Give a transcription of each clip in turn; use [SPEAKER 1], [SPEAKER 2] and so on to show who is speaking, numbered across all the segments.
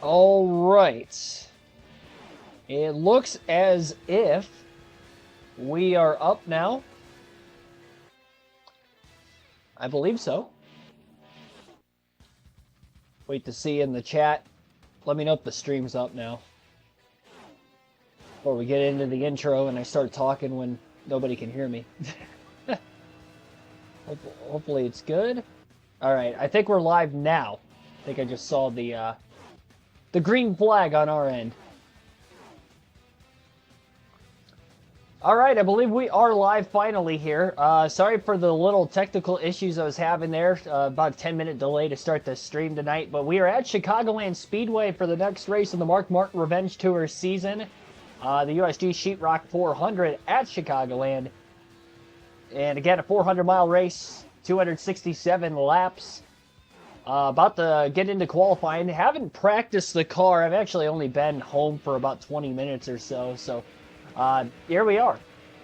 [SPEAKER 1] All right. It looks as if we are up now. I believe so. Wait to see in the chat. Let me know if the stream's up now. Before we get into the intro and I start talking when nobody can hear me. Hopefully it's good. All right, I think we're live now. I think I just saw the green flag on our end. All right, I believe we are live finally here. Sorry for the little technical issues I was having there. About a 10-minute delay to start the stream tonight. But we are at Chicagoland Speedway for the next race in the Mark Martin Revenge Tour season. The USG Sheetrock 400 at Chicagoland. And again, a 400-mile race, 267 laps. About to get into qualifying. Haven't practiced the car. I've actually only been home for about 20 minutes or so. So here we are.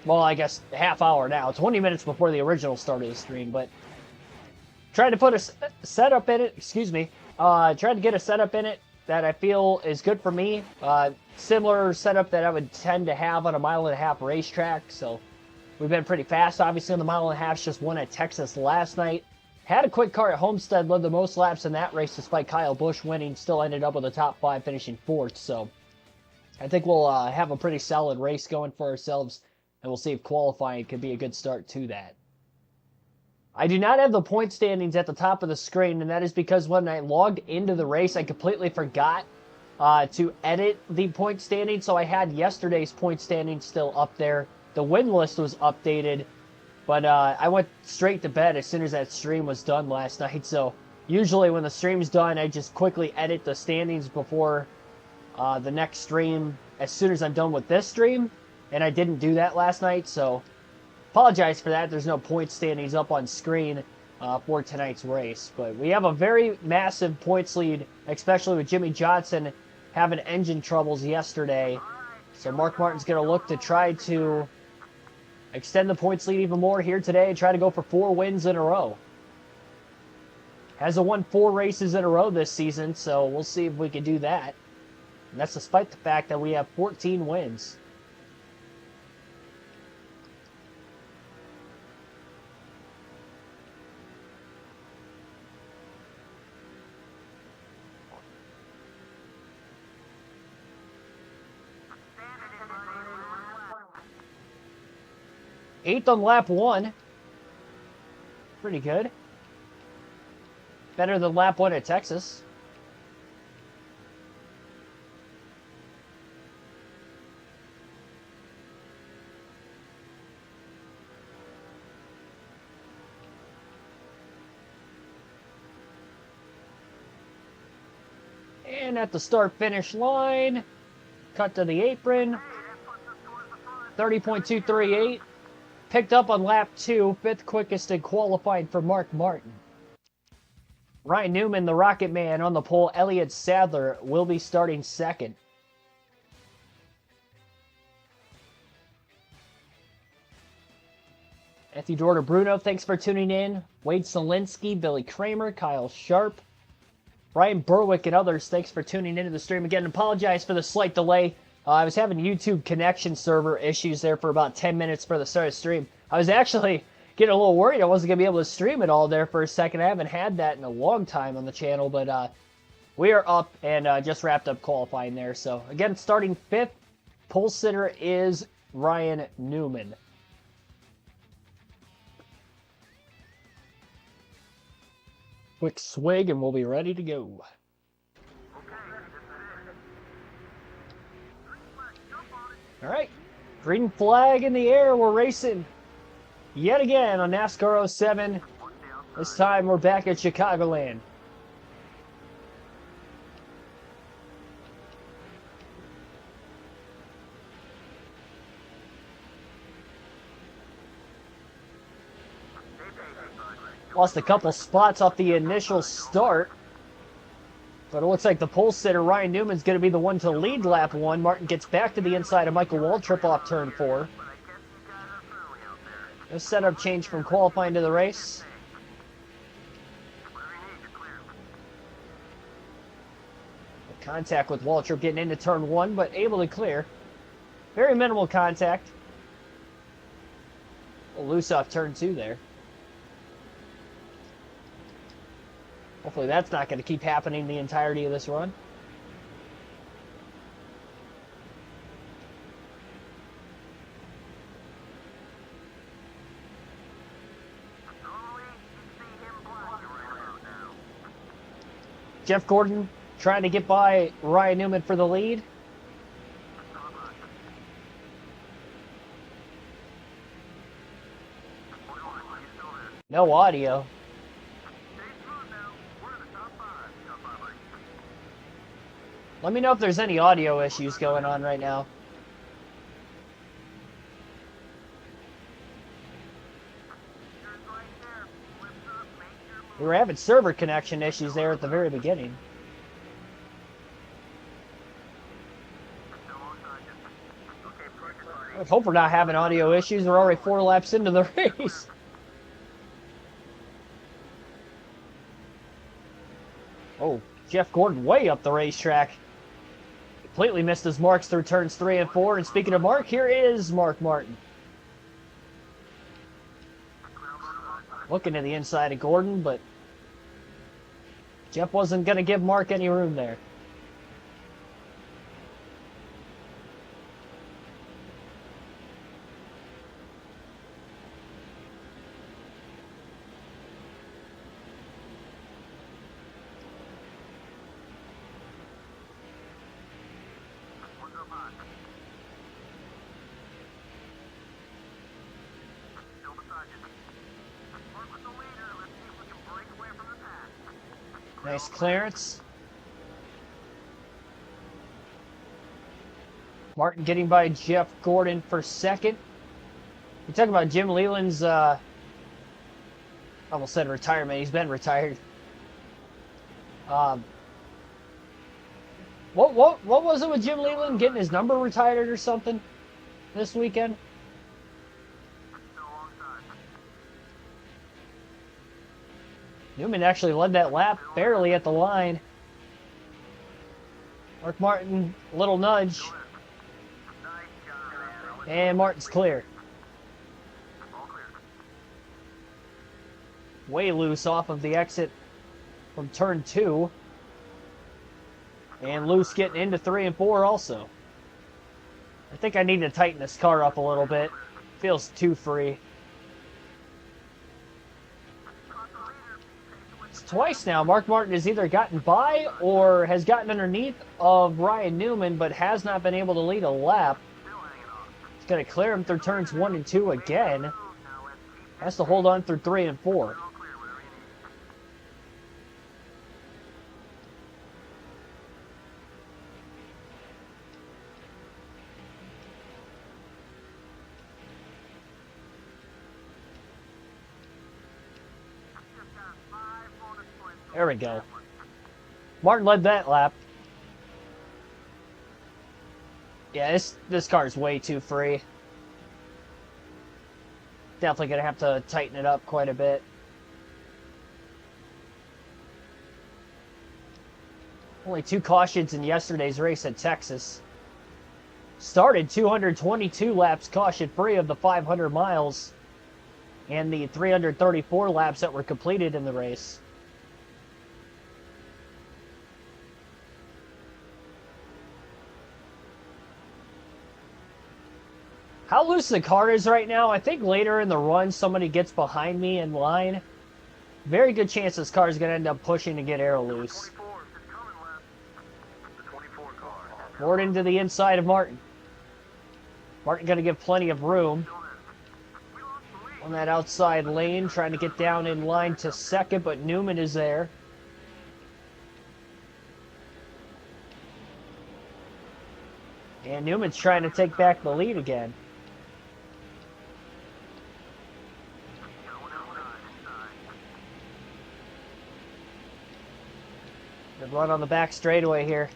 [SPEAKER 1] Well, I guess half hour now. 20 minutes before the original start of the stream. But trying to put a setup in it. Excuse me. Trying to get a setup in it that I feel is good for me. Similar setup that I would tend to have on a mile-and-a-half racetrack. So we've been pretty fast, obviously, on the mile-and-a-half. Just won at Texas last night. Had a quick car at Homestead, led the most laps in that race despite Kyle Busch winning. Still ended up with a top 5, finishing 4th. So I think we'll have a pretty solid race going for ourselves. And we'll see if qualifying could be a good start to that. I do not have the point standings at the top of the screen. And that is because when I logged into the race, I completely forgot to edit the point standings. So I had yesterday's point standings still up there. The win list was updated. But I went straight to bed as soon as that stream was done last night. So usually when the stream's done, I just quickly edit the standings before the next stream as soon as I'm done with this stream. And I didn't do that last night. So apologize for that. There's no point standings up on screen for tonight's race. But we have a very massive points lead, especially with Jimmy Johnson having engine troubles yesterday. So Mark Martin's going to look to try to extend the points lead even more here today and try to go for 4 wins in a row. Hasn't won 4 races in a row this season, so we'll see if we can do that. And that's despite the fact that we have 14 wins. Eighth on lap 1. Pretty good. Better than lap 1 at Texas. And at the start-finish line, cut to the apron. 30.238. Picked up on lap 2, 5th quickest in qualifying for Mark Martin. Ryan Newman, the Rocket Man, on the pole. Elliott Sadler will be starting 2nd. Matthew Dorter Bruno, thanks for tuning in. Wade Solinsky, Billy Kramer, Kyle Sharp, Brian Berwick, and others, thanks for tuning into the stream. Again, apologize for the slight delay. I was having YouTube connection server issues there for about 10 minutes for the start of the stream. I was actually getting a little worried I wasn't going to be able to stream it all there for a second. I haven't had that in a long time on the channel, but we are up and just wrapped up qualifying there. So, again, starting 5th, pole sitter is Ryan Newman. Quick swig and we'll be ready to go. All right, green flag in the air. We're racing yet again on NASCAR 07. This time we're back at Chicagoland. Lost a couple spots off the initial start. But it looks like the pole sitter, Ryan Newman's going to be the one to lead lap 1. Martin gets back to the inside of Michael Waltrip off turn 4. No setup change from qualifying to the race. Contact with Waltrip getting into turn 1, but able to clear. Very minimal contact. Loose off turn 2 there. Hopefully that's not going to keep happening the entirety of this run. Jeff Gordon trying to get by Ryan Newman for the lead. No audio. Let me know if there's any audio issues going on right now. We were having server connection issues there at the very beginning. I hope we're not having audio issues. We're already 4 laps into the race. Oh, Jeff Gordon way up the racetrack. Completely missed his marks through turns 3 and 4. And speaking of Mark, here is Mark Martin. Looking to the inside of Gordon, but Jeff wasn't going to give Mark any room there. Nice clearance. Martin getting by Jeff Gordon for second. You talk about Jim Leland's, almost said retirement. He's been retired. What was it with Jim Leland getting his number retired or something this weekend? Newman actually led that lap barely at the line. Mark Martin, little nudge. And Martin's clear. Way loose off of the exit from turn 2. And loose getting into 3 and 4 also. I think I need to tighten this car up a little bit. Feels too free. Twice now, Mark Martin has either gotten by or has gotten underneath of Ryan Newman, but has not been able to lead a lap. It's going to clear him through turns 1 and 2 again. Has to hold on through 3 and 4. There we go. Martin led that lap. Yeah, this car is way too free. Definitely going to have to tighten it up quite a bit. Only 2 cautions in yesterday's race at Texas. Started 222 laps caution-free of the 500 miles and the 334 laps that were completed in the race. How loose the car is right now, I think later in the run somebody gets behind me in line. Very good chance this car is going to end up pushing to get aero loose. Gordon to the inside of Martin. Martin going to give plenty of room on that outside lane, trying to get down in line to second, but Newman is there. And Newman's trying to take back the lead again. Good run on the back straightaway here.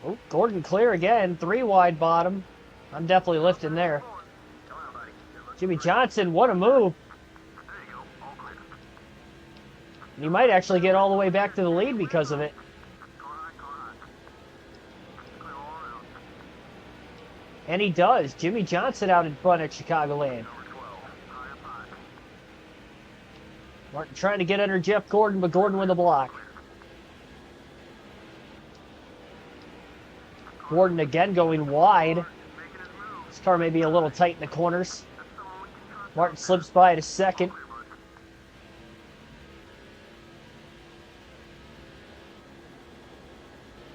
[SPEAKER 1] Oh, Gordon clear again. 3 wide bottom. I'm definitely lifting there. Jimmy Johnson, what a move. And he might actually get all the way back to the lead because of it. And he does. Jimmy Johnson out in front at Chicagoland. Martin trying to get under Jeff Gordon, but Gordon with a block. Gordon again going wide. This car may be a little tight in the corners. Martin slips by to second.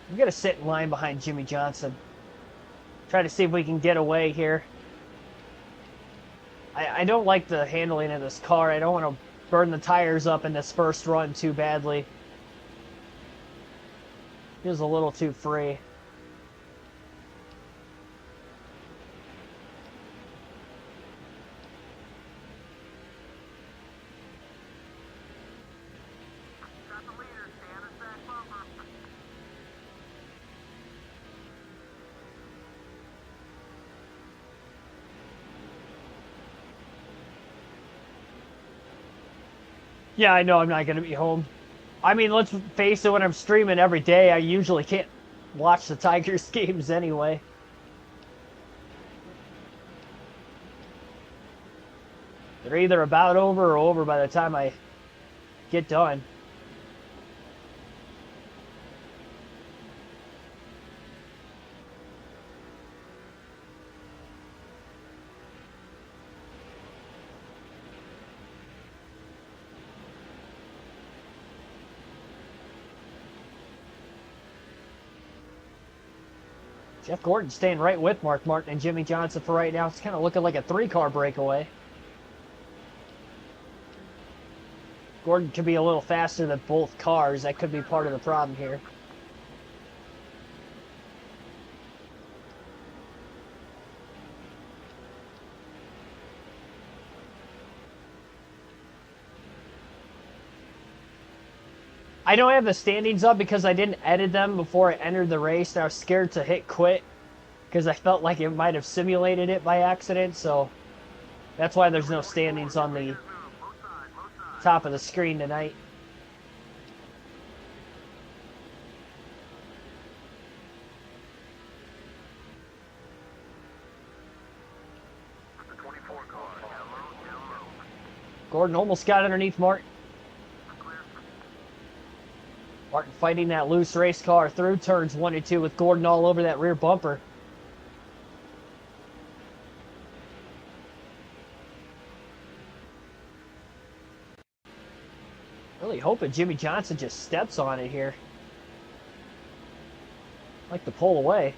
[SPEAKER 1] I'm going to sit in line behind Jimmy Johnson. Try to see if we can get away here. I don't like the handling of this car. I don't want to burn the tires up in this first run too badly. Feels a little too free. Yeah, I know I'm not going to be home. I mean, let's face it, when I'm streaming every day, I usually can't watch the Tigers games anyway. They're either about over or over by the time I get done. Jeff Gordon staying right with Mark Martin and Jimmy Johnson for right now. It's kind of looking like a three-car breakaway. Gordon could be a little faster than both cars. That could be part of the problem here. I don't have the standings up because I didn't edit them before I entered the race. I was scared to hit quit because I felt like it might have simulated it by accident. So that's why there's no standings on the top of the screen tonight. Gordon almost got underneath Martin. Martin fighting that loose race car through turns 1 and 2 with Gordon all over that rear bumper. Really hoping Jimmy Johnson just steps on it here. I'd like to pull away.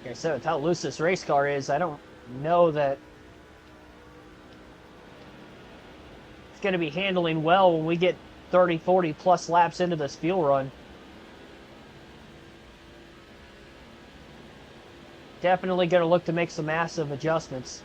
[SPEAKER 1] Like I said, with how loose this race car is, I don't know that it's going to be handling well when we get 30, 40 plus laps into this fuel run. Definitely going to look to make some massive adjustments.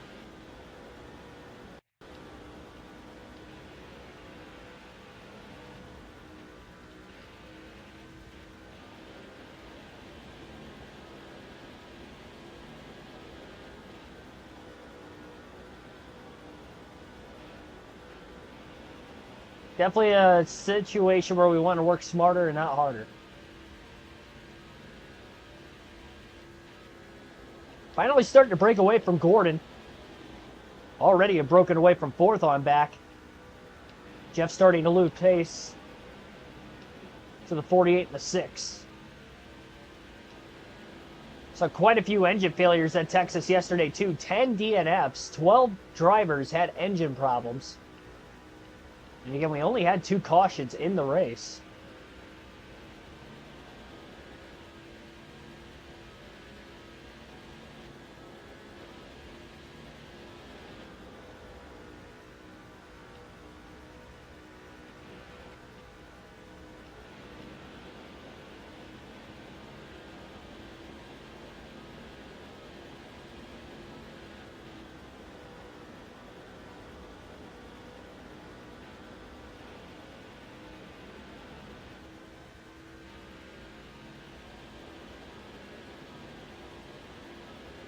[SPEAKER 1] Definitely a situation where we want to work smarter and not harder. Finally starting to break away from Gordon. Already a broken away from fourth on back. Jeff starting to lose pace to the 48 and the 6. So quite a few engine failures at Texas yesterday too. 10 DNFs, 12 drivers had engine problems. And again, we only had 2 cautions in the race.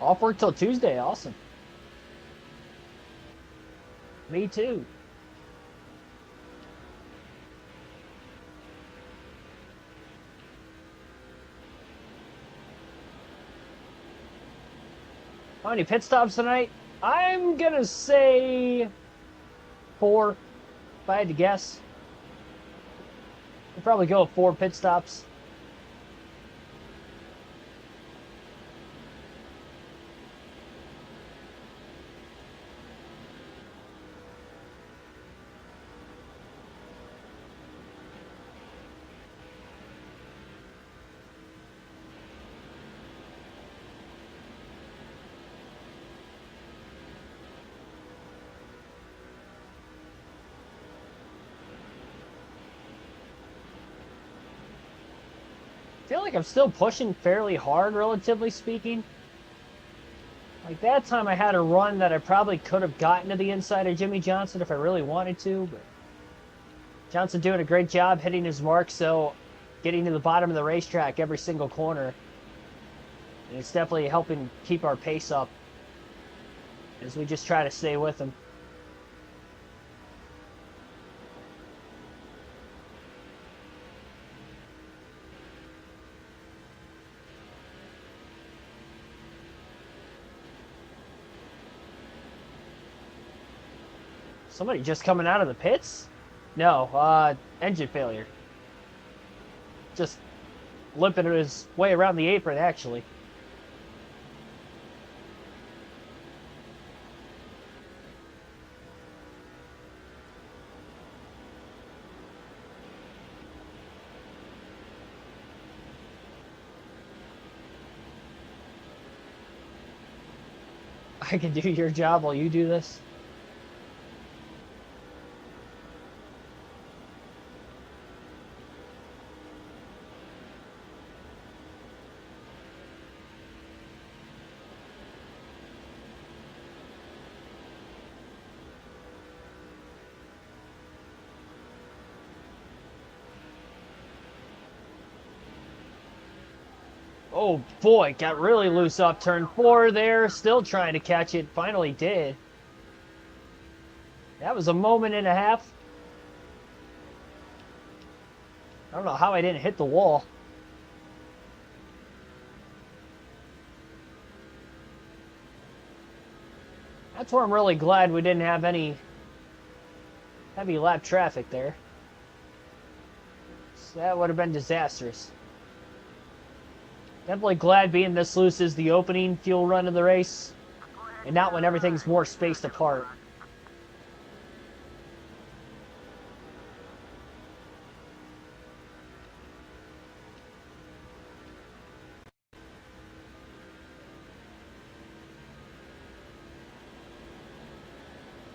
[SPEAKER 1] Off work till Tuesday, awesome. Me too. How many pit stops tonight? I'm gonna say 4, if I had to guess. I'd probably go with 4 pit stops. I feel like I'm still pushing fairly hard, relatively speaking. Like that time I had a run that I probably could have gotten to the inside of Jimmy Johnson if I really wanted to, but Johnson doing a great job hitting his mark, so getting to the bottom of the racetrack every single corner. And it's definitely helping keep our pace up as we just try to stay with him. Somebody just coming out of the pits? No, engine failure. Just limping his way around the apron, actually. I can do your job while you do this. Oh boy, got really loose off turn 4 there. Still trying to catch it. Finally did. That was a moment and a half. I don't know how I didn't hit the wall. That's where I'm really glad we didn't have any heavy lap traffic there. So that would have been disastrous. Definitely glad being this loose is the opening fuel run of the race, and not when everything's more spaced apart.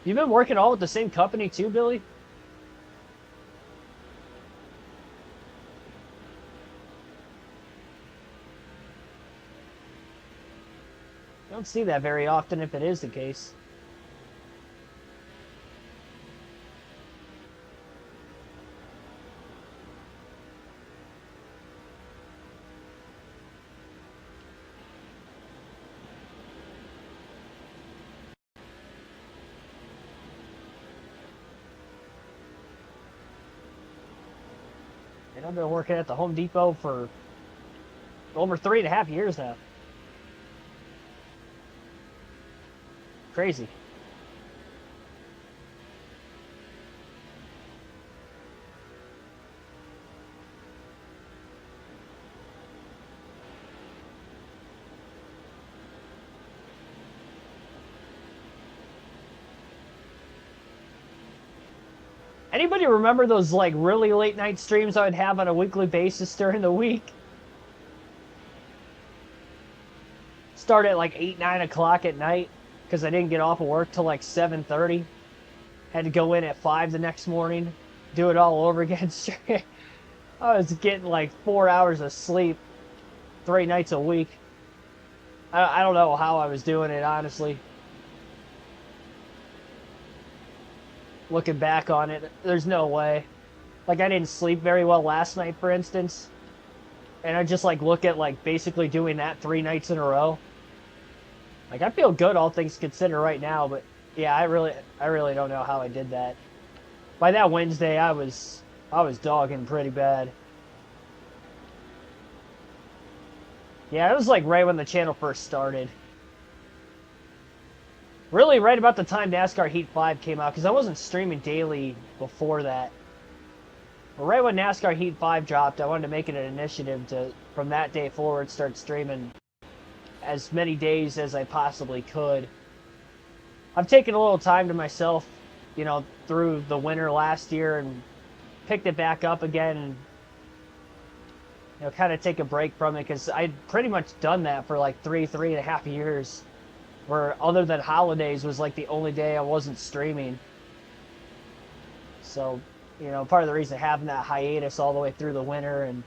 [SPEAKER 1] You've been working all with the same company too, Billy? I don't see that very often if it is the case. And I've been working at the Home Depot for over 3.5 years now. Crazy. Anybody remember those like really late night streams I would have on a weekly basis during the week? Start at like 8, 9 o'clock at night because I didn't get off of work till like 7:30. Had to go in at 5 the next morning, do it all over again. I was getting like 4 hours of sleep 3 nights a week. I don't know how I was doing it, honestly. Looking back on it, there's no way. Like, I didn't sleep very well last night, for instance. And I just, like, look at, like, basically doing that 3 nights in a row. Like, I feel good, all things considered, right now. But Yeah, I really don't know how I did that. By that Wednesday, I was dogging pretty bad. Yeah, it was like right when the channel first started. Really, right about the time NASCAR Heat 5 came out, because I wasn't streaming daily before that. But right when NASCAR Heat 5 dropped, I wanted to make it an initiative to, from that day forward, start streaming as many days as I possibly could. I've taken a little time to myself, you know, through the winter last year and picked it back up again and, you know, kind of take a break from it because I'd pretty much done that for like three and a half years, where other than holidays was like the only day I wasn't streaming. So, you know, part of the reason having that hiatus all the way through the winter, and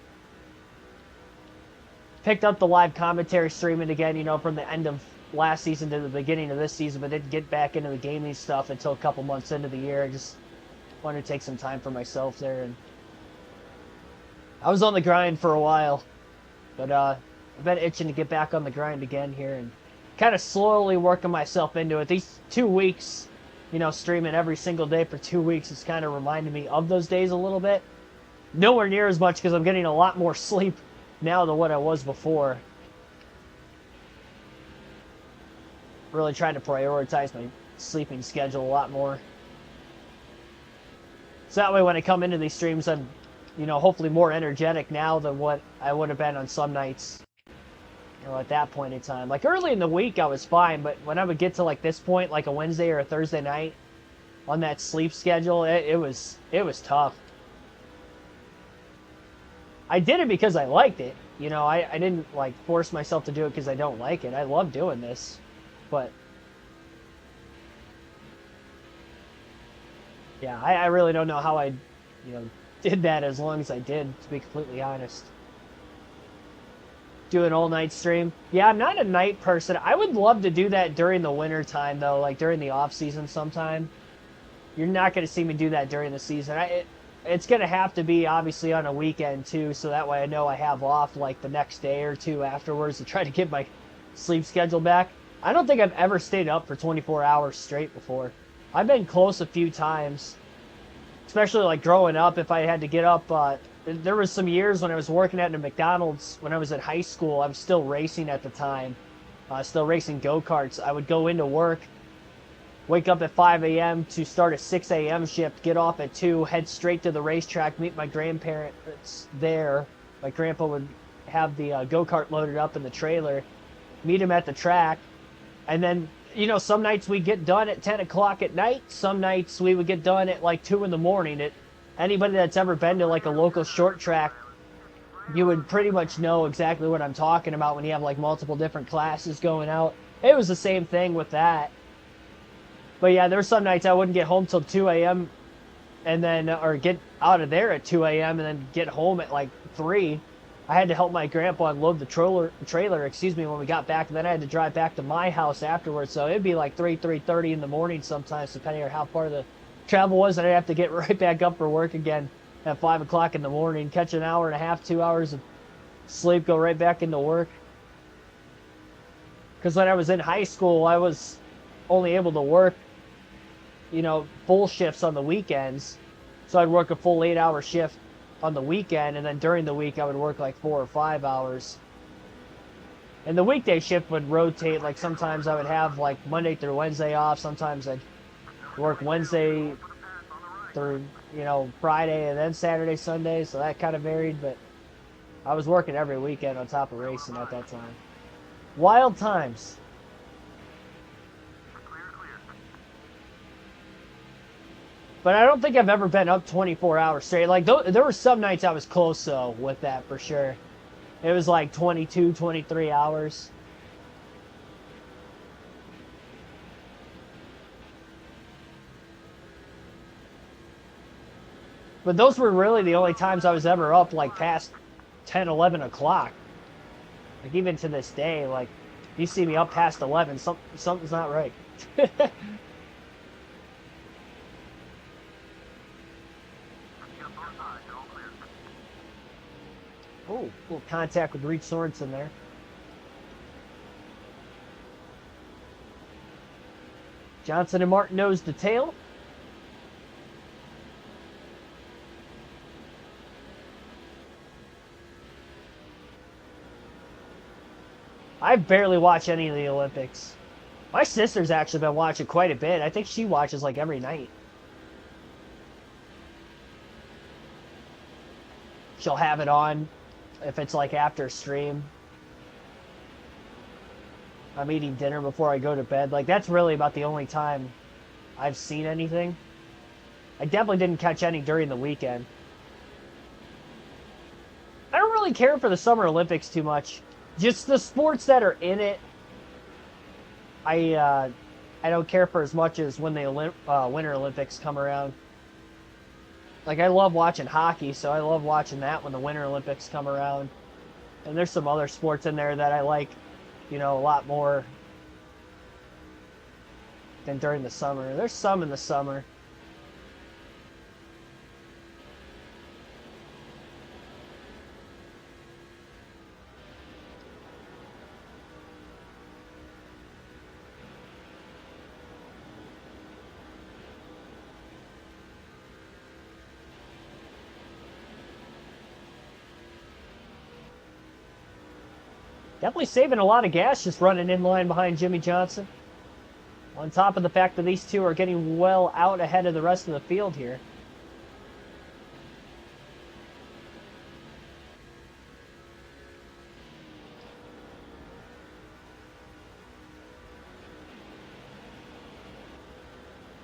[SPEAKER 1] picked up the live commentary streaming again, you know, from the end of last season to the beginning of this season, but didn't get back into the gaming stuff until a couple months into the year. I just wanted to take some time for myself there, and I was on the grind for a while, but I've been itching to get back on the grind again here and kind of slowly working myself into it. These 2 weeks, you know, streaming every single day for 2 weeks has kind of reminded me of those days a little bit. Nowhere near as much because I'm getting a lot more sleep now than what I was before. Really trying to prioritize my sleeping schedule a lot more. So that way when I come into these streams, I'm, you know, hopefully more energetic now than what I would have been on some nights, you know, at that point in time. Like early in the week I was fine, but when I would get to like this point, like a Wednesday or a Thursday night on that sleep schedule, it was tough. I did it because I liked it. You know, I didn't like force myself to do it because I don't like it. I love doing this. But yeah, I really don't know how I, you know, did that as long as I did, to be completely honest. Do an all-night stream. Yeah, I'm not a night person. I would love to do that during the winter time, though, like during the off-season sometime. You're not going to see me do that during the season. It's going to have to be, obviously, on a weekend, too, so that way I know I have off, like, the next day or two afterwards to try to get my sleep schedule back. I don't think I've ever stayed up for 24 hours straight before. I've been close a few times, especially like growing up. If I had to get up, there was some years when I was working at a McDonald's when I was in high school. I was still racing at the time, still racing go-karts. I would go into work, wake up at 5 a.m. to start a 6 a.m. shift, get off at 2, head straight to the racetrack, meet my grandparents there. My grandpa would have the go-kart loaded up in the trailer, meet him at the track. And then, you know, some nights we get done at 10 o'clock at night. Some nights we would get done at like 2 in the morning. Anybody that's ever been to like a local short track, you would pretty much know exactly what I'm talking about when you have like multiple different classes going out. It was the same thing with that. But yeah, there were some nights I wouldn't get home till 2 a.m. and then, or get out of there at 2 a.m. and then get home at like 3. I had to help my grandpa unload the trailer, when we got back, and then I had to drive back to my house afterwards. So it'd be like 3:30 in the morning sometimes, depending on how far the travel was, and I'd have to get right back up for work again at 5 o'clock in the morning, catch an hour and a half, 2 hours of sleep, go right back into work. Because when I was in high school, I was only able to work, you know, full shifts on the weekends. So I'd work a full 8-hour shift on the weekend, and then during the week I would work like 4 or 5 hours. And the weekday shift would rotate. Like sometimes I would have like Monday through Wednesday off. Sometimes I'd work Wednesday through, you know, Friday, and then Saturday, Sunday. So that kind of varied, but I was working every weekend on top of racing at that time. Wild times. But I don't think I've ever been up 24 hours straight. Like, there were some nights I was close, though, with that, for sure. It was like 22, 23 hours. But those were really the only times I was ever up, like, past 10, 11 o'clock. Like, even to this day, like, you see me up past 11, something's not right. Oh, little contact with Reed Sorensen there. Johnson and Martin nose to tail. I barely watch any of the Olympics. My sister's actually been watching quite a bit. I think she watches like every night. She'll have it on if it's like after stream. I'm eating dinner before I go to bed. Like, that's really about the only time I've seen anything. I definitely didn't catch any during the weekend. I don't really care for the Summer Olympics too much. Just the sports that are in it, I don't care for as much as when the Winter Olympics come around. Like, I love watching hockey, so I love watching that when the Winter Olympics come around. And there's some other sports in there that I like, you know, a lot more than during the summer. There's some in the summer. Definitely saving a lot of gas just running in line behind Jimmy Johnson. On top of the fact that these two are getting well out ahead of the rest of the field here.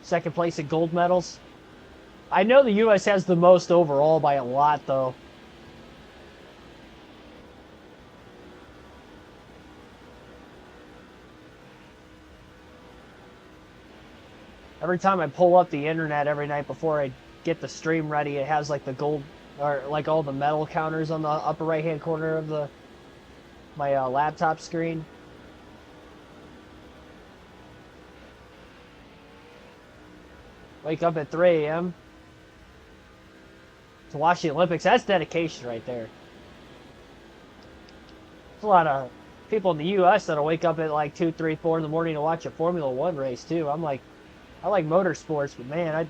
[SPEAKER 1] Second place in gold medals. I know the U.S. has the most overall by a lot, though. Every time I pull up the internet every night before I get the stream ready, it has like the gold, or like all the medal counters on the upper right hand corner of my laptop screen. Wake up at 3 a.m. to watch the Olympics. That's dedication right there. There's a lot of people in the U.S. that'll wake up at like 2, 3, 4 in the morning to watch a Formula One race too. I'm like, I like motorsports, but man,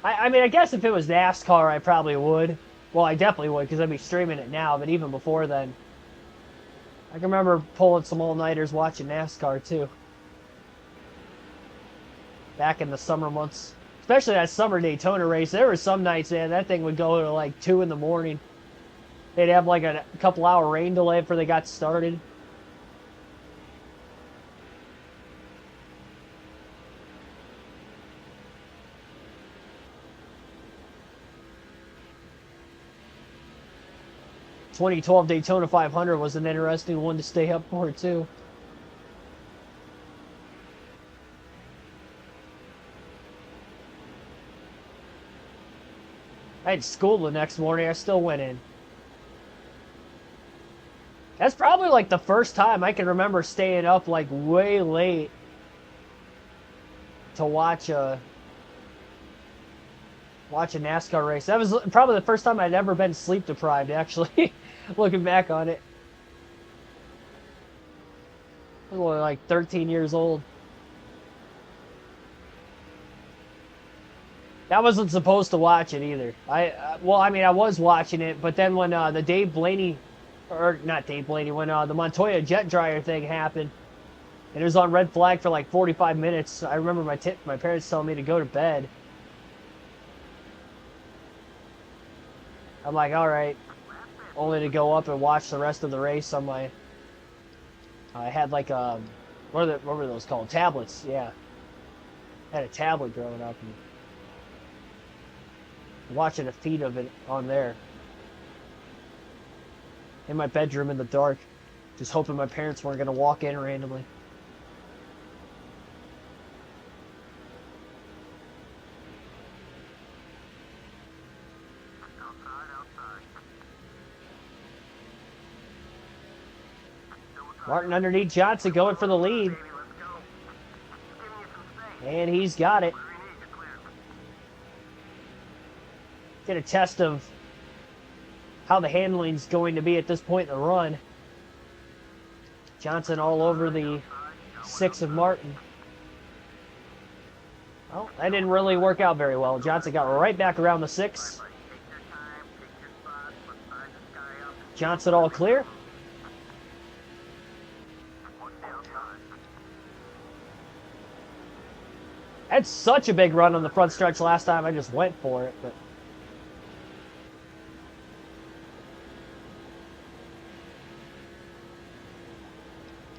[SPEAKER 1] I mean, I guess if it was NASCAR, I probably would. Well, I definitely would, because I'd be streaming it now, but even before then, I can remember pulling some all-nighters watching NASCAR, too. Back in the summer months. Especially that summer Daytona race. There were some nights, man, that thing would go to like 2 in the morning. They'd have like a couple-hour rain delay before they got started. The 2012 Daytona 500 was an interesting one to stay up for, too. I had school the next morning. I still went in. That's probably like the first time I can remember staying up like way late to watch a NASCAR race. That was probably the first time I'd ever been sleep deprived, actually. Looking back on it. I was only like 13 years old. I wasn't supposed to watch it either. Well, I mean, I was watching it, but then when the Dave Blaney, or not Dave Blaney, when the Montoya jet dryer thing happened, and it was on red flag for like 45 minutes, I remember my parents telling me to go to bed. I'm like, all right, only to go up and watch the rest of the race on my. I had like what were those called? Tablets, yeah. I had a tablet growing up. And watching a feed of it on there. In my bedroom in the dark. Just hoping my parents weren't going to walk in randomly. Martin underneath Johnson going for the lead. And he's got it. Get a test of how the handling's going to be at this point in the run. Johnson all over the 6 of Martin. Well, that didn't really work out very well. Johnson got right back around the 6. Johnson all clear. Had such a big run on the front stretch last time. I just went for it, but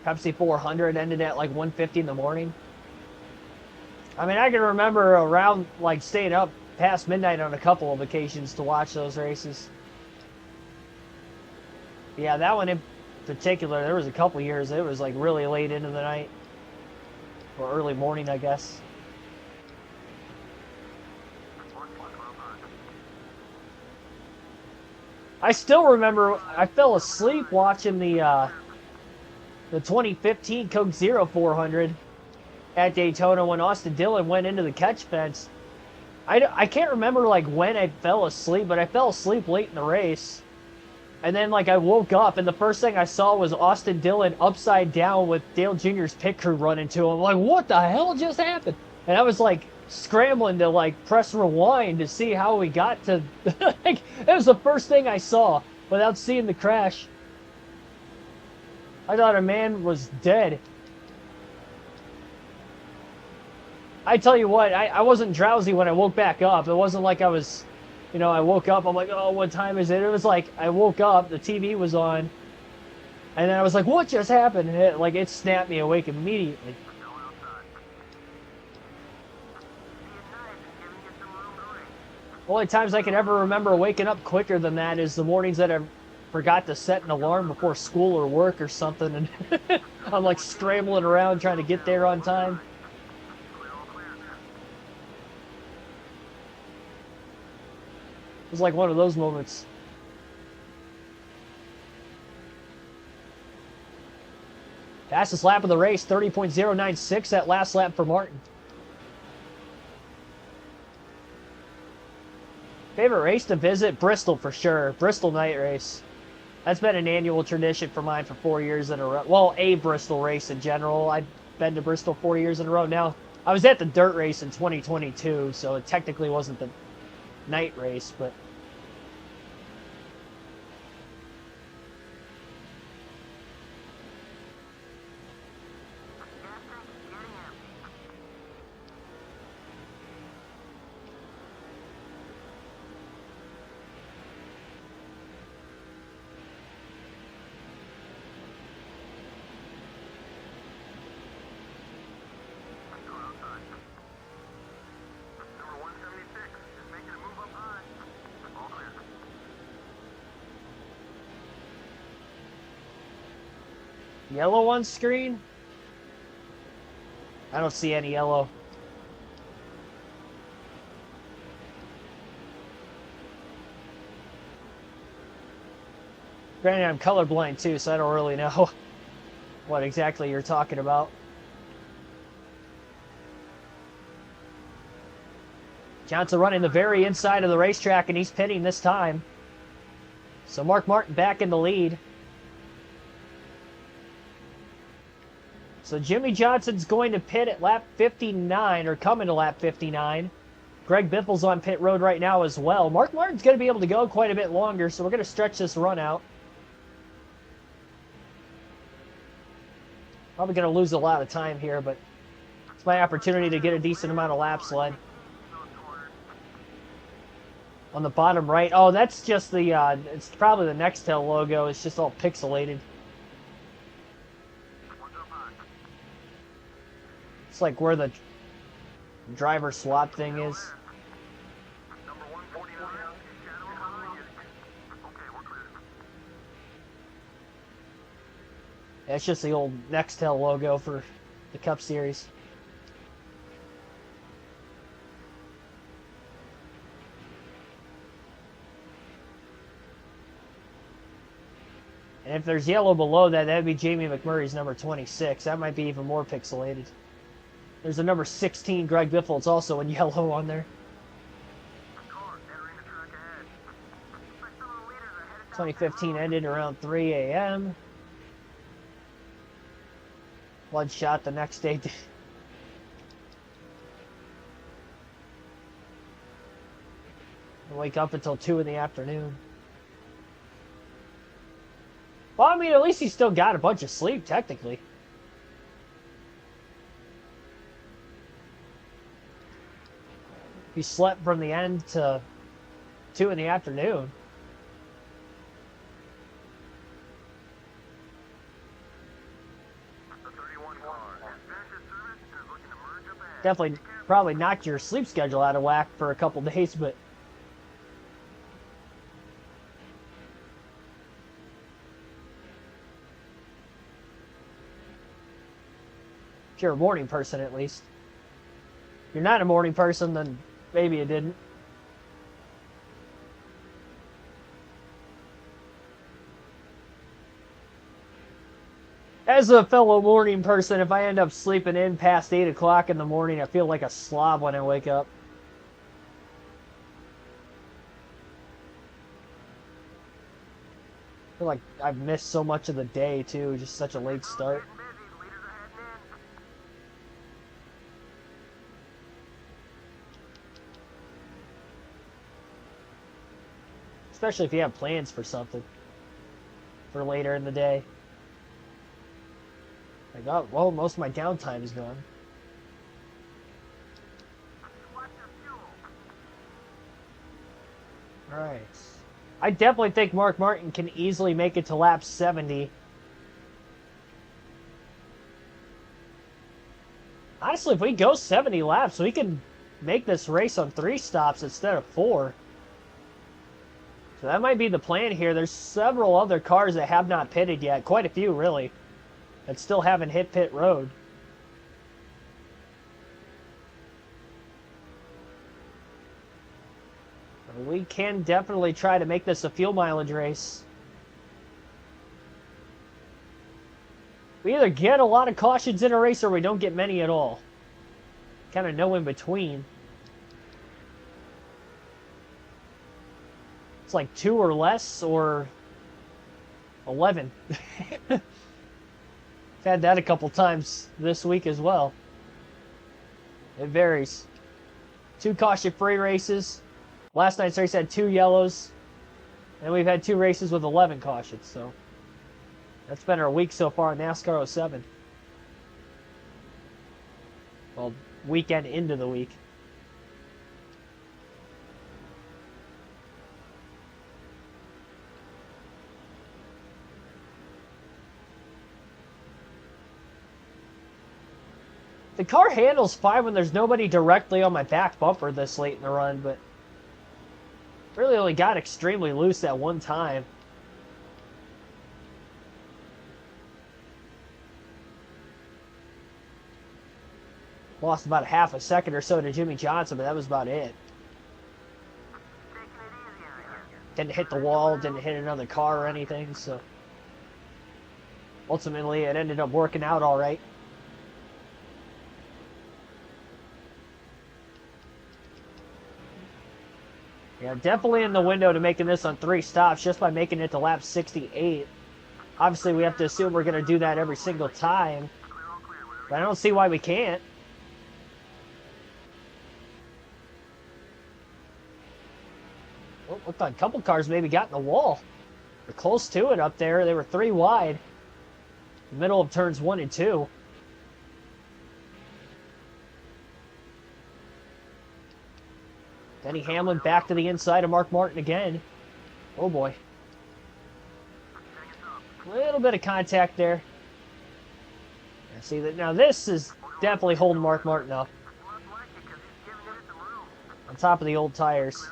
[SPEAKER 1] Pepsi 400 ended at like 1:50 in the morning. I mean, I can remember around like staying up past midnight on a couple of occasions to watch those races. Yeah, that one in particular, there was a couple years it was like really late into the night or early morning, I guess. I still remember I fell asleep watching the 2015 Coke Zero 400 at Daytona when Austin Dillon went into the catch fence. I can't remember like when I fell asleep, but I fell asleep late in the race. And then like I woke up and the first thing I saw was Austin Dillon upside down with Dale Jr.'s pit crew running to him. I'm like, what the hell just happened? And I was like scrambling to like press rewind to see how we got to like, that was the first thing I saw without seeing the crash. I thought a man was dead. I tell you what, I wasn't drowsy when I woke back up. It wasn't like I was, you know, I woke up, I'm like, oh, what time is it? It was like, I woke up, the TV was on, and then I was like, what just happened? And it snapped me awake immediately. The only times I can ever remember waking up quicker than that is the mornings that I forgot to set an alarm before school or work or something, and I'm like scrambling around trying to get there on time. It was like one of those moments. Fastest lap of the race, 30.096, that last lap for Martin. Favorite race to visit? Bristol for sure. Bristol night race. That's been an annual tradition for mine for 4 years in a row. Well, a Bristol race in general. I've been to Bristol 4 years in a row now. I was at the dirt race in 2022, so it technically wasn't the night race, but yellow on screen? I don't see any yellow. Granted, I'm colorblind too, so I don't really know what exactly you're talking about. Johnson running the very inside of the racetrack, and he's pitting this time. So Mark Martin back in the lead. So Jimmy Johnson's going to pit at lap 59, or coming to lap 59. Greg Biffle's on pit road right now as well. Mark Martin's going to be able to go quite a bit longer, so we're going to stretch this run out. Probably going to lose a lot of time here, but it's my opportunity to get a decent amount of laps led. On the bottom right, oh, that's just the, it's probably the Nextel logo. It's just all pixelated. It's like where the driver swap thing is. Yeah, it's just the old Nextel logo for the Cup Series. And if there's yellow below that, that'd be Jamie McMurray's number 26. That might be even more pixelated. There's a number 16, Greg Biffle. It's also in yellow on there. 2015 ended around 3 a.m. Bloodshot the next day. wake up until 2 in the afternoon. Well, I mean, at least he still got a bunch of sleep, technically. He slept from the end to 2 in the afternoon. Definitely, probably knocked your sleep schedule out of whack for a couple days, but if you're a morning person, at least. If you're not a morning person, then maybe you didn't. As a fellow morning person, if I end up sleeping in past 8 o'clock in the morning, I feel like a slob when I wake up. I feel like I've missed so much of the day, too. Just such a late start. Especially if you have plans for something for later in the day. Like, oh, well, most of my downtime is gone. Alright. I definitely think Mark Martin can easily make it to lap 70. Honestly, if we go 70 laps, we can make this race on 3 stops instead of 4. So that might be the plan here. There's several other cars that have not pitted yet. Quite a few, really. That still haven't hit pit road. We can definitely try to make this a fuel mileage race. We either get a lot of cautions in a race or we don't get many at all. Kind of no in between. It's like 2 or less or 11. I've had that a couple times this week as well. It varies. 2 caution-free races. Last night's race had 2 yellows. And we've had 2 races with 11 cautions. So that's been our week so far in NASCAR 07. Well, weekend into the week. The car handles fine when there's nobody directly on my back bumper this late in the run, but really only got extremely loose at one time. Lost about half a second or so to Jimmy Johnson, but that was about it. Didn't hit the wall, didn't hit another car or anything, so ultimately it ended up working out all right. Yeah, definitely in the window to making this on 3 stops just by making it to lap 68. Obviously, we have to assume we're going to do that every single time. But I don't see why we can't. Oh, looked like a couple cars maybe got in the wall. They're close to it up there. They were 3 wide. Middle of turns 1 and 2. Denny Hamlin back to the inside of Mark Martin again. Oh boy. A little bit of contact there. I see that now. This is definitely holding Mark Martin up. On top of the old tires.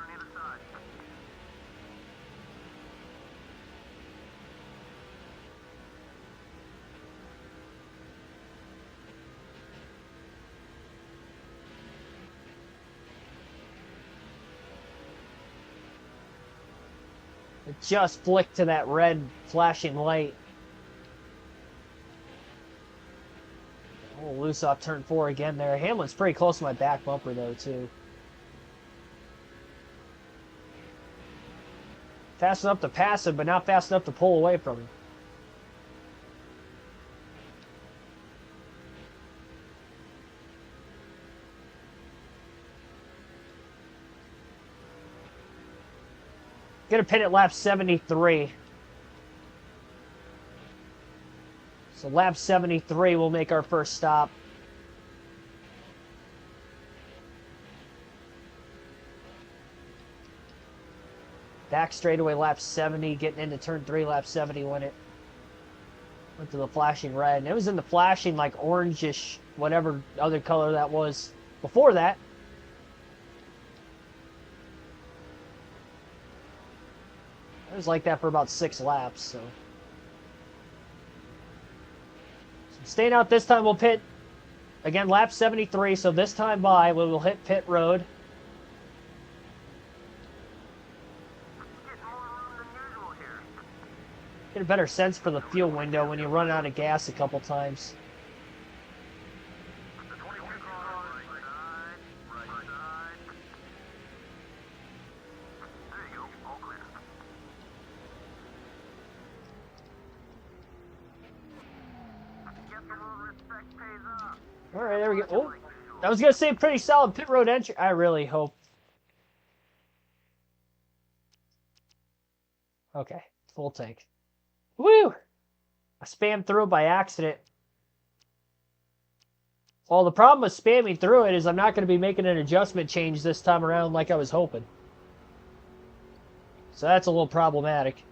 [SPEAKER 1] It just flicked to that red flashing light. Oh, loose off turn 4 again there. Hamlin's pretty close to my back bumper though, too. Fast enough to pass him, but not fast enough to pull away from him. Gonna pit at lap 73. So lap 73 will make our first stop. Back straightaway lap 70, getting into turn 3 lap 70 when it went to the flashing red. And it was in the flashing like orangish, whatever other color that was before that. It was like that for about 6 laps, so. Staying out this time, we'll pit, again, lap 73, so this time by, we will hit pit road. Get a better sense for the fuel window when you run out of gas a couple times. All right, there we go. Oh, I was going to say pretty solid pit road entry. I really hope. Okay, full tank. Woo! I spammed through it by accident. Well, the problem with spamming through it is I'm not going to be making an adjustment change this time around like I was hoping. So that's a little problematic.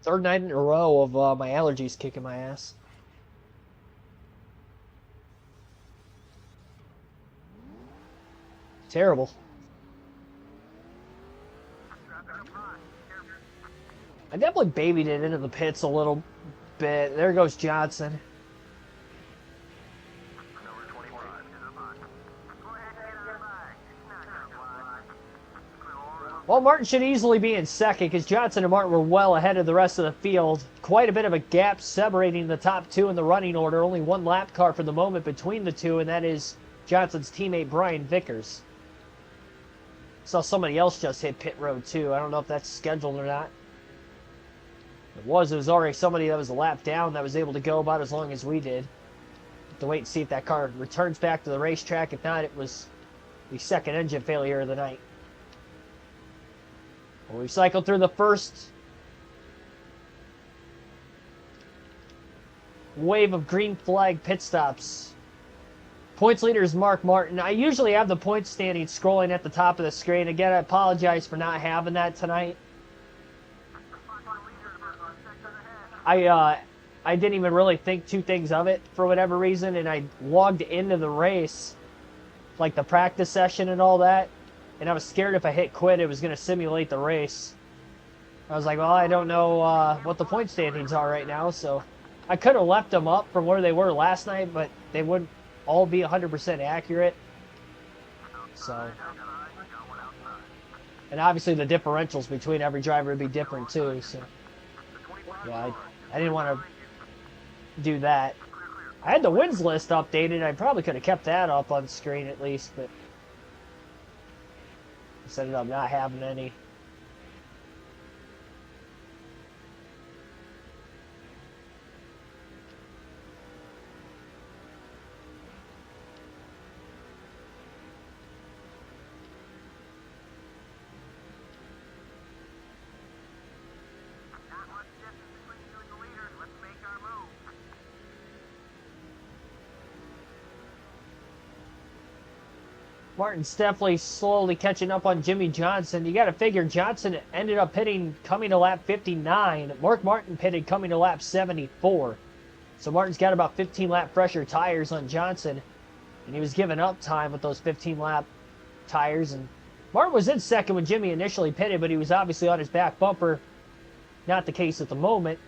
[SPEAKER 1] Third night in a row of my allergies kicking my ass. Terrible. I definitely babied it into the pits a little bit. There goes Johnson. Well, Martin should easily be in second because Johnson and Martin were well ahead of the rest of the field. Quite a bit of a gap separating the top two in the running order. Only one lap car for the moment between the two, and that is Johnson's teammate Brian Vickers. Saw somebody else just hit pit road too. I don't know if that's scheduled or not. It was already somebody that was a lap down that was able to go about as long as we did. Have to wait and see if that car returns back to the racetrack. If not, it was the second engine failure of the night. Well, we cycled through the first wave of green flag pit stops. Points leader is Mark Martin. I usually have the points standing scrolling at the top of the screen. Again, I apologize for not having that tonight. I didn't even really think two things of it for whatever reason, and I logged into the race, like the practice session and all that, and I was scared if I hit quit it was going to simulate the race. I was like, well, I don't know what the point standings are right now, so I could have left them up from where they were last night, but they wouldn't all be 100% accurate. So, and obviously the differentials between every driver would be different too, so yeah, I didn't want to do that. I had the wins list updated. I probably could have kept that up on screen at least, but I ended up not having any. Martin's definitely slowly catching up on Jimmy Johnson. You got to figure Johnson ended up pitting coming to lap 59. Mark Martin pitted coming to lap 74. So Martin's got about 15 lap fresher tires on Johnson. And he was giving up time with those 15 lap tires. And Martin was in second when Jimmy initially pitted, but he was obviously on his back bumper. Not the case at the moment.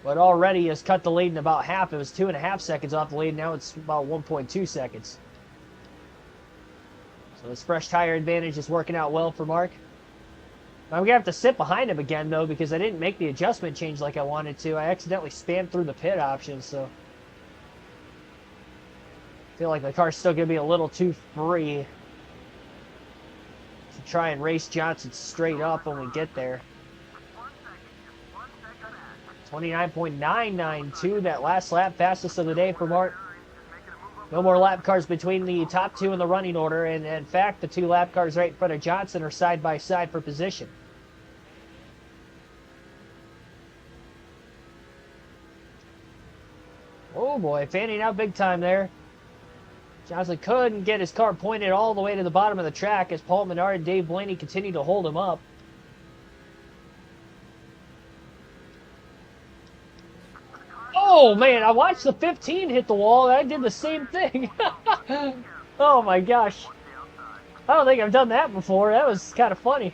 [SPEAKER 1] But already has cut the lead in about half. It was 2.5 seconds off the lead. Now it's about 1.2 seconds. So this fresh tire advantage is working out well for Mark. I'm going to have to sit behind him again, though, because I didn't make the adjustment change like I wanted to. I accidentally spammed through the pit option, so I feel like the car's still going to be a little too free to to try and race Johnson straight up when we get there. 29.992, that last lap, fastest of the day for Martin. No more lap cars between the top two in the running order, and in fact, the two lap cars right in front of Johnson are side by side for position. Oh boy, fanning out big time there. Johnson couldn't get his car pointed all the way to the bottom of the track as Paul Menard and Dave Blaney continued to hold him up. Oh man, I watched the 15 hit the wall and I did the same thing. Oh my gosh. I don't think I've done that before. That was kind of funny.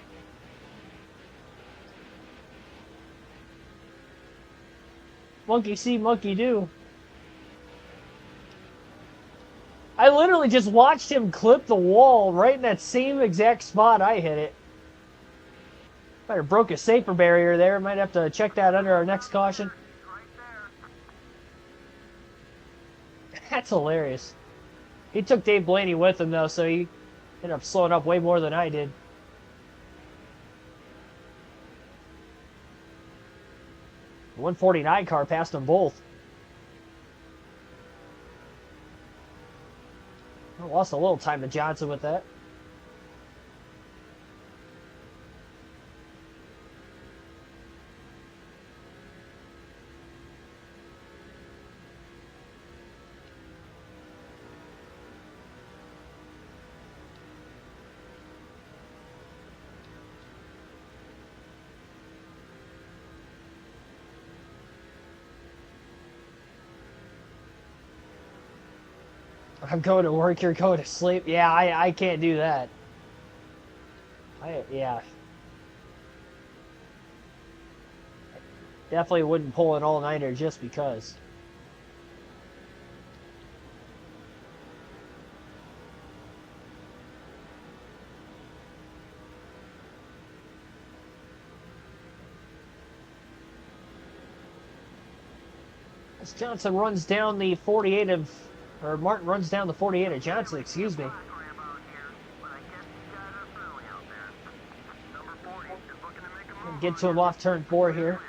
[SPEAKER 1] Monkey see, monkey do. I literally just watched him clip the wall right in that same exact spot I hit it. Might have broke a safer barrier there. Might have to check that under our next caution. That's hilarious. He took Dave Blaney with him, though, so he ended up slowing up way more than I did. The 149 car passed them both. I lost a little time to Johnson with that. I'm going to work, you're going to sleep. Yeah, I can't do that. Yeah. Definitely wouldn't pull an all-nighter just because. As Johnson runs down the 48 of... Or Martin runs down the 48 of Johnson, excuse me. Get to him off turn 4 here.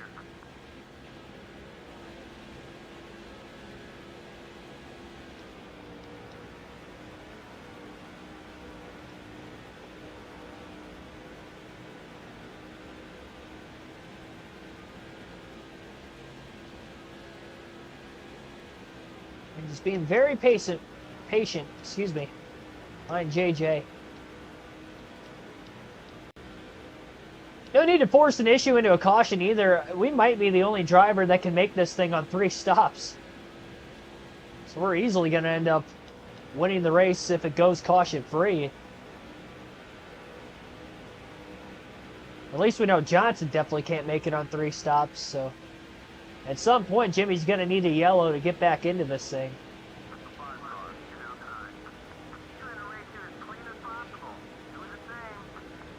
[SPEAKER 1] Just being very patient, excuse me, behind JJ. No need to force an issue into a caution either. We might be the only driver that can make this thing on 3 stops. So we're easily going to end up winning the race if it goes caution-free. At least we know Johnson definitely can't make it on 3 stops, so... At some point, Jimmy's going to need a yellow to get back into this thing.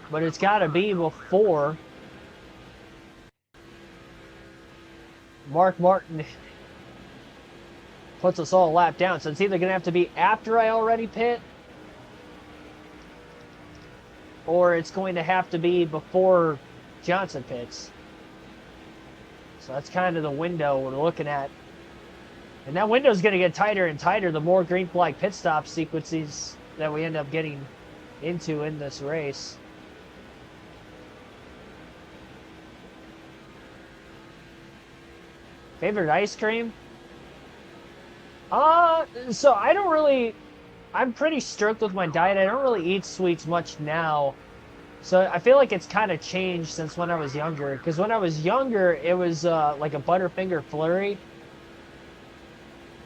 [SPEAKER 1] But it's got to be before Mark Martin puts us all a lap down. So it's either going to have to be after I already pit, or it's going to have to be before Johnson pits. So that's kind of the window we're looking at. And that window is going to get tighter and tighter the more green flag pit stop sequences that we end up getting into in this race. Favorite ice cream? So I don't really... I'm pretty strict with my diet. I don't really eat sweets much now. So I feel like it's kind of changed since when I was younger. Because when I was younger, it was like a Butterfinger Flurry.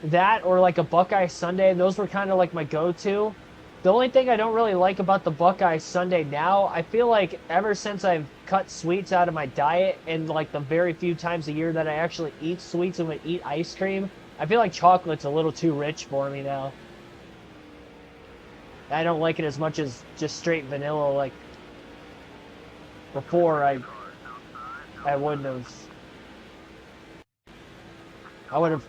[SPEAKER 1] That or like a Buckeye Sundae. Those were kind of like my go-to. The only thing I don't really like about the Buckeye Sundae now, I feel like ever since I've cut sweets out of my diet and like the very few times a year that I actually eat sweets and would eat ice cream, I feel like chocolate's a little too rich for me now. I don't like it as much as just straight vanilla like before. I wouldn't have. I would have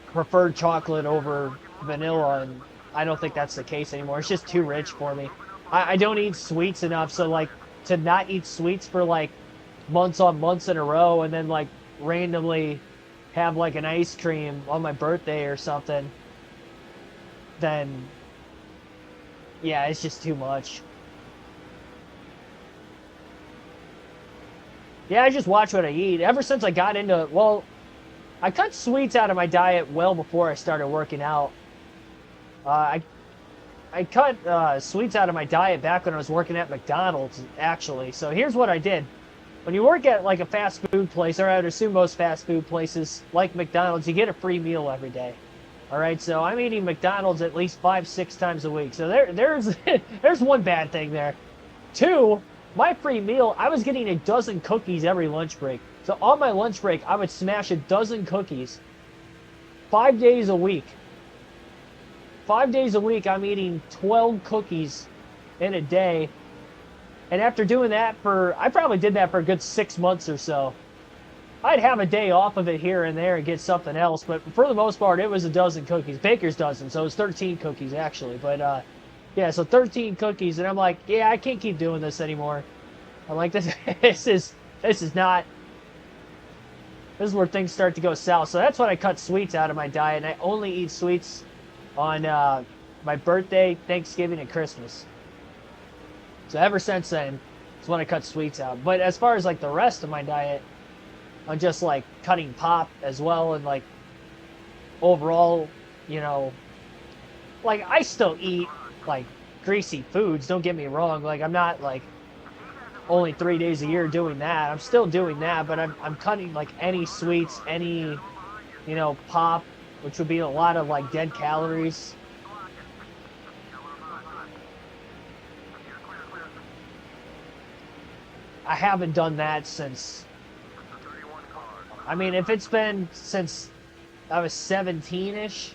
[SPEAKER 1] preferred chocolate over vanilla, and I don't think that's the case anymore. It's just too rich for me. I don't eat sweets enough, so like to not eat sweets for like months on months in a row and then like randomly have like an ice cream on my birthday or something, then yeah, it's just too much. Yeah, I just watch what I eat. Ever since I got into, well, I cut sweets out of my diet well before I started working out. I cut sweets out of my diet back when I was working at McDonald's, actually. So here's what I did. When you work at like a fast food place, or I would assume most fast food places like McDonald's, you get a free meal every day. All right, so I'm eating McDonald's at least 5-6 times a week. So there's there's one bad thing there. Two, my free meal, I was getting a dozen cookies every lunch break. So on my lunch break, I would smash a dozen cookies 5 days a week. 5 days a week, I'm eating 12 cookies in a day. And after doing that I probably did that for a good 6 months or so. I'd have a day off of it here and there and get something else, but for the most part, it was a dozen cookies. Baker's dozen, so it was 13 cookies, actually. But, yeah, so 13 cookies, and I'm like, yeah, I can't keep doing this anymore. I'm like, this is not... This is where things start to go south. So that's when I cut sweets out of my diet, and I only eat sweets on my birthday, Thanksgiving, and Christmas. So ever since then, it's when I cut sweets out. But as far as like the rest of my diet, I'm just like cutting pop as well, and like overall, you know, like I still eat like greasy foods, don't get me wrong. Like I'm not like only 3 days a year doing that. I'm still doing that, but I'm cutting like any sweets, any, you know, pop, which would be a lot of like dead calories. I haven't done that since, I mean, if it's been since I was 17-ish,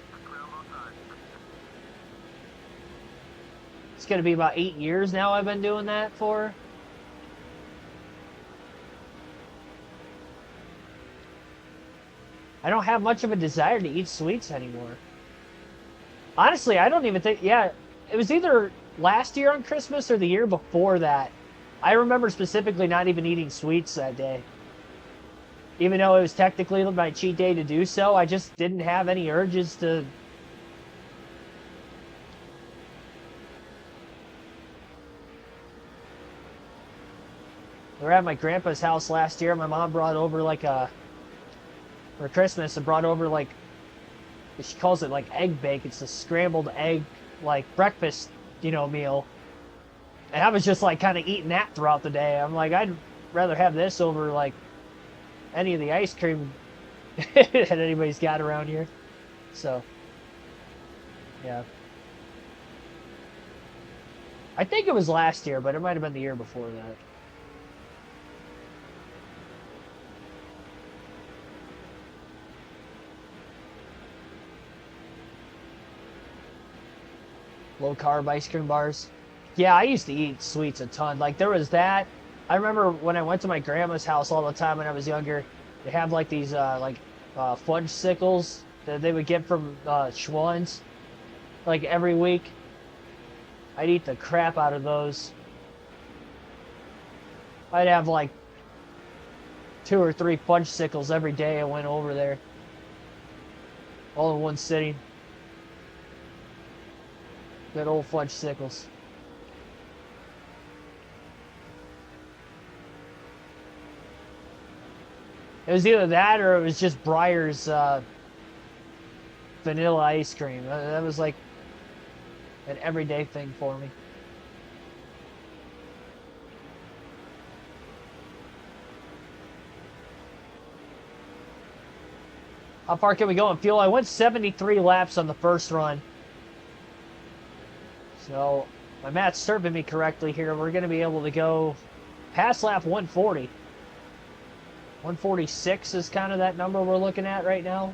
[SPEAKER 1] it's going to be about 8 years now I've been doing that for. I don't have much of a desire to eat sweets anymore. Honestly, I don't even think, yeah, it was either last year on Christmas or the year before that. I remember specifically not even eating sweets that day. Even though it was technically my cheat day to do so, I just didn't have any urges to... We were at my grandpa's house last year. My mom brought over like a... For Christmas, and brought over like... She calls it like egg bake. It's a scrambled egg, like breakfast, you know, meal. And I was just like kind of eating that throughout the day. I'm like, I'd rather have this over like any of the ice cream that anybody's got around here. So, yeah. I think it was last year, but it might have been the year before that. Low carb ice cream bars. Yeah, I used to eat sweets a ton. Like there was that. I remember when I went to my grandma's house all the time when I was younger. They have like these fudge sickles that they would get from Schwann's like every week. I'd eat the crap out of those. I'd have like 2 or 3 fudge sickles every day I went over there. All in one sitting. Good old fudge sickles. It was either that or it was just Breyer's vanilla ice cream. That was like an everyday thing for me. How far can we go in fuel? I went 73 laps on the first run. So, my math's serving me correctly here. We're going to be able to go past lap 140. 146 is kind of that number we're looking at right now.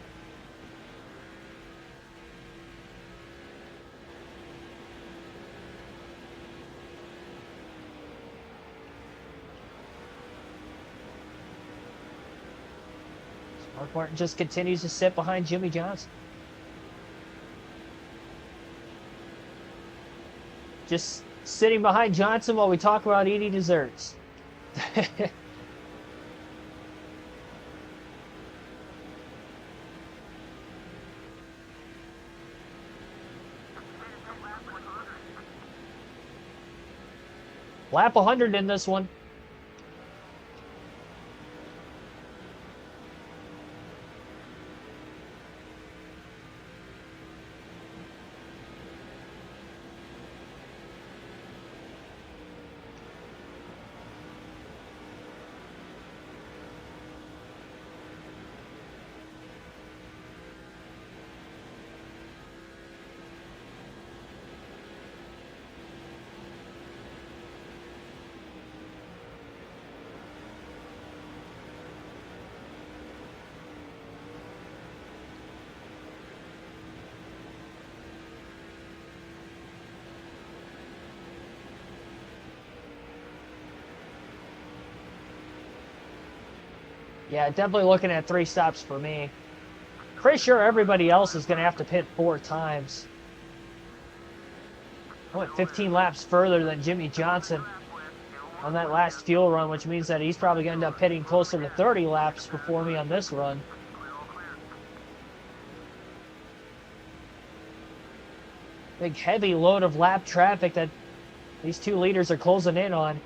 [SPEAKER 1] Mark Martin just continues to sit behind Jimmy Johnson. Sitting behind Johnson while we talk about eating desserts. Lap 100 in this one. Yeah, definitely looking at 3 stops for me. Pretty sure everybody else is going to have to pit 4 times. I went 15 laps further than Jimmy Johnson on that last fuel run, which means that he's probably going to end up pitting closer to 30 laps before me on this run. Big heavy load of lap traffic that these 2 leaders are closing in on.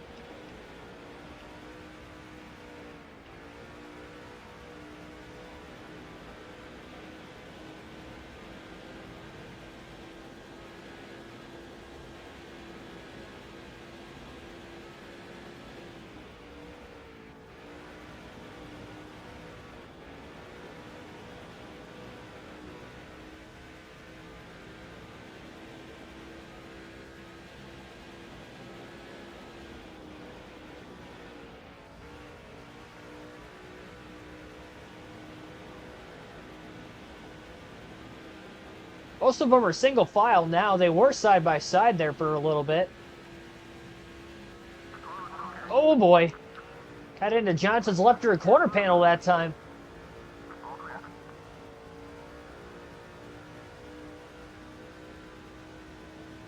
[SPEAKER 1] Most of them are single file now. They were side by side there for a little bit. Oh boy. Got into Johnson's left rear quarter panel that time.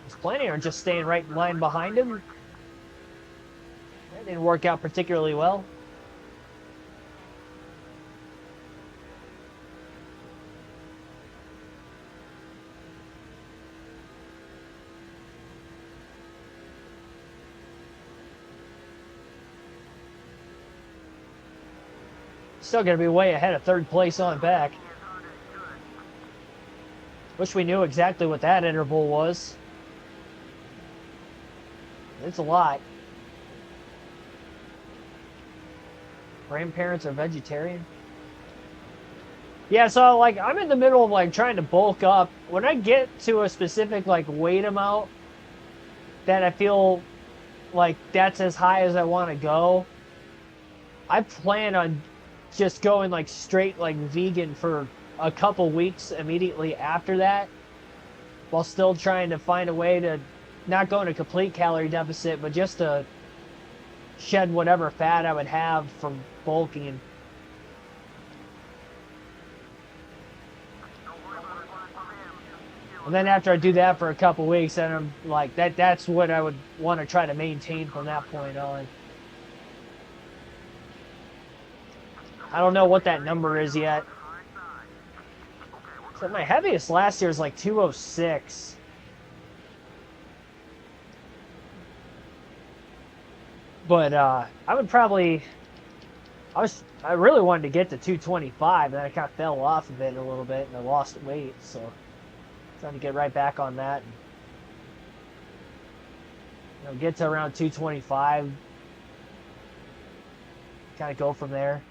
[SPEAKER 1] There's plenty are just staying right in line behind him. That didn't work out particularly well. Still going to be way ahead of 3rd place on back. Wish we knew exactly what that interval was. It's a lot. Grandparents are vegetarian. Yeah, so like I'm in the middle of like trying to bulk up. When I get to a specific like weight amount that I feel like that's as high as I want to go, I plan on just going like straight like vegan for a couple weeks immediately after that, while still trying to find a way to not go in a complete calorie deficit, but just to shed whatever fat I would have from bulking. And then after I do that for a couple weeks, then I'm like that's what I would want to try to maintain from that point on. I don't know what that number is yet. So my heaviest last year is like 206. But I would probably, I really wanted to get to 225, and then I kind of fell off of it a little bit, and I lost weight, so trying to get right back on that. And, get to around 225, kind of go from there.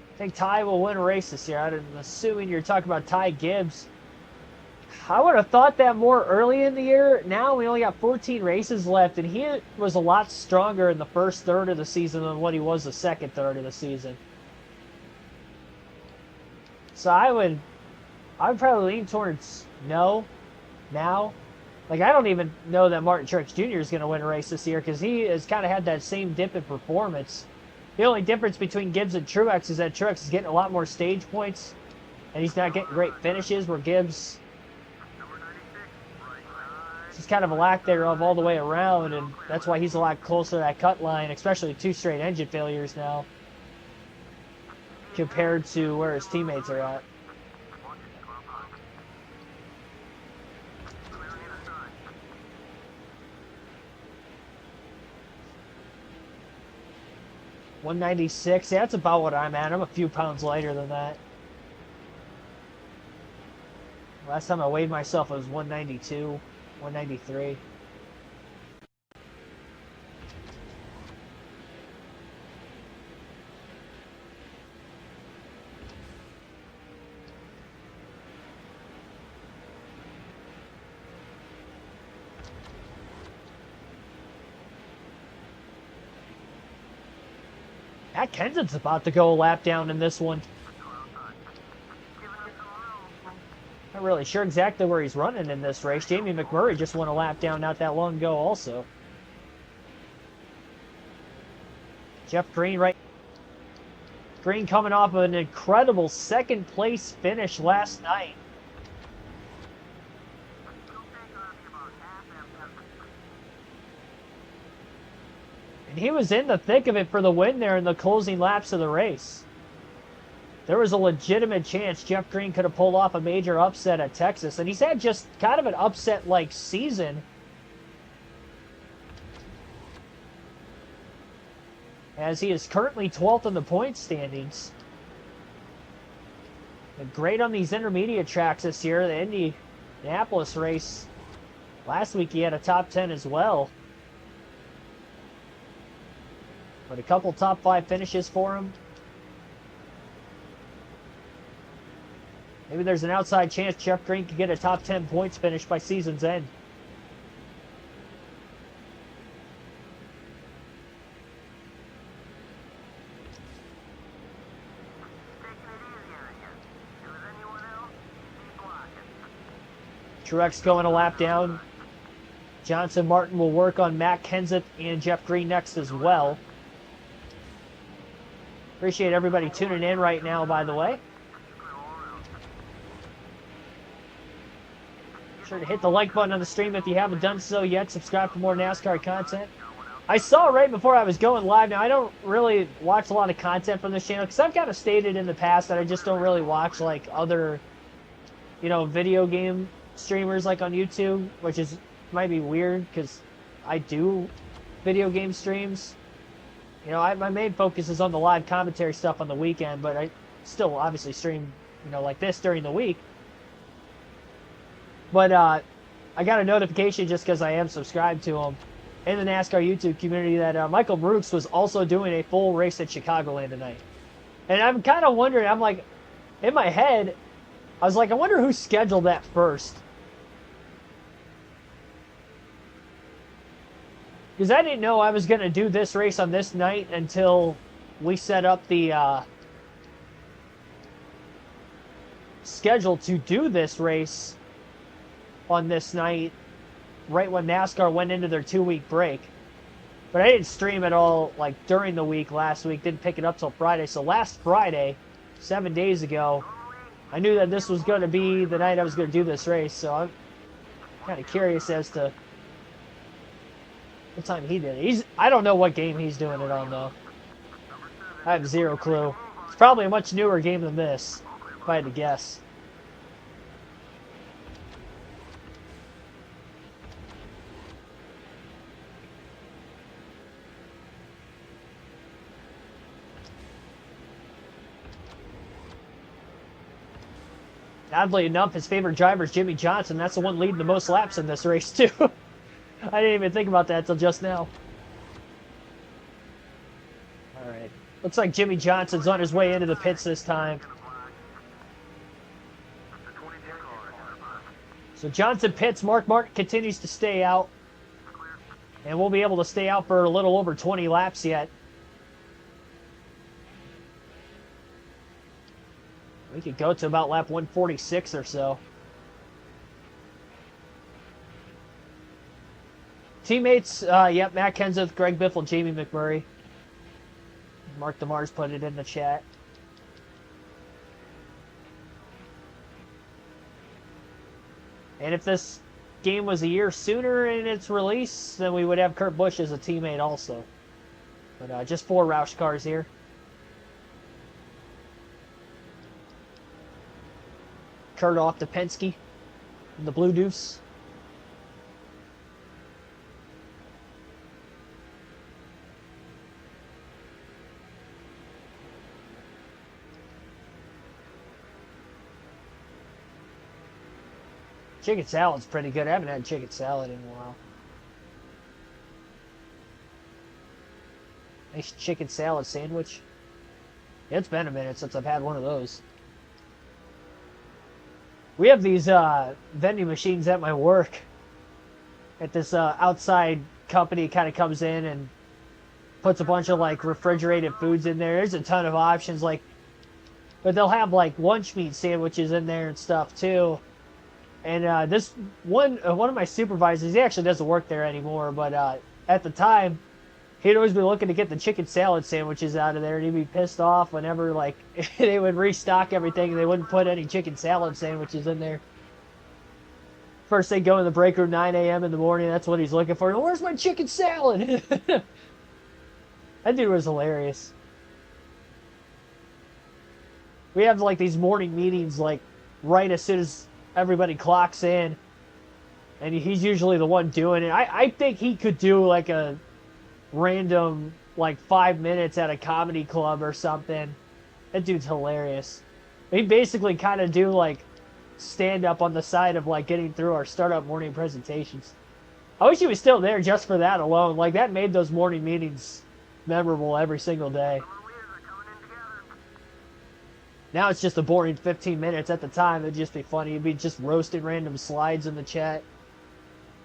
[SPEAKER 1] I think Ty will win a race this year. I'm assuming you're talking about Ty Gibbs. I would have thought that more early in the year. Now we only got 14 races left, and he was a lot stronger in the first third of the season than what he was the second third of the season. So I would probably lean towards no now, Like, I don't even know that Martin Truex Jr. is going to win a race this year because he has kind of had that same dip in performance. The only difference between Gibbs and Truex is that Truex is getting a lot more stage points, and he's not getting great finishes, where Gibbs, it's just kind of a lack thereof all the way around, and that's why he's a lot closer to that cut line, especially 2 straight engine failures now, compared to where his teammates are at. $196, yeah, that's about what I'm at. I'm a few pounds lighter than that. Last time I weighed myself, it was 192, 193. Matt Kenseth's about to go a lap down in this one. Not really sure exactly where he's running in this race. Jamie McMurray just won a lap down not that long ago also. Jeff Green Green coming off of an incredible second place finish last night. And he was in the thick of it for the win there in the closing laps of the race. There was a legitimate chance Jeff Green could have pulled off a major upset at Texas. And he's had just kind of an upset-like season. As he is currently 12th in the points standings. Been great on these intermediate tracks this year. The Indianapolis race, last week he had a top 10 as well. But a couple top 5 finishes for him. Maybe there's an outside chance Jeff Green could get a top 10 points finish by season's end. Truex going a lap down. Johnson Martin will work on Matt Kenseth and Jeff Green next as well. Appreciate everybody tuning in right now, by the way. Be sure to hit the like button on the stream if you haven't done so yet. Subscribe for more NASCAR content. I saw right before I was going live. Now, I don't really watch a lot of content from this channel because I've kind of stated in the past that I just don't really watch like other, video game streamers like on YouTube, which might be weird because I do video game streams. My main focus is on the live commentary stuff on the weekend, but I still obviously stream, like this during the week. But I got a notification just because I am subscribed to him in the NASCAR YouTube community that Michael Brooks was also doing a full race at Chicagoland tonight. And I'm kind of wondering, I'm like, in my head, I was like, I wonder who scheduled that first. Because I didn't know I was going to do this race on this night until we set up the schedule to do this race on this night, right when NASCAR went into their 2-week break. But I didn't stream at all like during the week last week, didn't pick it up till Friday. So last Friday, 7 days ago, I knew that this was going to be the night I was going to do this race. So I'm kind of curious as to what time he did it. I don't know what game he's doing it on, though. I have zero clue. It's probably a much newer game than this, if I had to guess. Oddly enough, his favorite driver is Jimmy Johnson. That's the one leading the most laps in this race, too. I didn't even think about that until just now. All right. Looks like Jimmy Johnson's on his way into the pits this time. So Johnson pits. Mark Martin continues to stay out. And we'll be able to stay out for a little over 20 laps yet. We could go to about lap 146 or so. Teammates, yep, Matt Kenseth, Greg Biffle, Jamie McMurray. Mark DeMars put it in the chat. And if this game was a year sooner in its release, then we would have Kurt Busch as a teammate also. But just 4 Roush cars here. Kurt off to Penske in the Blue Deuce. Chicken salad's pretty good. I haven't had chicken salad in a while. Nice chicken salad sandwich. It's been a minute since I've had one of those. We have these vending machines at my work. At this outside company kind of comes in and puts a bunch of like refrigerated foods in there. There's a ton of options, like, but they'll have like lunch meat sandwiches in there and stuff too. And this one of my supervisors, he actually doesn't work there anymore, but at the time, he'd always be looking to get the chicken salad sandwiches out of there, and he'd be pissed off whenever like they would restock everything and they wouldn't put any chicken salad sandwiches in there. First they go in the break room 9 a.m. in the morning, that's what he's looking for. Where's my chicken salad? That dude was hilarious. We have like these morning meetings like right as soon as everybody clocks in, and he's usually the one doing it. I think he could do like a random like 5 minutes at a comedy club or something. That dude's hilarious. He basically kind of do like stand up on the side of like getting through our startup morning presentations. I wish he was still there just for that alone. Like that made those morning meetings memorable every single day. Now it's just a boring 15 minutes. At the time, it'd just be funny. It'd be just roasting random slides in the chat.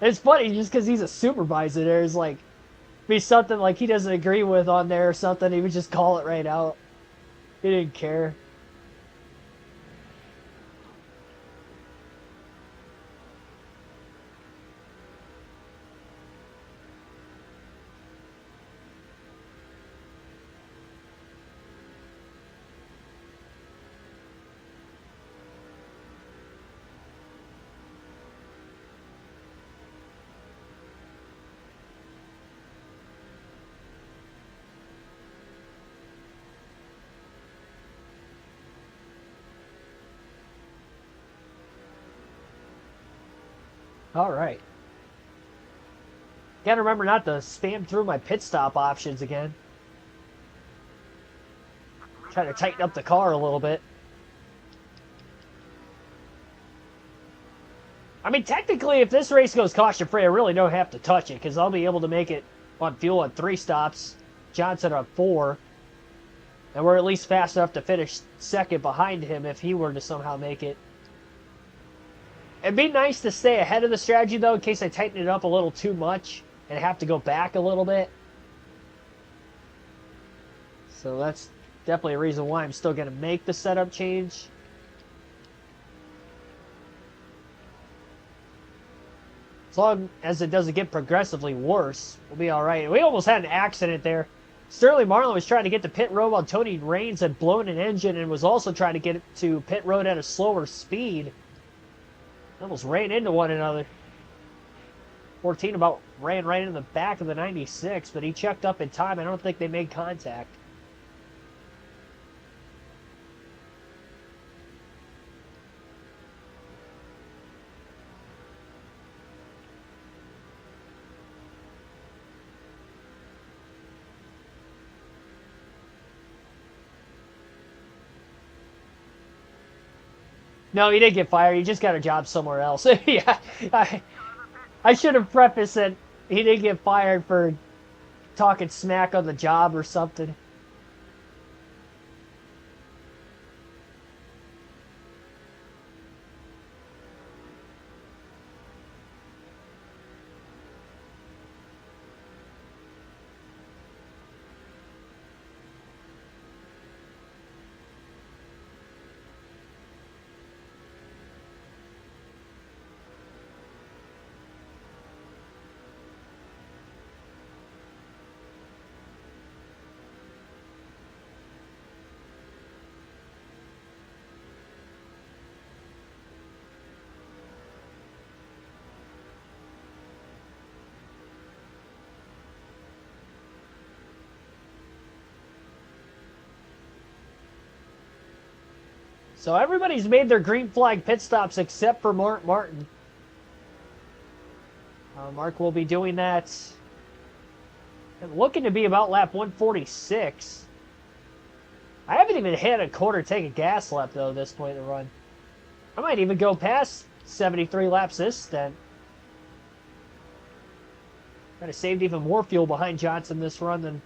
[SPEAKER 1] And it's funny just because he's a supervisor. There's like, be something like he doesn't agree with on there or something. He would just call it right out. He didn't care. All right. Gotta remember not to spam through my pit stop options again. Try to tighten up the car a little bit. I mean, technically, if this race goes caution-free, I really don't have to touch it, because I'll be able to make it on fuel at 3 stops, Johnson on 4, and we're at least fast enough to finish second behind him if he were to somehow make it. It'd be nice to stay ahead of the strategy, though, in case I tighten it up a little too much and have to go back a little bit. So that's definitely a reason why I'm still going to make the setup change. As long as it doesn't get progressively worse, we'll be all right. We almost had an accident there. Sterling Marlin was trying to get to pit road while Tony Raines had blown an engine and was also trying to get it to pit road at a slower speed. Almost ran into one another. 14 about ran right in the back of the 96, but he checked up in time. I don't think they made contact. No, he didn't get fired. He just got a job somewhere else. Yeah, I should have prefaced that he didn't get fired for talking smack on the job or something. So everybody's made their green flag pit stops except for Martin. Mark will be doing that. And looking to be about lap 146. I haven't even hit a quarter tank of gas left, though, at this point in the run. I might even go past 73 laps this stint. Might have saved even more fuel behind Johnson this run than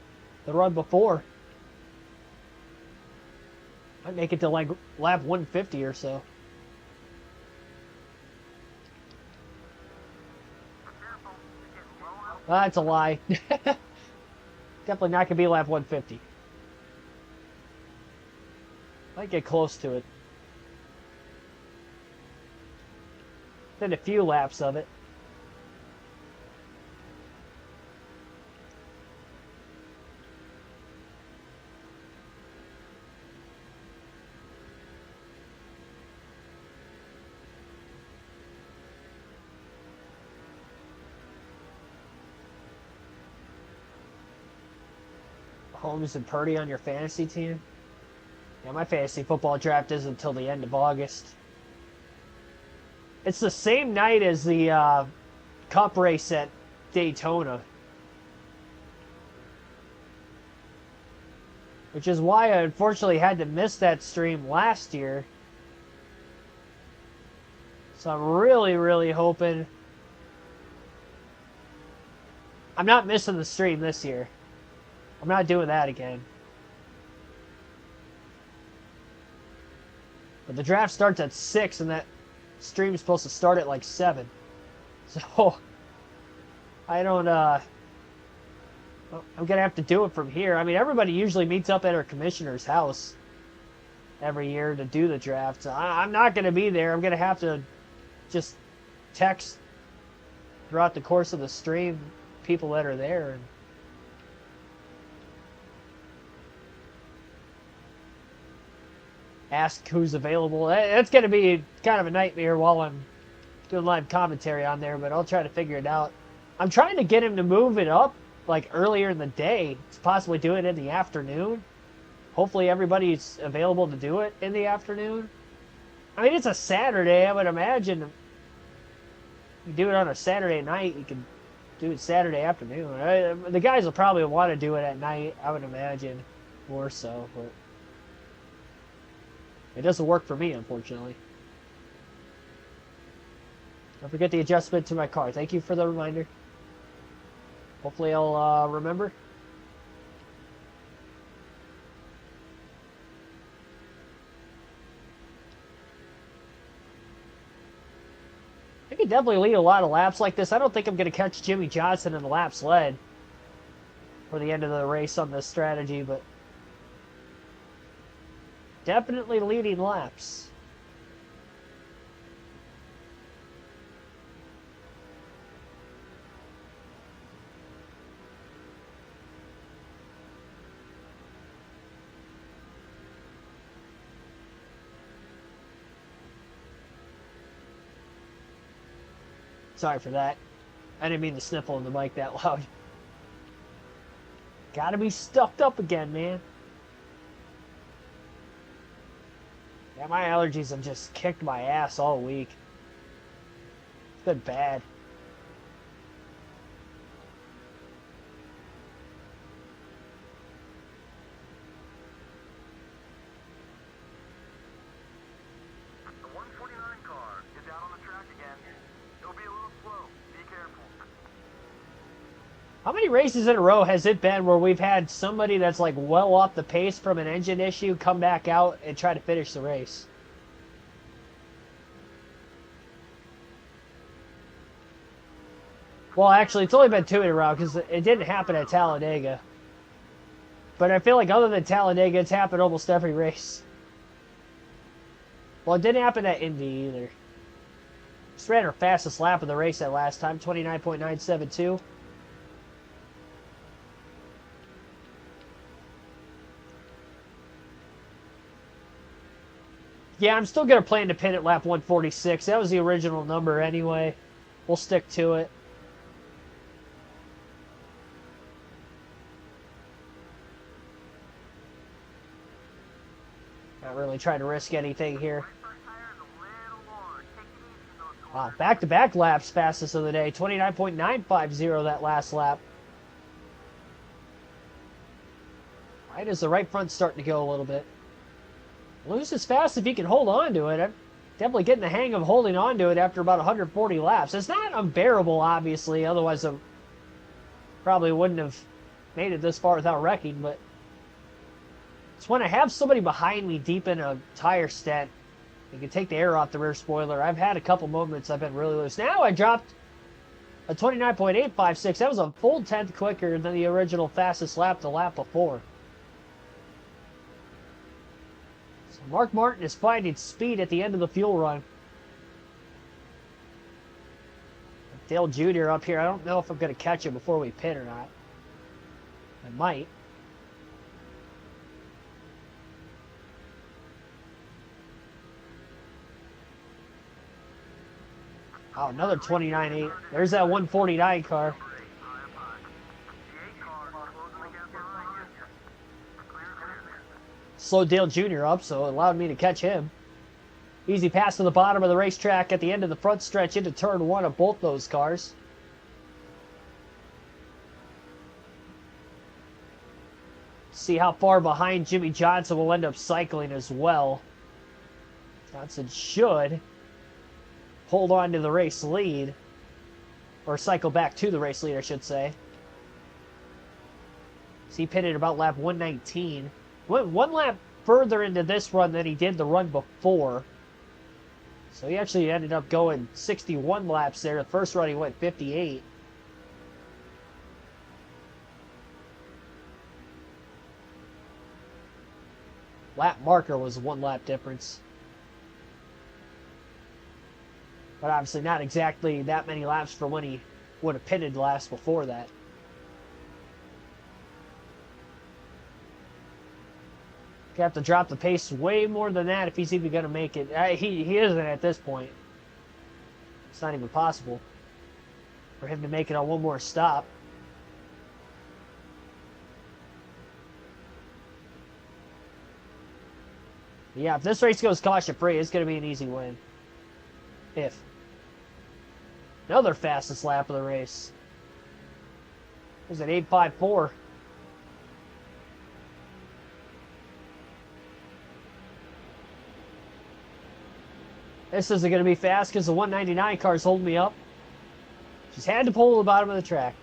[SPEAKER 1] the run before. Might make it to like lap 150 or so. That's a lie. Definitely not going to be lap 150. Might get close to it. Then a few laps of it. Holmes and Purdy on your fantasy team? Yeah, my fantasy football draft isn't until the end of August. It's the same night as the Cup race at Daytona. Which is why I unfortunately had to miss that stream last year. So I'm really, really hoping I'm not missing the stream this year. I'm not doing that again. But the draft starts at 6 and that stream is supposed to start at like 7. So I don't I'm gonna have to do it from here. I mean, everybody usually meets up at our commissioner's house every year to do the draft. So I'm not gonna be there. I'm gonna have to just text throughout the course of the stream people that are there and ask who's available. It's going to be kind of a nightmare while I'm doing live commentary on there, but I'll try to figure it out. I'm trying to get him to move it up like earlier in the day, to possibly do it in the afternoon. Hopefully everybody's available to do it in the afternoon. I mean, it's a Saturday. I would imagine if you do it on a Saturday night, you can do it Saturday afternoon. The guys will probably want to do it at night, I would imagine, more so, but it doesn't work for me, unfortunately. Don't forget the adjustment to my car. Thank you for the reminder. Hopefully I'll remember. I could definitely lead a lot of laps like this. I don't think I'm going to catch Jimmy Johnson in the laps led for the end of the race on this strategy, but definitely leading laps. Sorry for that. I didn't mean to sniffle in the mic that loud. Gotta be stuffed up again, man. Yeah, my allergies have just kicked my ass all week. It's been bad.
[SPEAKER 2] The 149 car is out on the track again. It'll be a little slow. Be careful.
[SPEAKER 1] How many races in a row has it been where we've had somebody that's like well off the pace from an engine issue come back out and try to finish the race? Well, actually, it's only been 2 in a row because it didn't happen at Talladega. But I feel like other than Talladega, it's happened almost every race. Well, it didn't happen at Indy either. Just ran her fastest lap of the race that last time, 29.972. Yeah, I'm still going to plan to pin at lap 146. That was the original number anyway. We'll stick to it. Not really trying to risk anything here.
[SPEAKER 2] Right front tire is a little lower. Take it easy in those
[SPEAKER 1] Wow,
[SPEAKER 2] corners.
[SPEAKER 1] back-to-back laps fastest of the day. 29.950 that last lap. Right as the right front's starting to go a little bit. Lose as fast if he can hold on to it. I'm definitely getting the hang of holding on to it after about 140 laps. It's not unbearable, obviously. Otherwise, I probably wouldn't have made it this far without wrecking. But it's when I have somebody behind me deep in a tire stent. You can take the air off the rear spoiler. I've had a couple moments I've been really loose. Now I dropped a 29.856. That was a full tenth quicker than the original fastest lap the lap before. So Mark Martin is finding speed at the end of the fuel run. Dale Jr. up here. I don't know if I'm going to catch him before we pit or not. I might. Oh, another 29.8. There's that 149 car. Slowed Dale Jr. up, so it allowed me to catch him. Easy pass to the bottom of the racetrack at the end of the front stretch into turn one of both those cars. See how far behind Jimmy Johnson will end up cycling as well. Johnson should hold on to the race lead, or cycle back to the race lead, I should say. So he pitted about lap 119. Went one lap further into this run than he did the run before. So he actually ended up going 61 laps there. The first run he went 58. Lap marker was 1 lap difference. But obviously not exactly that many laps for when he would have pitted last before that. Gonna have to drop the pace way more than that if he's even going to make it. He isn't at this point. It's not even possible for him to make it on one more stop. Yeah, if this race goes caution-free, it's going to be an easy win. If. Another fastest lap of the race. It was an 8.54. This isn't going to be fast because the 199 car's holding me up. Just had to pull to the bottom of the track.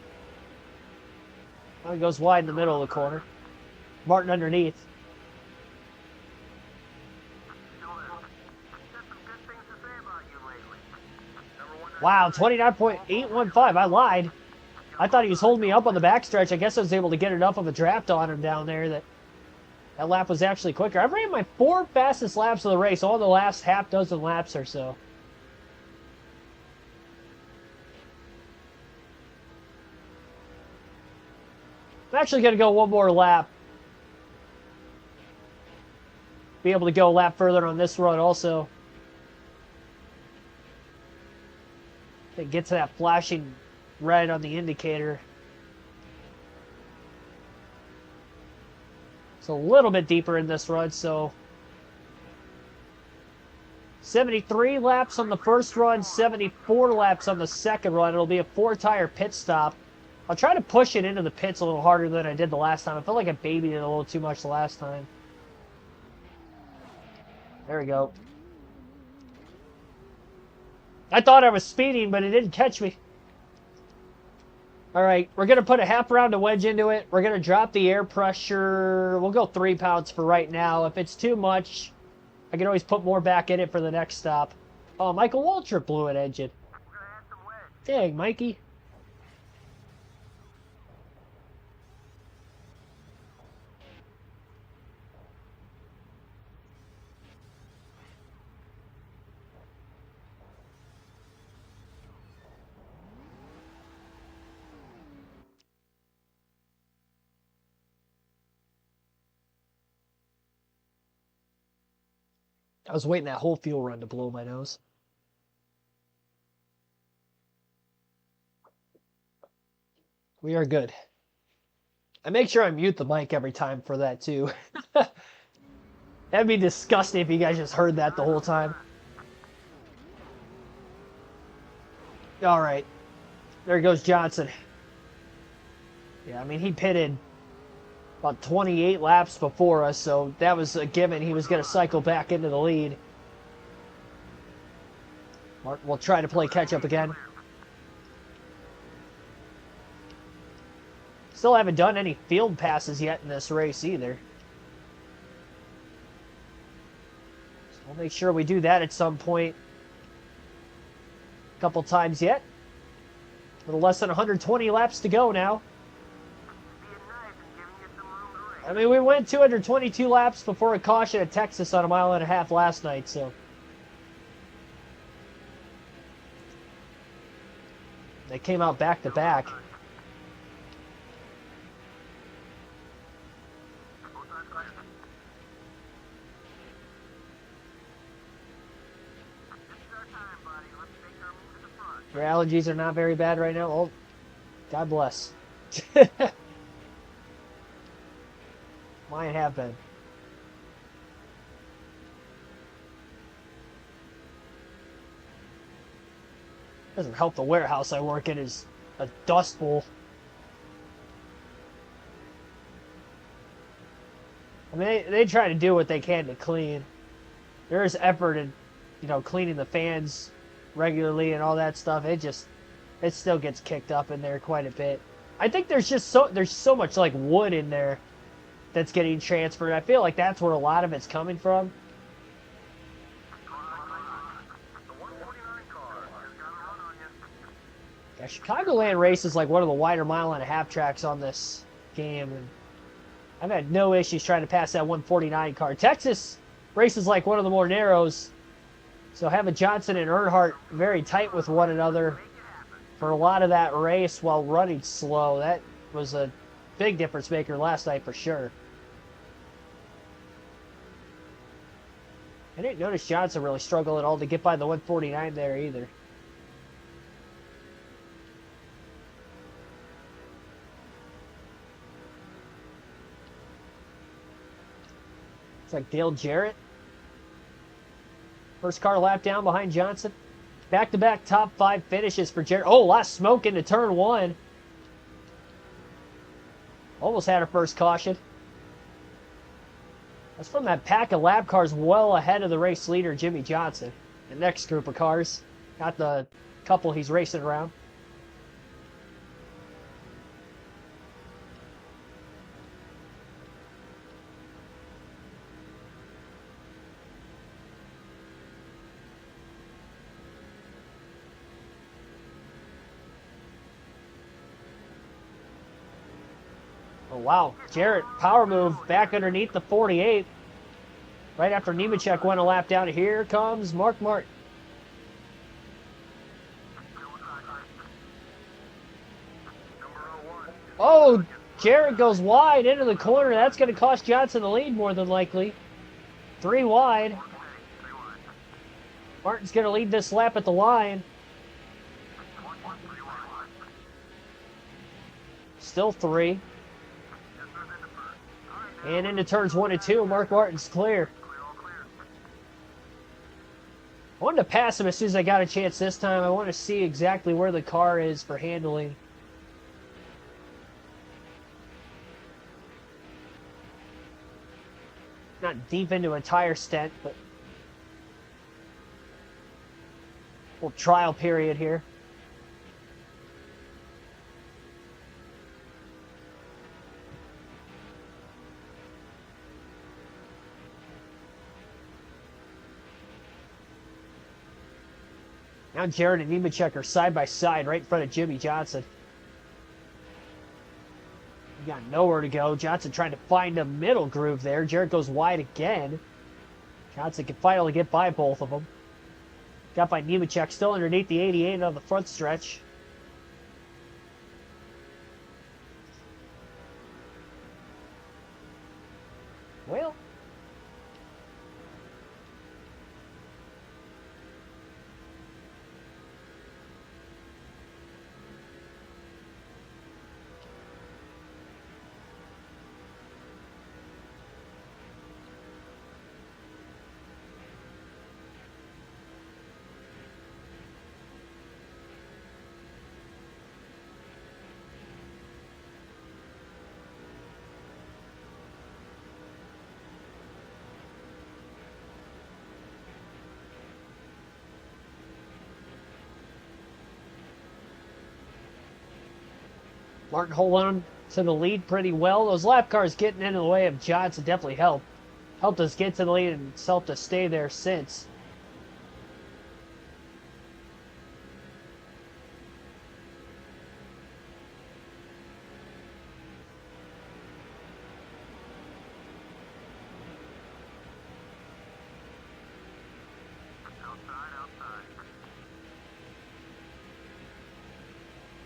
[SPEAKER 1] Now he goes wide in the middle of the corner. Martin underneath. Wow, 29.815. I lied. I thought he was holding me up on the backstretch. I guess I was able to get enough of a draft on him down there that lap was actually quicker. I've ran my 4 fastest laps of the race, all the last half dozen laps or so. I'm actually going to go one more lap. Be able to go a lap further on this run also. It gets that flashing red on the indicator. It's a little bit deeper in this run, so 73 laps on the first run, 74 laps on the second run. It'll be a 4-tire pit stop. I'll try to push it into the pits a little harder than I did the last time. I felt like I babied it a little too much the last time. There we go. I thought I was speeding, but it didn't catch me. All right, we're going to put a half round of wedge into it. We're going to drop the air pressure. We'll go 3 pounds for right now. If it's too much, I can always put more back in it for the next stop. Oh, Michael Waltrip blew an engine. Dang, Mikey. I was waiting that whole fuel run to blow my nose. We are good. I make sure I mute the mic every time for that too. That'd be disgusting if you guys just heard that the whole time. All right. There goes Johnson. Yeah, I mean, he pitted about 28 laps before us, so that was a given. He was going to cycle back into the lead. Martin will try to play catch-up again. Still haven't done any field passes yet in this race either. So we'll make sure we do that at some point. A couple times yet. A little less than 120 laps to go now. I mean, we went 222 laps before a caution at Texas on 1.5 miles last night, so. They came out back to back. Your allergies are not very bad right now? Oh, God bless. Mine have been. Doesn't help the warehouse I work in is a dust bowl. I mean, they try to do what they can to clean. There is effort in, cleaning the fans regularly and all that stuff. It still gets kicked up in there quite a bit. I think there's so much like wood in there that's getting transferred. I feel like that's where a lot of it's coming from. Yeah, Chicagoland race is like one of the wider 1.5 mile tracks on this game, and I've had no issues trying to pass that 149 car. Texas races like one of the more narrows, so having Johnson and Earnhardt very tight with one another for a lot of that race while running slow, that was a big difference maker last night for sure. I didn't notice Johnson really struggle at all to get by the 149 there either. It's like Dale Jarrett. First car lap down behind Johnson. Back-to-back top 5 finishes for Jarrett. Oh, a lot of smoke into turn 1. Almost had her first caution. That's from that pack of lap cars well ahead of the race leader, Jimmy Johnson. The next group of cars. Not the couple he's racing around. Oh, wow. Jarrett, power move back underneath the 48. Right after Nemechek went a lap down. Here comes Mark Martin. Oh, Jarrett goes wide into the corner. That's going to cost Johnson the lead more than likely. 3 wide. Martin's going to lead this lap at the line. Still 3. And into turns 1 and 2, Mark Martin's clear. I wanted to pass him as soon as I got a chance this time. I want to see exactly where the car is for handling. Not deep into a tire stent, but a little trial period here. Now Jarrett and Nemechek are side by side right in front of Jimmy Johnson. He got nowhere to go. Johnson trying to find a middle groove there. Jarrett goes wide again. Johnson can finally get by both of them. Got by Nemechek, still underneath the 88 on the front stretch. Well, Martin holding on to the lead pretty well. Those lap cars getting in the way of Johnson definitely helped us get to the lead and it's helped us stay there since.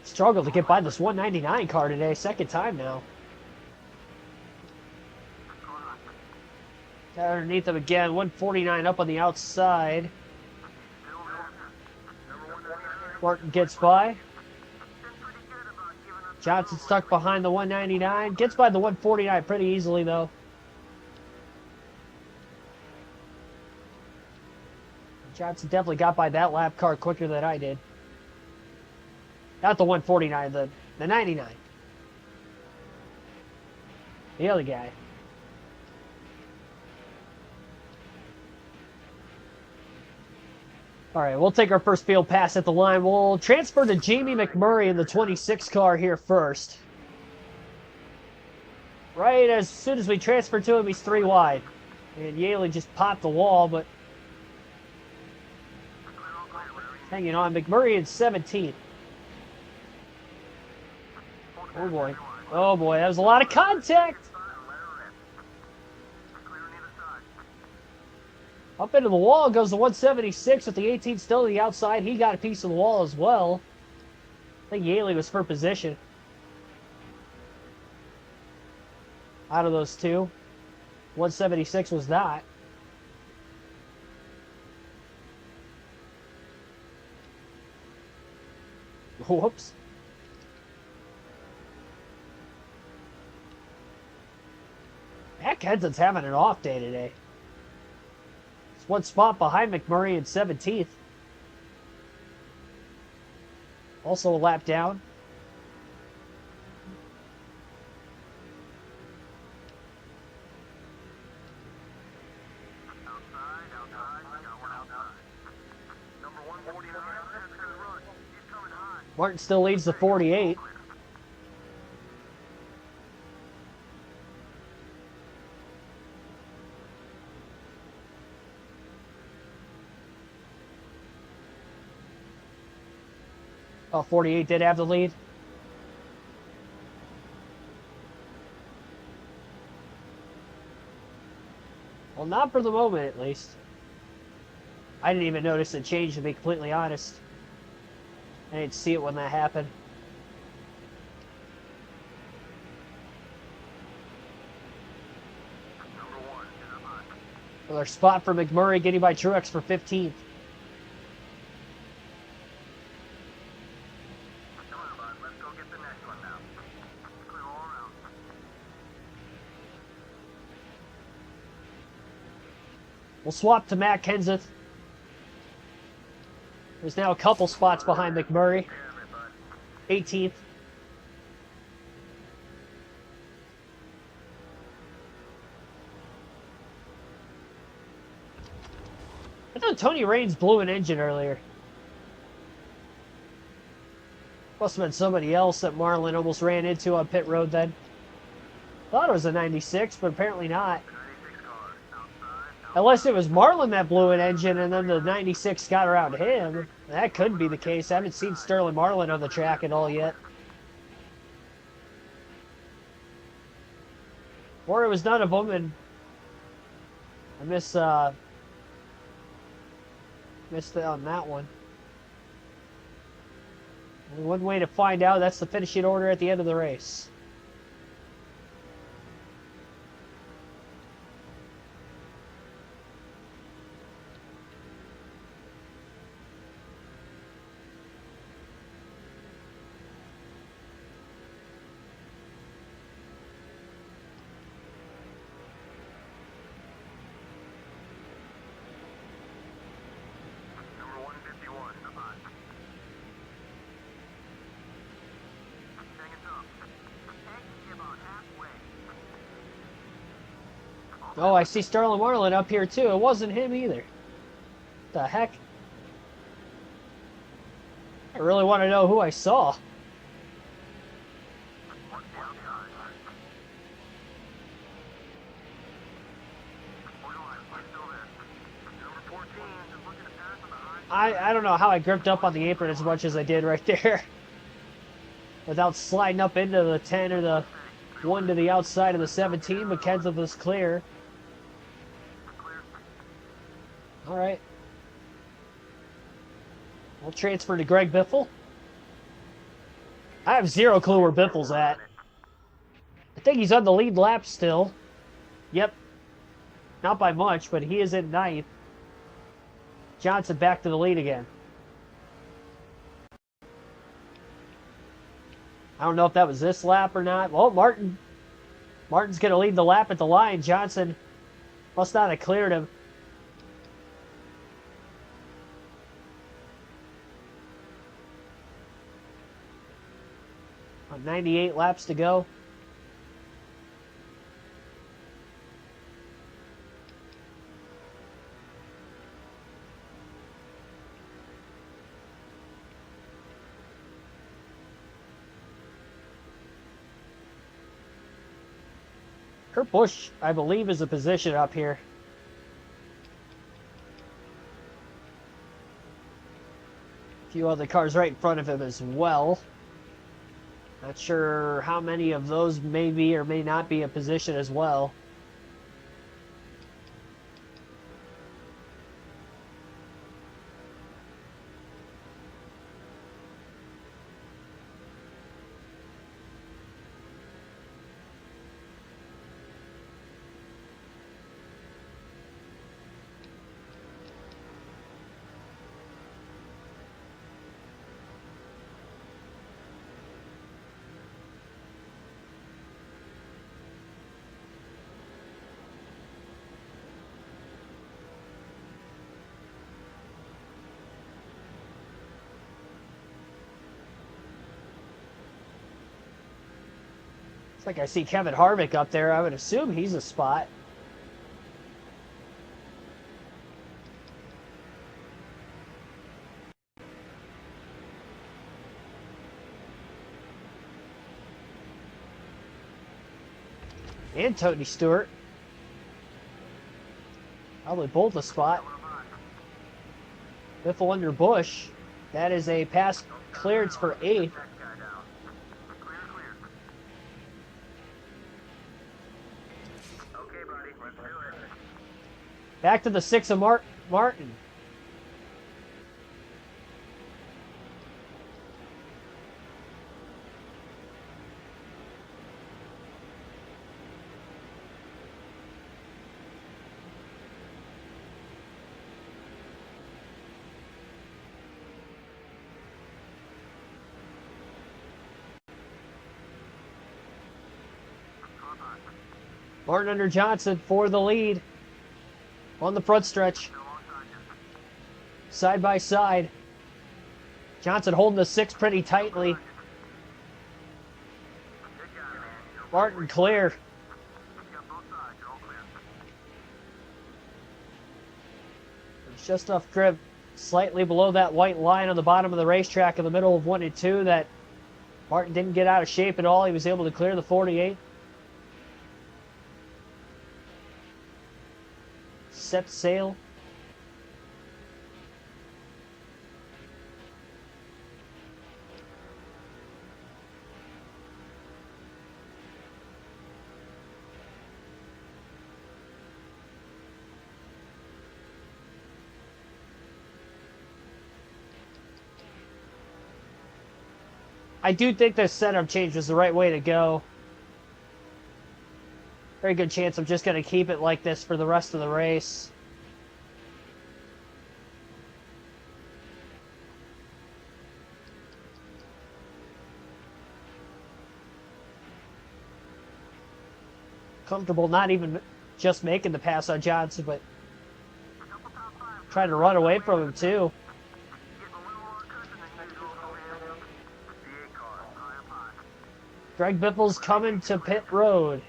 [SPEAKER 1] Struggled to get by this 199 car today, second time now. Underneath him again, 149 up on the outside. Martin gets by. Johnson stuck behind the 199. Gets by the 149 pretty easily though. Johnson definitely got by that lap car quicker than I did. Not the 149, the 99. The other guy. All right, we'll take our first field pass at the line. We'll transfer to Jamie McMurray in the 26 car here first. Right as soon as we transfer to him, he's 3 wide. And Yaley just popped the wall, but hanging on. McMurray in 17th. Oh boy. Oh boy, that was a lot of contact. Up into the wall goes the 176 with the 18 still to the outside. He got a piece of the wall as well. I think Yaley was for position. Out of those two. 176 was not. Whoops. Matt Kenseth's having an off day today. It's 1 spot behind McMurray in 17th. Also a lap down. Martin still leads the 48. Oh, 48 did have the lead. Well, not for the moment, at least. I didn't even notice the change, to be completely honest. I didn't see it when that happened. Another spot for McMurray, getting by Truex for 15th. We'll swap to Matt Kenseth. There's now a couple spots behind McMurray. 18th. I thought Tony Raines blew an engine earlier. Must have been somebody else that Marlin almost ran into on pit road then. Thought it was a 96, but apparently not. Unless it was Marlin that blew an engine and then the 96 got around him. That could be the case. I haven't seen Sterling Marlin on the track at all yet. Or it was none of them, and I missed on that one. Only one way to find out, that's the finishing order at the end of the race. Oh, I see Sterling Marlin up here too. It wasn't him either. The heck? I really want to know who I saw. I don't know how I gripped up on the apron as much as I did right there. Without sliding up into the 10 or the 1 to the outside of the 17, but Kenseth was clear. All right. We'll transfer to Greg Biffle. I have zero clue where Biffle's at. I think he's on the lead lap still. Yep. Not by much, but he is in ninth. Johnson back to the lead again. I don't know if that was this lap or not. Well, Martin's going to lead the lap at the line. Johnson must not have cleared him. On 98 laps to go. Kurt Busch, I believe, is a position up here. A few other cars right in front of him as well. Not sure how many of those may be or may not be in position as well. Like I see Kevin Harvick up there. I would assume he's a spot. And Tony Stewart. Probably both a spot. Biffle under Busch. That is a pass clearance for 8th. Back to the 6 of Martin. Martin under Johnson for the lead. On the front stretch. Side by side. Johnson holding the 6 pretty tightly. Martin clear. There's just enough grip slightly below that white line on the bottom of the racetrack in the middle of 1 and 2 that Martin didn't get out of shape at all. He was able to clear the 48. Set sail. I do think this setup change was the right way to go. Very good chance I'm just going to keep it like this for the rest of the race. Comfortable not even just making the pass on Johnson, but trying to run away from him too. Greg Biffle's coming to pit road.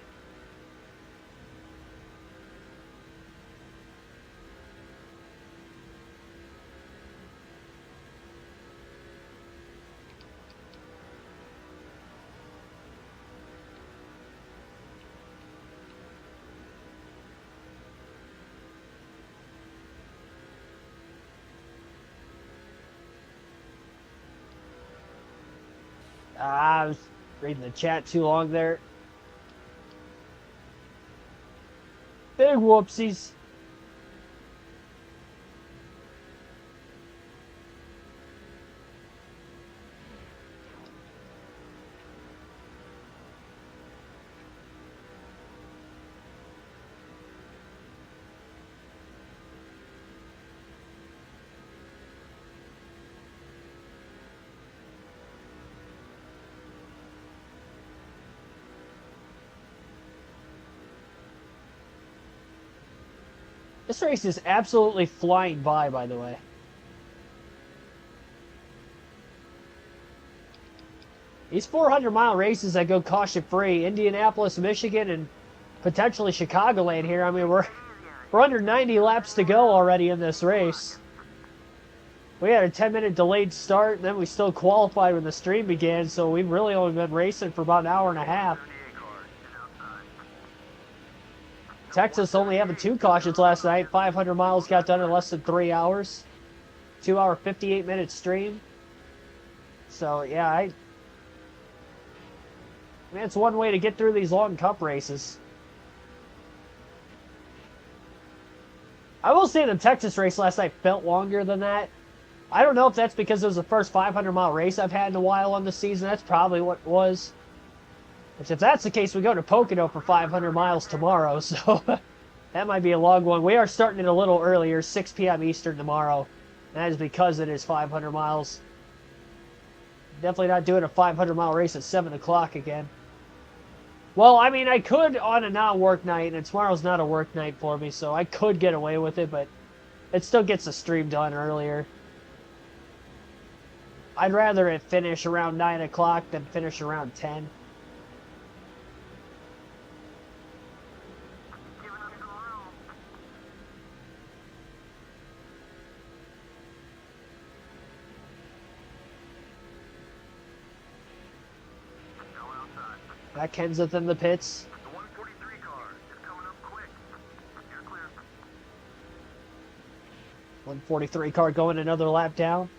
[SPEAKER 1] I was reading the chat too long there. Big whoopsies. This race is absolutely flying by the way. These 400-mile races that go caution-free, Indianapolis, Michigan, and potentially Chicagoland here. I mean, we're under 90 laps to go already in this race. We had a 10-minute delayed start, and then we still qualified when the stream began, so we've really only been racing for about an hour and a half. Texas only having 2 cautions last night. 500 miles got done in less than 3 hours. 2-hour, 58-minute stream. So, yeah, I mean, it's one way to get through these long cup races. I will say the Texas race last night felt longer than that. I don't know if that's because it was the first 500-mile race I've had in a while on the season. That's probably what it was. Which, if that's the case, we go to Pocono for 500 miles tomorrow, so that might be a long one. We are starting it a little earlier, 6 p.m. Eastern tomorrow. That is because it is 500 miles. Definitely not doing a 500-mile race at 7 o'clock again. Well, I mean, I could on a non-work night, and tomorrow's not a work night for me, so I could get away with it, but it still gets the stream done earlier. I'd rather it finish around 9 o'clock than finish around 10. That Kenseth in the pits.
[SPEAKER 2] The 143 car is coming up quick. You're clear.
[SPEAKER 1] 143 car going another lap down.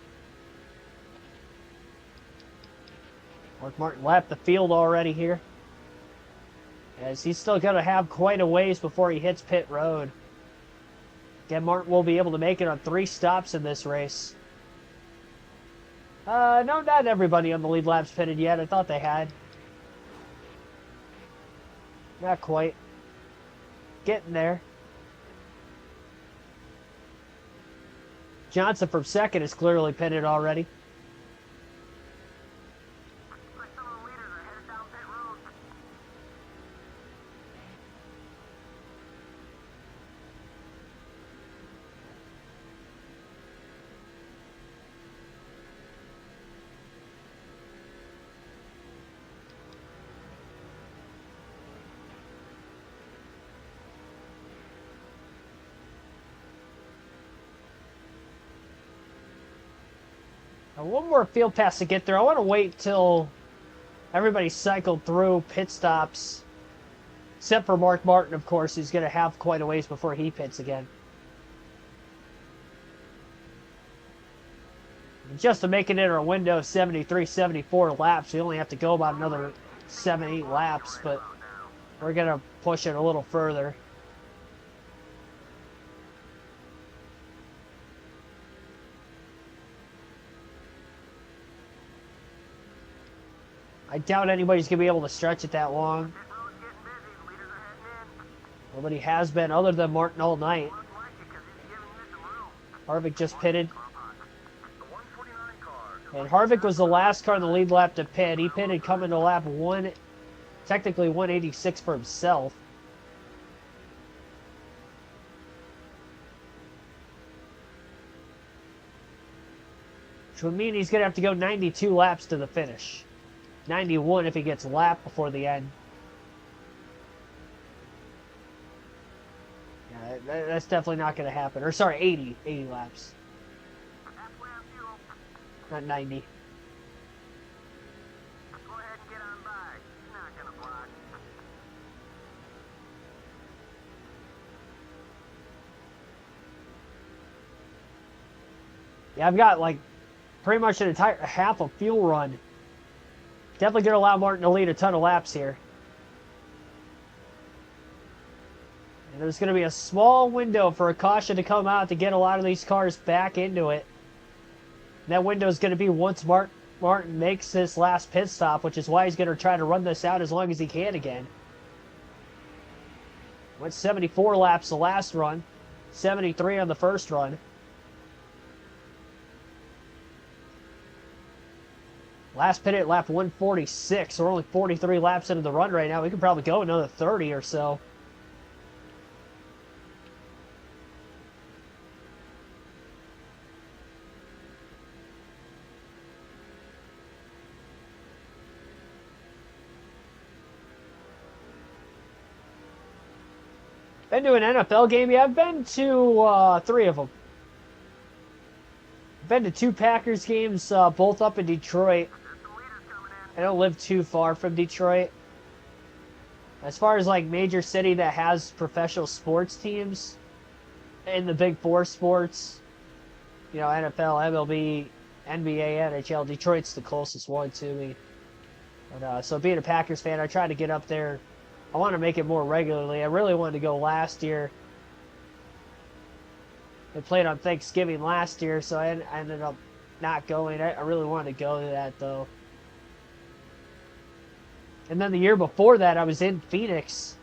[SPEAKER 1] Mark Martin lapped the field already here. As he's still going to have quite a ways before he hits pit road. Again, Martin will be able to make it on 3 stops in this race. No, not everybody on the lead lap's pitted yet. I thought they had. Not quite. Getting there. Johnson from second is clearly pitted already.
[SPEAKER 2] Like some of the leaders are headed down pit road.
[SPEAKER 1] Now, one more field pass to get through. I want to wait till everybody's cycled through pit stops. Except for Mark Martin, of course, who's going to have quite a ways before he pits again. Just to make it in our window of 73, 74 laps, we only have to go about another 7, 8 laps, but we're going to push it a little further. I doubt anybody's going to be able to stretch it that long.
[SPEAKER 2] Pit road's getting busy. The leaders are heading in.
[SPEAKER 1] Nobody has been other than Martin all night.
[SPEAKER 2] Looks like it because he's giving you some room.
[SPEAKER 1] Harvick just pitted.
[SPEAKER 2] The 149 car is
[SPEAKER 1] And Harvick was the last car in the lead lap to pit. He pitted coming to lap 1, technically 186 for himself. Which would mean he's going to have to go 92 laps to the finish. 91 if he gets lapped before the end. Yeah, that's definitely not going to happen. Or sorry, 80 laps.
[SPEAKER 2] halfway on fuel.
[SPEAKER 1] Not 90.
[SPEAKER 2] Go ahead and get on by. He's not gonna block.
[SPEAKER 1] Yeah, I've got like pretty much an entire half a fuel run Definitely going to allow Martin to lead a ton of laps here. And there's going to be a small window for a caution to come out to get a lot of these cars back into it. And that window is going to be once Martin makes his last pit stop, which is why he's going to try to run this out as long as he can again. Went 74 laps the last run, 73 on the first run. Last pit at lap 146. We're only 43 laps into the run right now. We could probably go another 30 or so. Been to an NFL game? Yeah, I've been to 3 of them. Been to 2 Packers games, both up in Detroit. I don't live too far from Detroit. As far as like major city that has professional sports teams in the big 4 sports, you know, NFL, MLB, NBA, NHL, Detroit's the closest one to me. But, so being a Packers fan, I try to get up there. I want to make it more regularly. I really wanted to go last year. They played on Thanksgiving last year, so I ended up not going. I really wanted to go to that, though. And then the year before that, I was in Phoenix.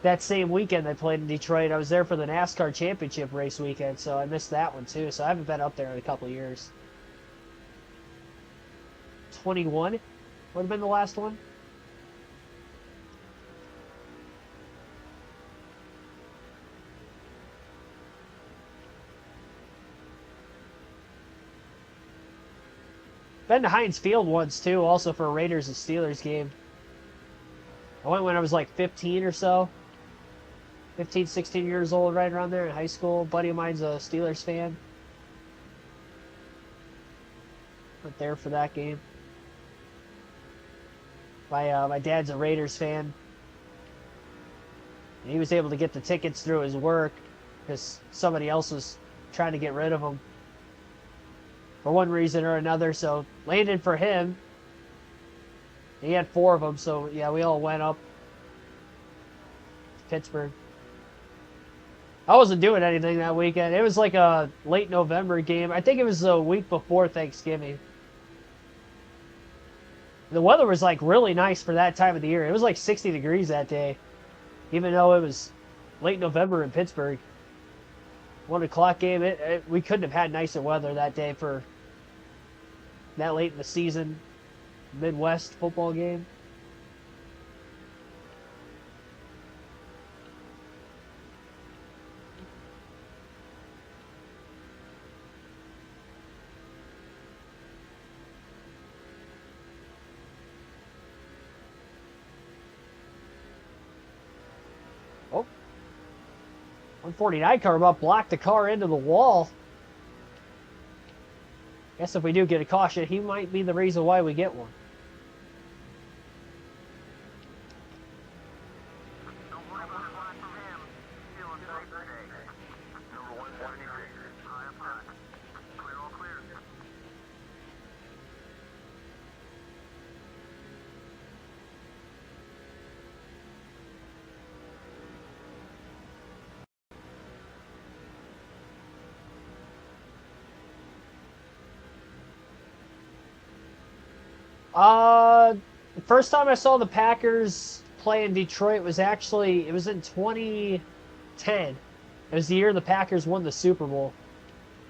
[SPEAKER 1] That same weekend they played in Detroit. I was there for the NASCAR championship race weekend, so I missed that one, too. So I haven't been up there in a couple of years. 21 would have been the last one. Been to Heinz Field once, too, also for a Raiders and Steelers game. I went when I was like 15 or so. 15, 16 years old, right around there in high school. A buddy of mine's a Steelers fan. Went there for that game. My dad's a Raiders fan. And he was able to get the tickets through his work because somebody else was trying to get rid of them for one reason or another, so landed for him. He had 4 of them, so yeah, we all went up to Pittsburgh. I wasn't doing anything that weekend. It was like a late November game. I think it was a week before Thanksgiving. The weather was like really nice for that time of the year. It was like 60 degrees that day, even though it was late November in Pittsburgh. 1 o'clock game. We couldn't have had nicer weather that day for that late in the season Midwest football game. Oh, 149 car about blocked the car into the wall. Guess if we do get a caution, he might be the reason why we get one.
[SPEAKER 2] Don't worry about it for him. Feeling tight today. Number 176. High up high. Clear, all clear.
[SPEAKER 1] The first time I saw the Packers play in Detroit was actually, it was in 2010. It was the year the Packers won the Super Bowl.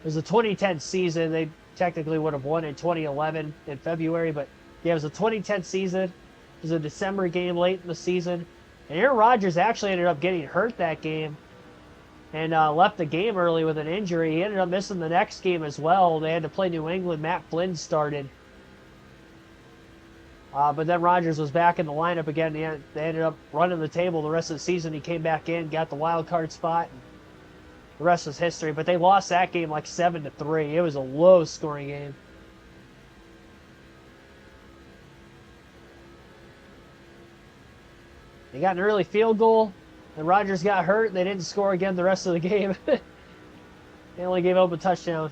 [SPEAKER 1] It was the 2010 season. They technically would have won in 2011 in February, but yeah, it was the 2010 season. It was a December game late in the season. And Aaron Rodgers actually ended up getting hurt that game and left the game early with an injury. He ended up missing the next game as well. They had to play New England. Matt Flynn started. But then Rodgers was back in the lineup again. They ended up running the table the rest of the season. He came back in, got the wild card spot. And the rest was history. But they lost that game like 7-3. It was a low-scoring game. They got an early field goal, and Rodgers got hurt, and they didn't score again the rest of the game. They only gave up a touchdown.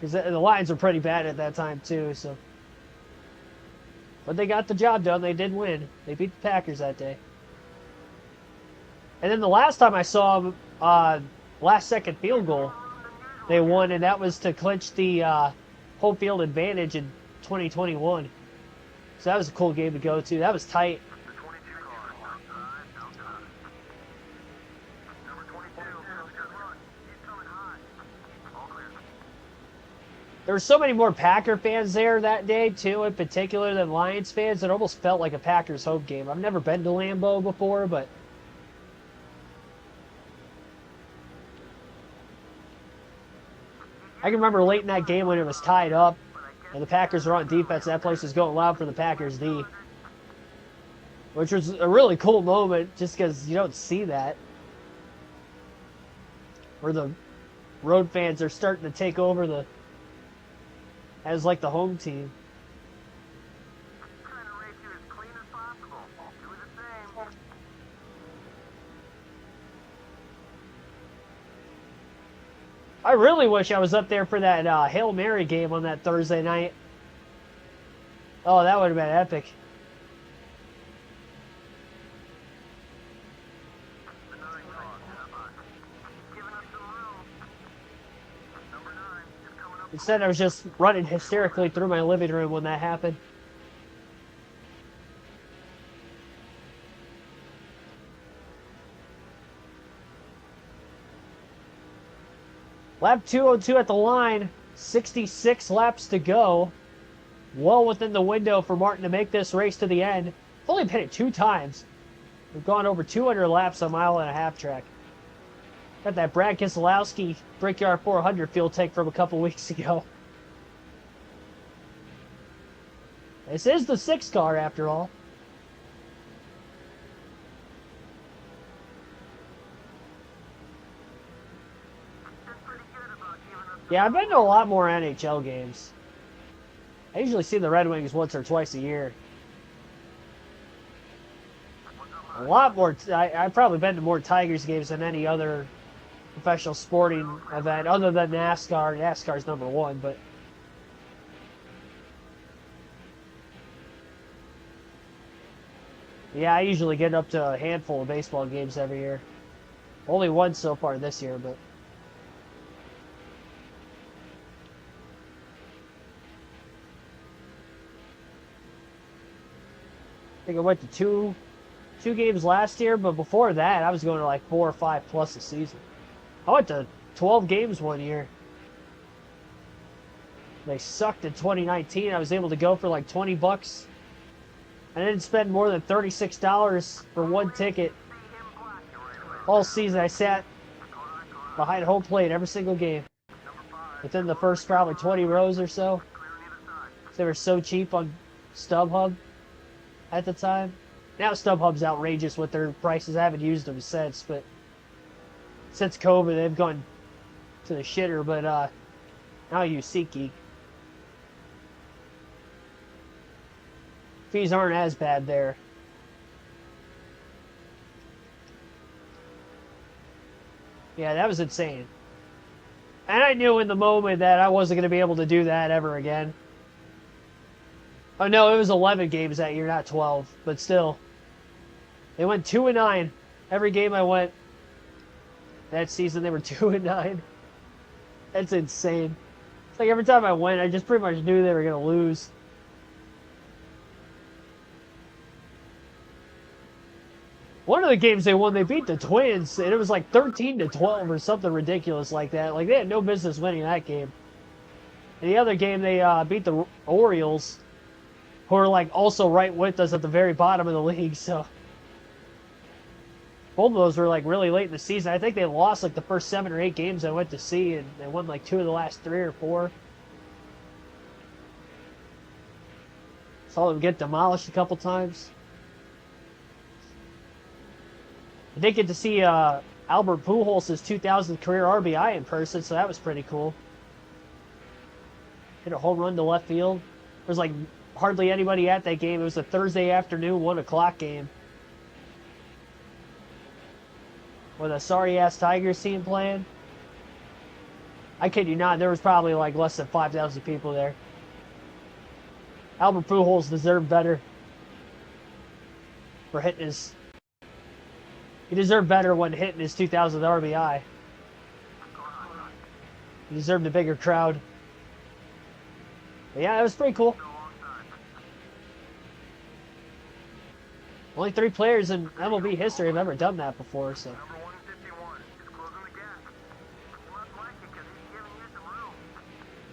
[SPEAKER 1] Because the Lions were pretty bad at that time, too, so... But they got the job done. They did win. They beat the Packers that day. And then the last time I saw them, last second field goal, they won, and that was to clinch the home field advantage in 2021. So that was a cool game to go to. That was tight.
[SPEAKER 2] The 22 car, outside, outside. Number 22, good run. He's coming high. All clear.
[SPEAKER 1] There were so many more Packer fans there that day, too, in particular, than Lions fans. It almost felt like a Packers home game. I've never been to Lambeau before, but I can remember late in that game when it was tied up and the Packers were on defense. That place was going loud for the Packers D, which was a really cool moment just because you don't see that. Where the road fans are starting to take over as like the home team.
[SPEAKER 2] Trying to race you as clean as possible. Do the same.
[SPEAKER 1] I really wish I was up there for that Hail Mary game on that Thursday night. Oh, that would have been epic.
[SPEAKER 2] The 9 car, giving us some room. Number 9 is coming up.
[SPEAKER 1] Instead, I was just running hysterically through my living room when that happened. Lap 202 at the line, 66 laps to go. Well within the window for Martin to make this race to the end. I've only been it 2 times. We've gone over 200 laps a mile-and-a-half track. Got that Brad Keselowski Brickyard 400 fuel tank from a couple weeks ago. This is the 6 car after all. Yeah, I've been to a lot more NHL games. I usually see the Red Wings once or twice a year. A lot more. I've probably been to more Tigers games than any other professional sporting event other than NASCAR. NASCAR's number 1, but yeah, I usually get up to a handful of baseball games every year. Only one so far this year, but I think I went to two games last year, but before that, I was going to like 4 or 5 plus a season. I went to 12 games one year. They sucked in 2019. I was able to go for like $20. I didn't spend more than $36 for one ticket. All season, I sat behind home plate every single game. Within the first probably 20 rows or so. They were so cheap on StubHub at the time. Now StubHub's outrageous with their prices. I haven't used them since, but since COVID, they've gone to the shitter. But now I use SeatGeek. Fees aren't as bad there. Yeah, that was insane. And I knew in the moment that I wasn't going to be able to do that ever again. Oh no, it was 11 games that year, not 12. But still. They went 2-9. Every game I went that season, they were 2-9. That's insane. It's like every time I went, I just pretty much knew they were going to lose. One of the games they won, they beat the Twins, and it was like 13-12 or something ridiculous like that. Like, they had no business winning that game. And the other game, they beat the Orioles, who are like also right with us at the very bottom of the league. So both of those were like really late in the season. I think they lost like the first 7 or 8 games I went to see, and they won like 2 of the last 3 or 4. Saw them get demolished a couple times. I did get to see Albert Pujols' 2000 career RBI in person, so that was pretty cool. Hit a home run to left field. There was like hardly anybody at that game. It was a Thursday afternoon, 1 o'clock game. With a sorry-ass Tigers team playing. I kid you not, there was probably like less than 5,000 people there. Albert Pujols deserved better for hitting his. He deserved better when hitting his 2,000th RBI. He deserved a bigger crowd. But yeah, it was pretty cool. Only 3 players in MLB history have ever done that before, so.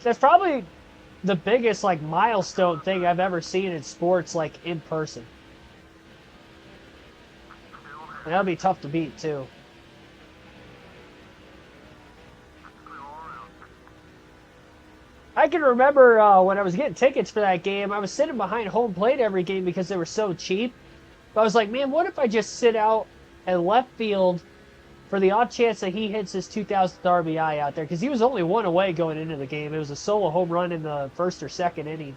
[SPEAKER 1] That's probably the biggest, like, milestone thing I've ever seen in sports, like, in person. And that'll be tough to beat, too. I can remember when I was getting tickets for that game, I was sitting behind home plate every game because they were so cheap. But I was like, man, what if I just sit out at left field for the off chance that he hits his 2,000th RBI out there? Because he was only 1 away going into the game. It was a solo home run in the first or second inning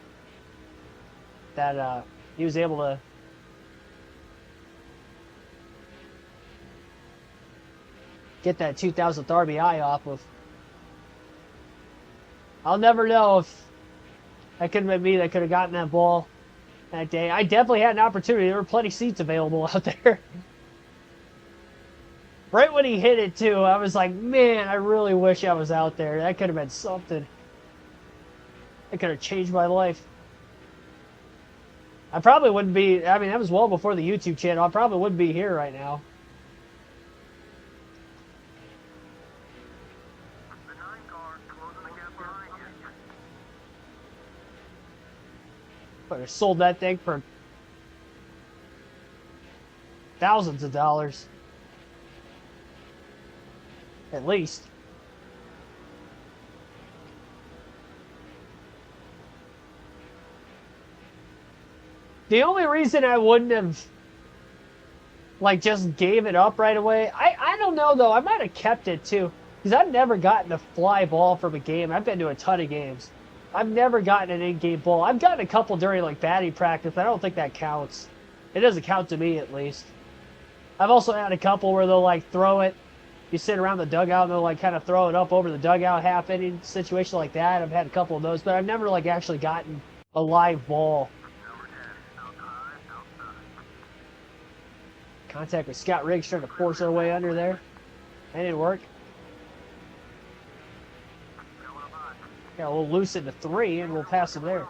[SPEAKER 1] that he was able to get that 2,000th RBI off of. I'll never know if that could have been me that could have gotten that ball that day. I definitely had an opportunity. There were plenty of seats available out there. Right when he hit it, too, I was like, man, I really wish I was out there. That could have been something. That could have changed my life. I probably wouldn't be, I mean, that was well before the YouTube channel. I probably wouldn't be here right now. But I sold that thing for thousands of dollars. At least. The only reason I wouldn't have, like, just gave it up right away, I don't know, though. I might have kept it, too. Because I've never gotten a fly ball from a game. I've been to a ton of games. I've never gotten an in-game ball. I've gotten a couple during, like, batting practice, but I don't think that counts. It doesn't count to me, at least. I've also had a couple where they'll, like, throw it. You sit around the dugout and they'll, like, kind of throw it up over the dugout half-inning situation like that. I've had a couple of those, but I've never, like, actually gotten a live ball. Contact with Scott Riggs trying to force our way under there. That didn't work. Yeah, we'll loose into 3 and we'll pass him there.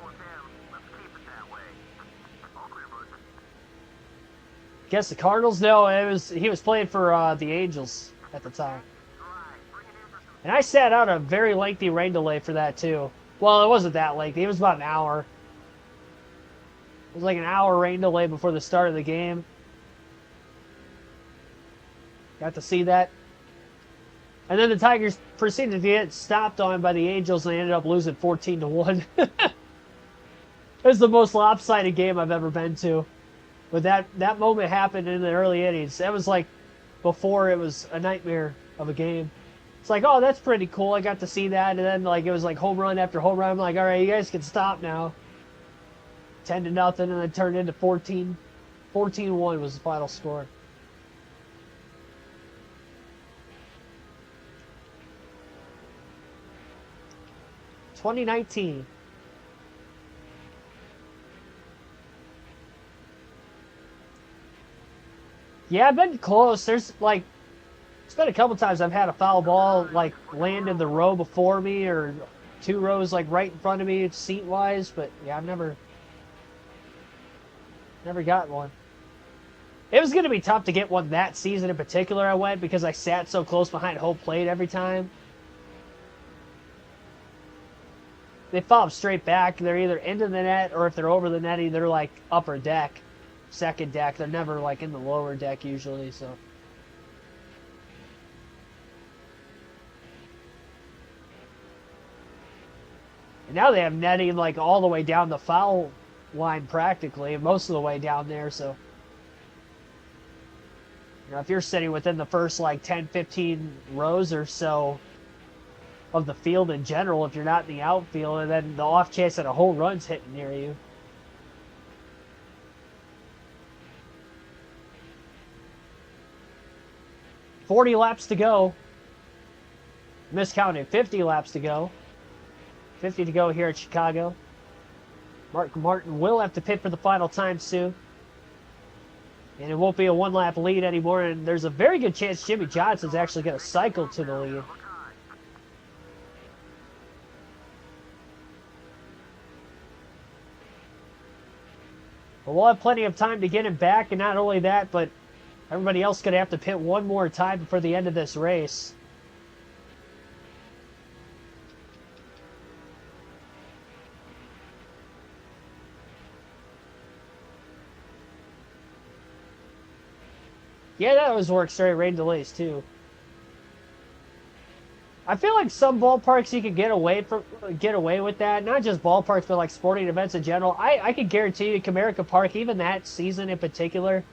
[SPEAKER 1] Guess the Cardinals? No, he was playing for the Angels at the time. And I sat out a very lengthy rain delay for that too. Well, it wasn't that lengthy. It was about an hour. It was like an hour rain delay before the start of the game. Got to see that. And then the Tigers proceeded to get stopped on by the Angels and they ended up losing 14-1. It was the most lopsided game I've ever been to. But that moment happened in the early innings. That was like before it was a nightmare of a game. It's like, oh, that's pretty cool. I got to see that. And then like it was like home run after home run. I'm like, all right, you guys can stop now. 10-0, and then turned into 14. 14-1 was the final score. (2019). Yeah, I've been close. There's like, it's been a couple times I've had a foul ball like land in the row before me or 2 rows like right in front of me seat wise, but yeah, I've never gotten one. It was gonna be tough to get one that season in particular. I went because I sat so close behind home plate every time. They foul them straight back. They're either into the net or if they're over the netting, they're like upper deck, second deck. They're never like in the lower deck usually. So. And now they have netting like all the way down the foul line practically, most of the way down there. So, you know, if you're sitting within the first like 10, 15 rows or so of the field in general, if you're not in the outfield, and then the off chance that a home run's hitting near you. $40 laps to go. Miscounted. 50 laps to go. 50 to go here at Chicago. Mark Martin will have to pit for the final time soon. And it won't be a one-lap lead anymore, and there's a very good chance Jimmy Johnson's actually going to cycle to the lead. But we'll have plenty of time to get him back, and not only that, but everybody else is going to have to pit one more time before the end of this race. Yeah, that always works during rain delays too. I feel like some ballparks you can get away with that. Not just ballparks, but like sporting events in general. I can guarantee you, Comerica Park, even that season in particular,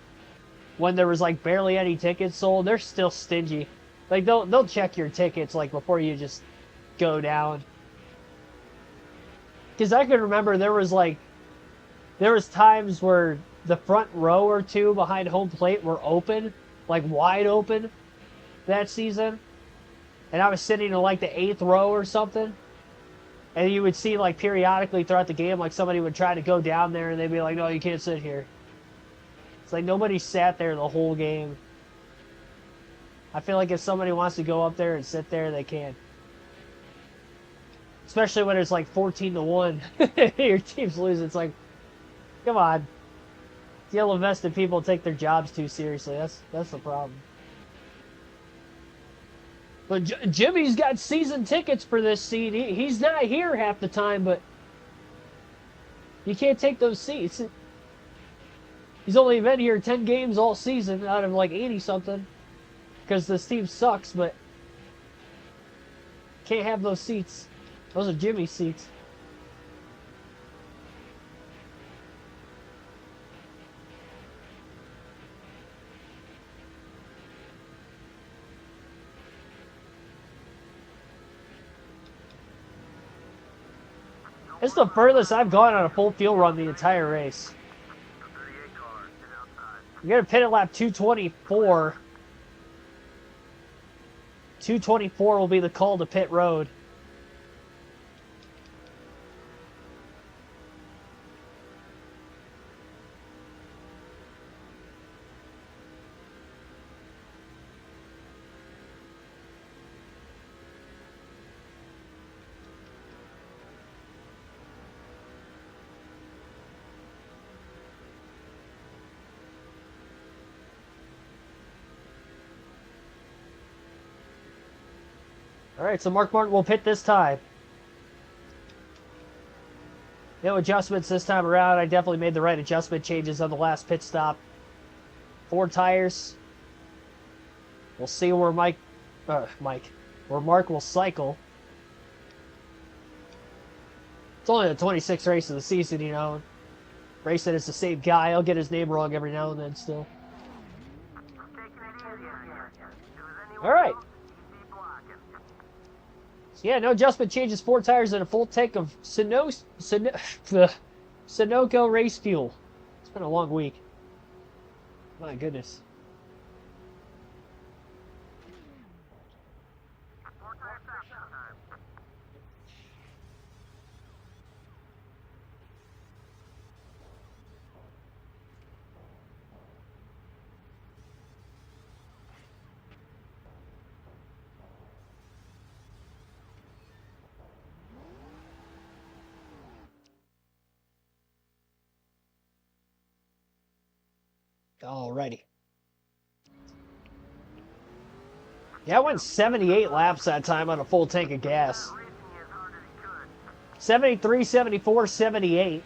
[SPEAKER 1] when there was like barely any tickets sold, they're still stingy. Like they'll check your tickets like before you just go down. Because I can remember there was times where the front row or two behind home plate were open, like wide open that season. And I was sitting in like the 8th row or something. And you would see like periodically throughout the game, like somebody would try to go down there and they'd be like, no, you can't sit here. It's like nobody sat there the whole game. I feel like if somebody wants to go up there and sit there, they can. Especially when it's like 14-1. Your team's losing. It's like, come on. Yellow vested people take their jobs too seriously. That's the problem. But Jimmy's got season tickets for this seat. He's not here half the time, but you can't take those seats. He's only been here 10 games all season out of like 80 something, because this team sucks. But can't have those seats. Those are Jimmy's seats. It's the furthest I've gone on a full field run the entire race. I'm going to pit at lap 224. 224 will be the call to pit road. All right, so Mark Martin will pit this time. No adjustments this time around. I definitely made the right adjustment changes on the last pit stop. 4 tires. We'll see where where Mark will cycle. It's only the 26th race of the season, you know. Racing is the same guy. I'll get his name wrong every now and then still. All right. Yeah, no adjustment changes, 4 tires, and a full tank of Sunoco race fuel. It's been a long week. My goodness. Alrighty. Yeah, I went 78 laps that time on a full tank of gas. 73, 74, 78.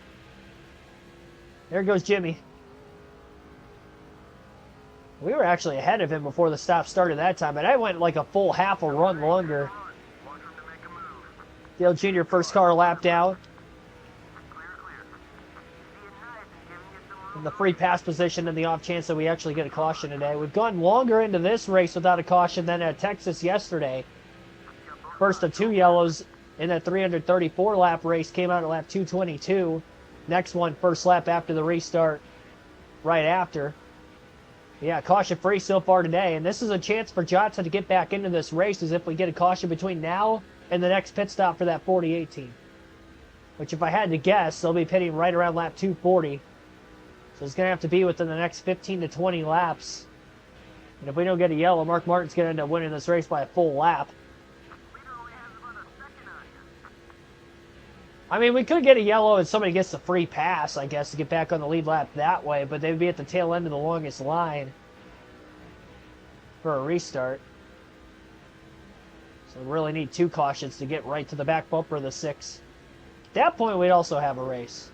[SPEAKER 1] There goes Jimmy. We were actually ahead of him before the stop started that time, and I went like a full half a run longer. Dale Jr. first car lap down. In the free pass position and the off chance that we actually get a caution today. We've gone longer into this race without a caution than at Texas yesterday. First of 2 yellows in that 334 lap race came out at lap 222. Next one, first lap after the restart, right after. Yeah, caution free so far today. And this is a chance for Johnson to get back into this race as if we get a caution between now and the next pit stop for that 4018. which if I had to guess, they'll be pitting right around lap 240. So it's going to have to be within the next 15 to 20 laps. And if we don't get a yellow, Mark Martin's going to end up winning this race by a full lap. I mean, we could get a yellow and somebody gets the free pass, I guess, to get back on the lead lap that way, but they'd be at the tail end of the longest line for a restart. So we really need 2 cautions to get right to the back bumper of the 6. At that point, we'd also have a race.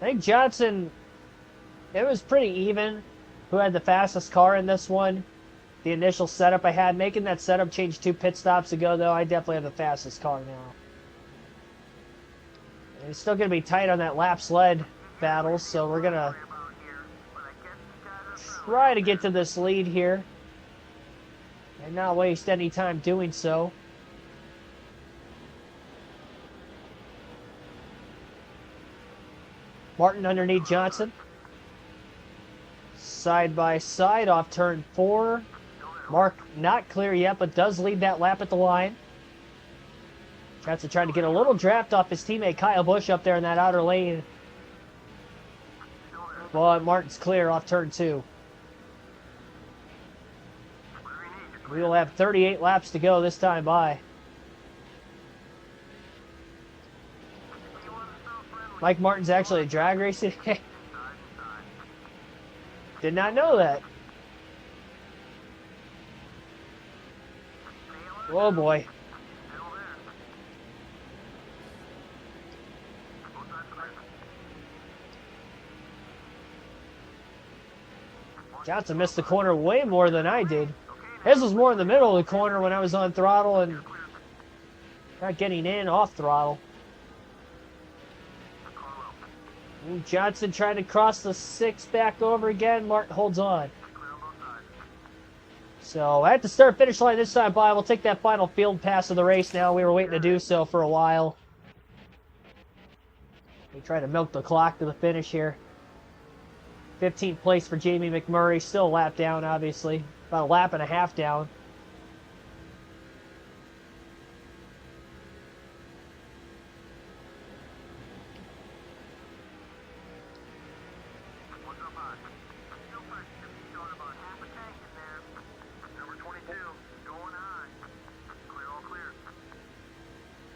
[SPEAKER 1] I think Johnson, it was pretty even who had the fastest car in this one. The initial setup I had, making that setup change 2 pit stops ago, though, I definitely have the fastest car now. And it's still going to be tight on that lap sled battle, so we're going to try to get to this lead here and not waste any time doing so. Martin underneath Johnson. Side by side off turn 4. Mark not clear yet, but does lead that lap at the line. Johnson trying to get a little draft off his teammate Kyle Busch up there in that outer lane. But Martin's clear off turn 2. We will have 38 laps to go this time by. Mike Martin's actually a drag racer. Did not know that. Oh boy. Johnson missed the corner way more than I did. His was more in the middle of the corner when I was on throttle and not getting in off throttle. Ooh, Johnson trying to cross the 6 back over again. Martin holds on. So at the start finish line this time by, we'll take that final field pass of the race now. We were waiting to do so for a while. We try to milk the clock to the finish here. 15th place for Jamie McMurray. Still a lap down, obviously. About a lap and a half down.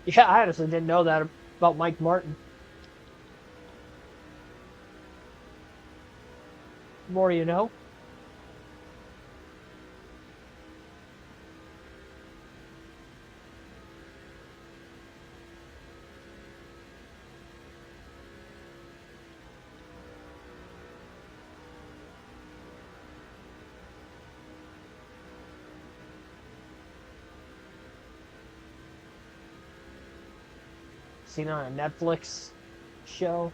[SPEAKER 1] Yeah, I honestly didn't know that about Mike Martin. More you know. Seen on a Netflix show.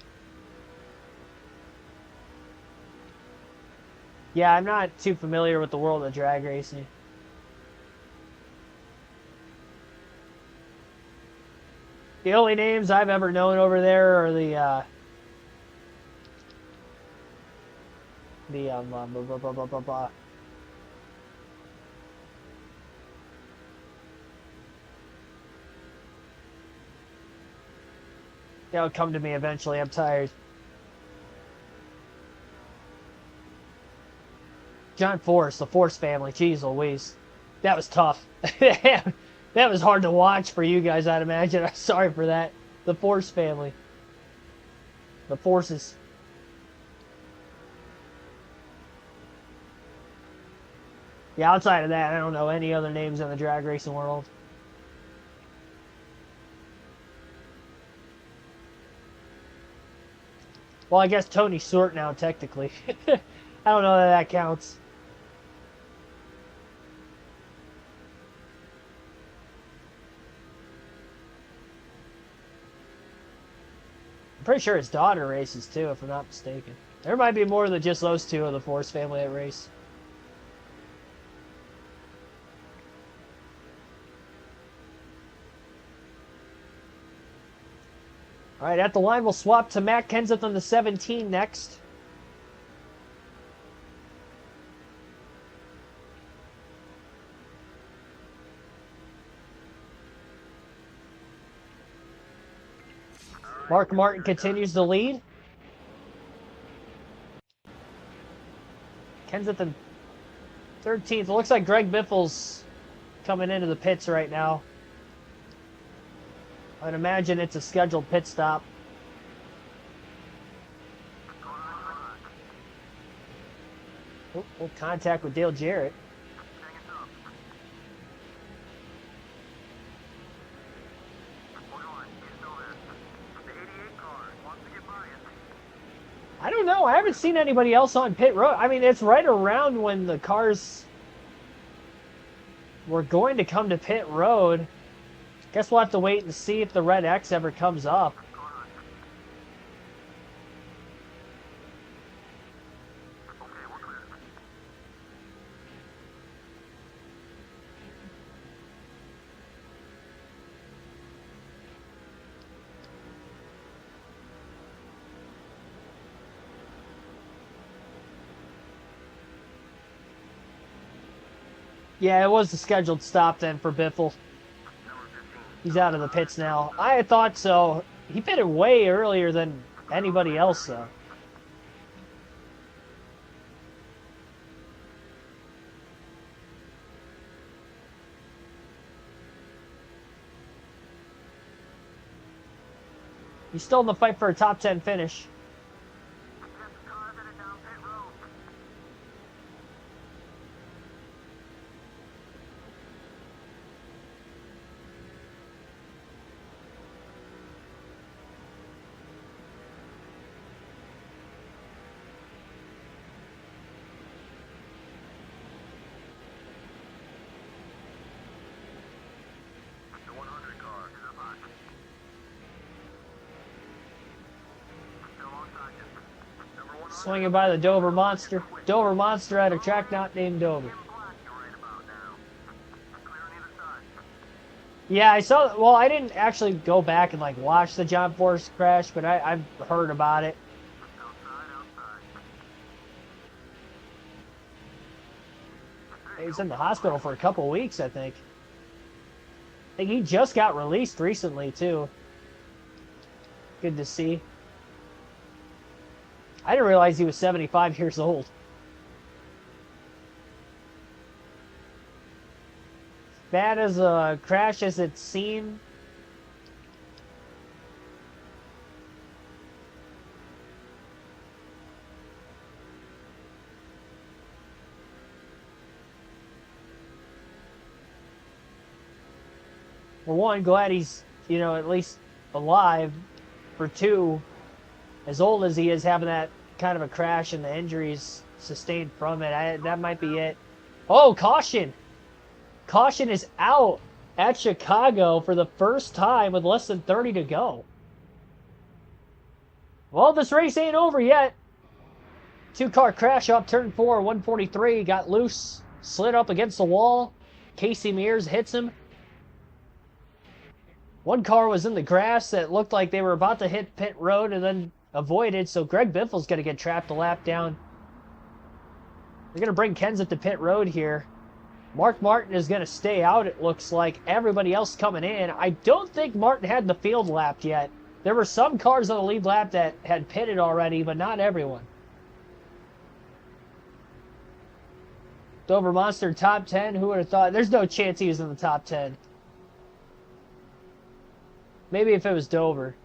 [SPEAKER 1] Yeah, I'm not too familiar with the world of drag racing. The only names I've ever known over there are the It'll come to me eventually. I'm tired. John Force, the Force family. Jeez Louise. That was tough. That was hard to watch for you guys, I'd imagine. I'm sorry for that. The Force family. The Forces. Yeah, outside of that, I don't know any other names in the drag racing world. Well, I guess Tony Stewart now, technically. I don't know that counts. I'm pretty sure his daughter races too, if I'm not mistaken. There might be more than just those two of the Force family that race. All right, at the line, we'll swap to Matt Kenseth on the 17 next. Mark Martin continues the lead. Kenseth in 13th. It looks like Greg Biffle's coming into the pits right now. I'd imagine it's a scheduled pit stop. Oh, contact with Dale Jarrett. I don't know. I haven't seen anybody else on pit road. I mean, it's right around when the cars were going to come to pit road. Guess we'll have to wait and see if the red X ever comes up. Yeah, it was the scheduled stop then for Biffle. He's out of the pits now. I thought so. He pitted way earlier than anybody else, though. He's still in the fight for a top 10 finish. Swinging by the Dover Monster. Dover Monster at a track not named Dover. Yeah, I saw. Well, I didn't actually go back and like watch the John Force crash, but I've heard about it. He was in the hospital for a couple weeks, I think. I think he just got released recently too. Good to see. I didn't realize he was 75 years old. Bad as a crash as it seemed. For one, glad he's, at least alive. For two, as old as he is, having that kind of a crash and the injuries sustained from it, that might be it. Oh, caution! Caution is out at Chicago for the first time with less than 30 to go. Well, this race ain't over yet. Two-car crash up turn 4, 143, got loose, slid up against the wall. Casey Mears hits him. One car was in the grass that looked like they were about to hit pit road and then avoided, so Greg Biffle's going to get trapped a lap down. They're going to bring Kenseth to pit road here. Mark Martin is going to stay out, it looks like. Everybody else coming in. I don't think Martin had the field lapped yet. There were some cars on the lead lap that had pitted already, but not everyone. Dover Monster top 10. Who would have thought? There's no chance he was in the top 10. Maybe if it was Dover.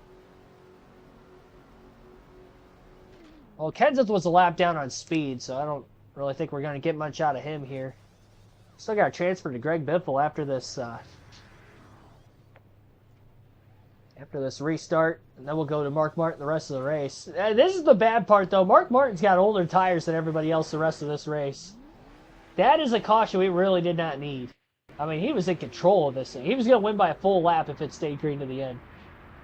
[SPEAKER 1] Well, Kenseth was a lap down on speed, so I don't really think we're going to get much out of him here. Still got to transfer to Greg Biffle after this restart, and then we'll go to Mark Martin the rest of the race. This is the bad part, though. Mark Martin's got older tires than everybody else the rest of this race. That is a caution we really did not need. I mean, he was in control of this thing. He was going to win by a full lap if it stayed green to the end.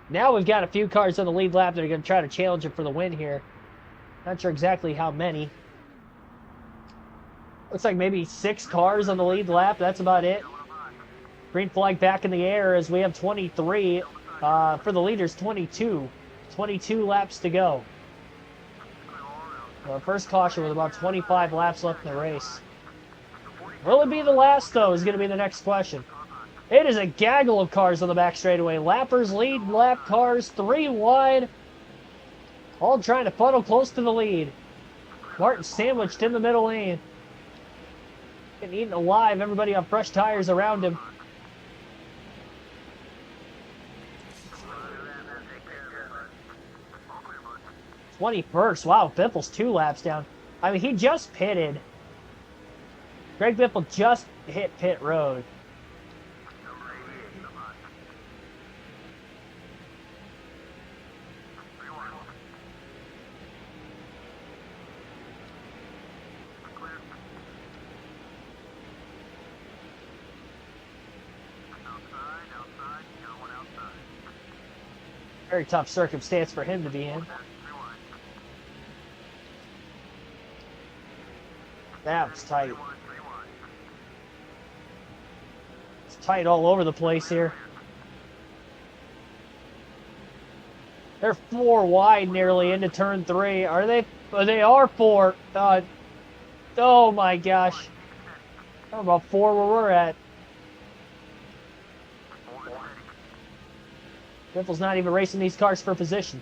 [SPEAKER 1] Now we've got a few cars on the lead lap that are going to try to challenge him for the win here. Not sure exactly how many. Looks like maybe 6 cars on the lead lap. That's about it. Green flag back in the air as we have 23. For the leaders, 22. 22 laps to go. First caution with about 25 laps left in the race. Will it be the last, though, is going to be the next question. It is a gaggle of cars on the back straightaway. Lappers lead lap cars 3 wide. All trying to funnel close to the lead. Martin sandwiched in the middle lane. Getting eaten alive. Everybody on fresh tires around him. 21st. Wow, Biffle's 2 laps down. I mean, he just pitted. Greg Biffle just hit pit road. Very tough circumstance for him to be in. That was tight. It's tight all over the place here. They're 4 wide nearly into turn 3. Are they? Oh, they are 4. Oh my gosh. I'm about 4 where we're at. Biffle's not even racing these cars for position.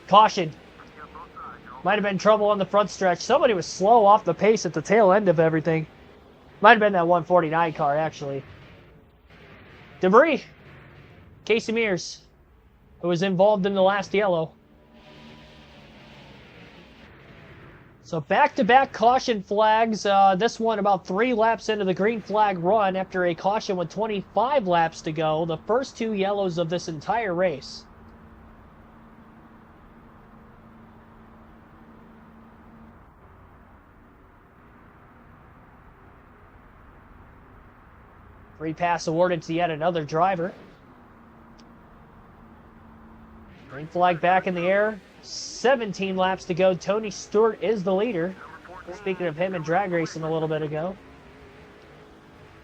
[SPEAKER 1] Caution. Might have been trouble on the front stretch. Somebody was slow off the pace at the tail end of everything. Might have been that 149 car, actually. Debris. Casey Mears, who was involved in the last yellow. So back-to-back caution flags. This one about 3 laps into the green flag run after a caution with 25 laps to go. The first 2 yellows of this entire race. Free pass awarded to yet another driver. Green flag back in the air. 17 laps to go. Tony Stewart is the leader. Speaking of him and drag racing a little bit ago.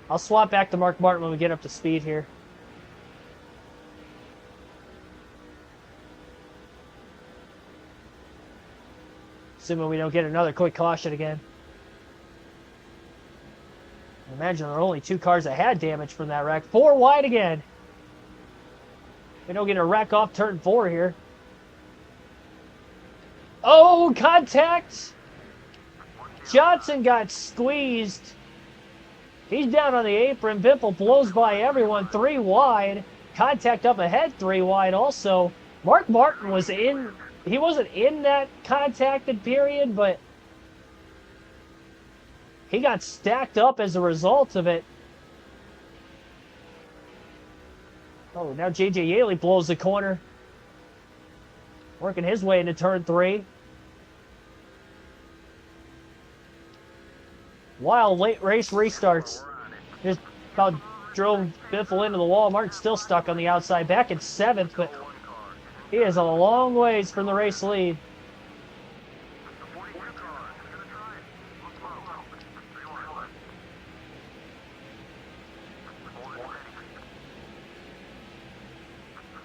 [SPEAKER 1] I'll swap back to Mark Martin when we get up to speed here. Assuming we don't get another quick caution again. I imagine there are only 2 cars that had damage from that wreck. 4 wide again. We don't get a wreck off turn 4 here. Oh, contact! Johnson got squeezed. He's down on the apron. Biffle blows by everyone. 3 wide. Contact up ahead. 3 wide also. Mark Martin was in. He wasn't in that contacted period, but he got stacked up as a result of it. Oh, now J.J. Yaley blows the corner. Working his way into turn 3. Wild late race restarts. Just about drove Biffle into the wall. Martin's still stuck on the outside. Back in 7th, but he is a long ways from the race lead.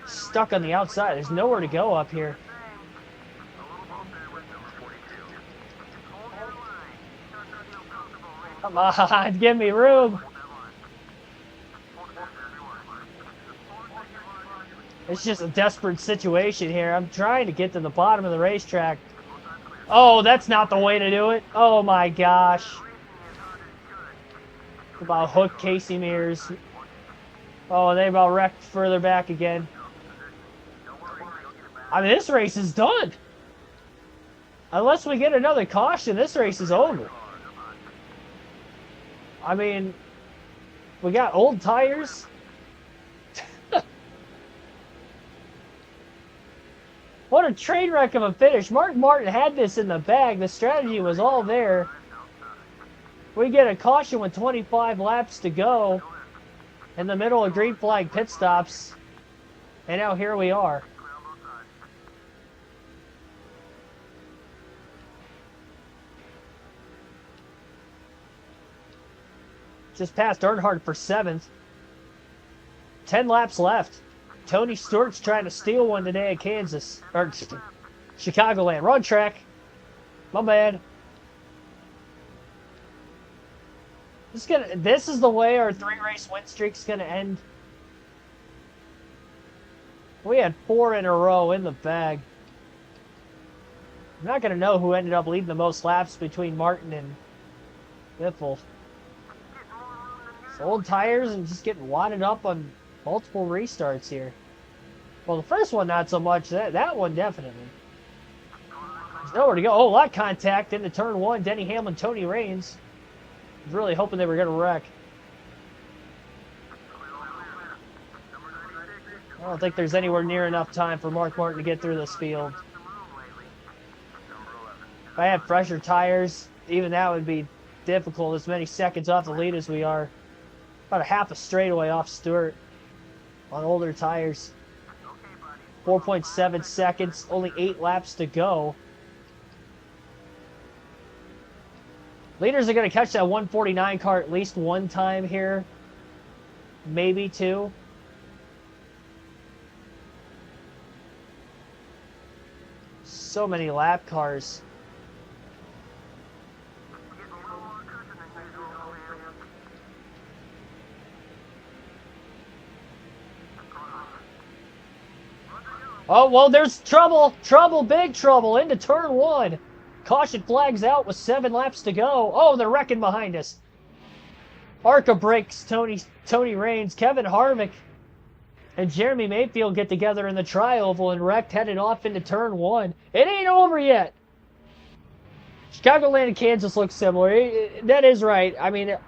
[SPEAKER 1] Stuck on the outside. There's nowhere to go up here. Come on, give me room. It's just a desperate situation here. I'm trying to get to the bottom of the racetrack. Oh, that's not the way to do it. Oh my gosh. About hooked Casey Mears. Oh, they about wrecked further back again. I mean, this race is done. Unless we get another caution, this race is over. I mean, we got old tires. What a train wreck of a finish. Mark Martin had this in the bag. The strategy was all there. We get a caution with 25 laps to go in the middle of green flag pit stops. And now here we are. Just passed Earnhardt for 7th. 10 laps left. Tony Stewart's trying to steal one today at Kansas. Or Chicagoland. Wrong track. My bad. This is the way our 3-race win streak's gonna end. We had 4 in a row in the bag. I'm not gonna know who ended up leading the most laps between Martin and Biffle. It's old tires and just getting wadded up on multiple restarts here. Well, the first one not so much. That one definitely. There's nowhere to go. Oh, lot contact into turn 1. Denny Hamlin, Tony Raines. I was really hoping they were gonna wreck. I don't think there's anywhere near enough time for Mark Martin to get through this field. If I had fresher tires, even that would be difficult. As many seconds off the lead as we are. About a half a straightaway off Stewart on older tires. 4.7 seconds, only 8 laps to go. Leaders are going to catch that 149 car at least one time here. Maybe 2. So many lap cars. Oh, well, there's trouble. Trouble, big trouble. Into turn 1. Caution flags out with 7 laps to go. Oh, they're wrecking behind us. Arca breaks Tony Raines. Kevin Harvick and Jeremy Mayfield get together in the tri-oval and wrecked, headed off into turn 1. It ain't over yet. Chicagoland and Kansas look similar. That is right. I mean, if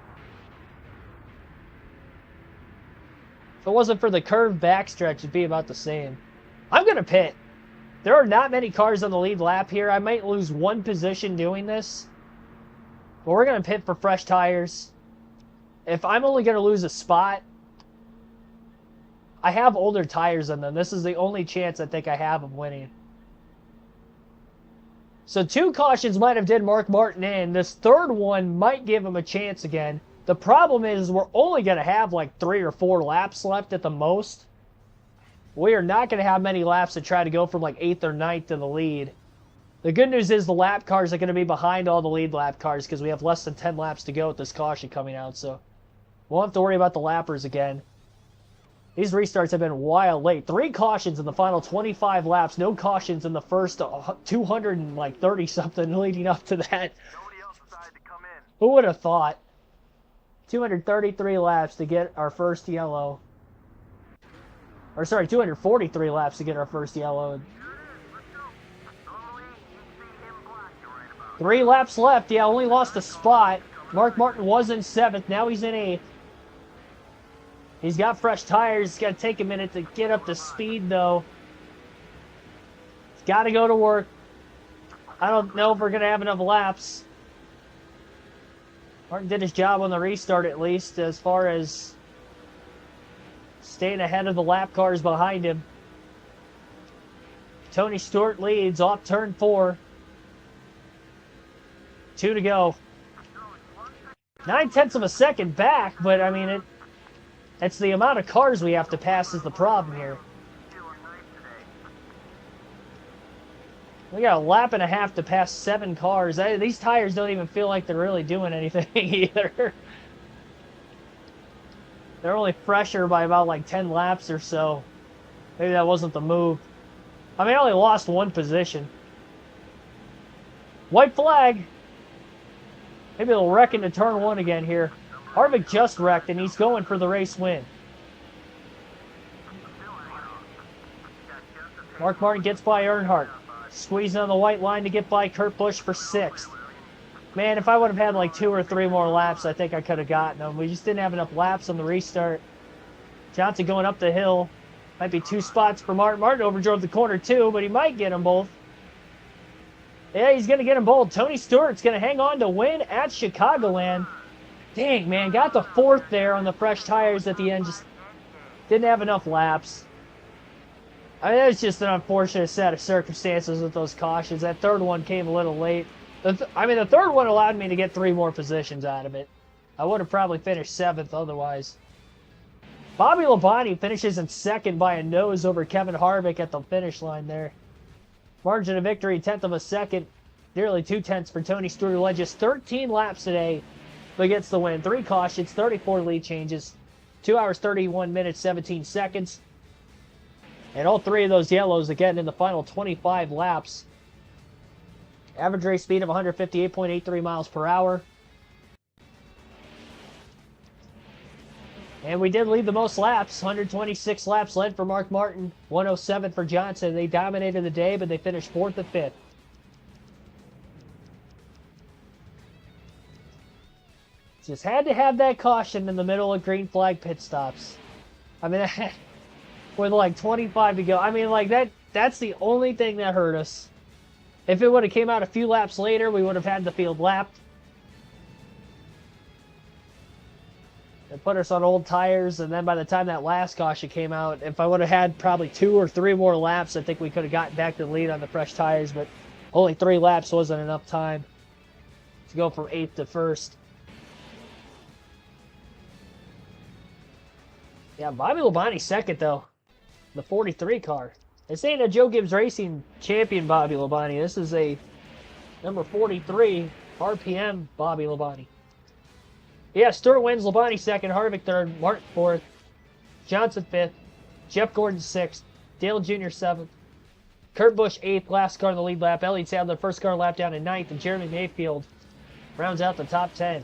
[SPEAKER 1] it wasn't for the curved backstretch, it'd be about the same. I'm going to pit. There are not many cars on the lead lap here. I might lose 1 position doing this. But we're going to pit for fresh tires. If I'm only going to lose a spot, I have older tires on them. This is the only chance I think I have of winning. So 2 cautions might have did Mark Martin in. This third one might give him a chance again. The problem is we're only going to have like 3 or 4 laps left at the most. We are not going to have many laps to try to go from like 8th or 9th to the lead. The good news is the lap cars are going to be behind all the lead lap cars because we have less than 10 laps to go with this caution coming out. So we'll have to worry about the lappers again. These restarts have been wild late. 3 cautions in the final 25 laps. No cautions in the first 230 something leading up to that. Who would have thought? 233 laps to get our first yellow. Or sorry, 243 laps to get our first yellow. 3 laps left. Yeah, only lost a spot. Mark Martin was in 7th. Now he's in 8th. He's got fresh tires. It's going to take a minute to get up to speed, though. He's got to go to work. I don't know if we're going to have enough laps. Martin did his job on the restart, at least, as far as staying ahead of the lap cars behind him. Tony Stewart leads off turn 4. 2 to go. 9/10 of a second back, but I mean, it's the amount of cars we have to pass is the problem here. We got a lap and a half to pass 7 cars. These tires don't even feel like they're really doing anything either. They're only fresher by about like 10 laps or so. Maybe that wasn't the move. I mean, I only lost 1 position. White flag. Maybe they'll wreck into turn 1 again here. Harvick just wrecked, and he's going for the race win. Mark Martin gets by Earnhardt. Squeezing on the white line to get by Kurt Busch for 6th. Man, if I would have had like 2 or 3 more laps, I think I could have gotten them. We just didn't have enough laps on the restart. Johnson going up the hill. Might be 2 spots for Martin. Martin overdrove the corner too, but he might get them both. Yeah, he's going to get them both. Tony Stewart's going to hang on to win at Chicagoland. Dang, man, got the 4th there on the fresh tires at the end. Just didn't have enough laps. I mean, it's just an unfortunate set of circumstances with those cautions. That 3rd one came a little late. The 3rd one allowed me to get 3 more positions out of it. I would have probably finished 7th otherwise. Bobby Labonte finishes in 2nd by a nose over Kevin Harvick at the finish line there. Margin of victory, 1/10 of a second. Nearly 2/10 for Tony Stewart, who led just 13 laps today but gets the win. 3 cautions, 34 lead changes, 2 hours, 31 minutes, 17 seconds. And all 3 of those yellows again in the final 25 laps. Average race speed of 158.83 miles per hour. And we did lead the most laps. 126 laps led for Mark Martin, 107 for Johnson. They dominated the day, but they finished 4th and 5th. Just had to have that caution in the middle of green flag pit stops. I mean, with like 25 to go. I mean, like that's the only thing that hurt us. If it would have came out a few laps later, we would have had the field lapped. It put us on old tires, and then by the time that last caution came out, if I would have had probably 2 or 3 more laps, I think we could have gotten back to the lead on the fresh tires, but only 3 laps wasn't enough time to go from 8th to 1st. Yeah, Bobby Labonte second, though. The 43 car. This ain't a Joe Gibbs Racing champion Bobby Labonte. This is a number 43 RPM Bobby Labonte. Yeah, Stewart wins, Labonte second, Harvick third, Martin fourth, Johnson fifth, Jeff Gordon sixth, Dale Jr. seventh, Kurt Busch eighth, last car in the lead lap, Elliott Sadler first car lap down in ninth, and Jeremy Mayfield rounds out the top 10.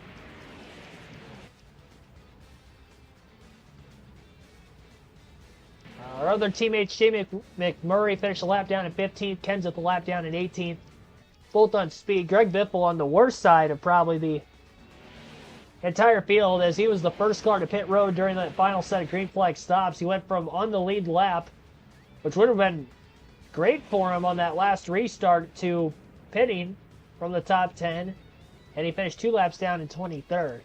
[SPEAKER 1] Our other teammates, Jamie McMurray finished the lap down in 15th, Kenseth the lap down in 18th, both on speed. Greg Biffle on the worst side of probably the entire field, as he was the first car to pit road during the final set of green flag stops. He went from on the lead lap, which would have been great for him on that last restart, to pitting from the top 10, and he finished 2 laps down in 23rd.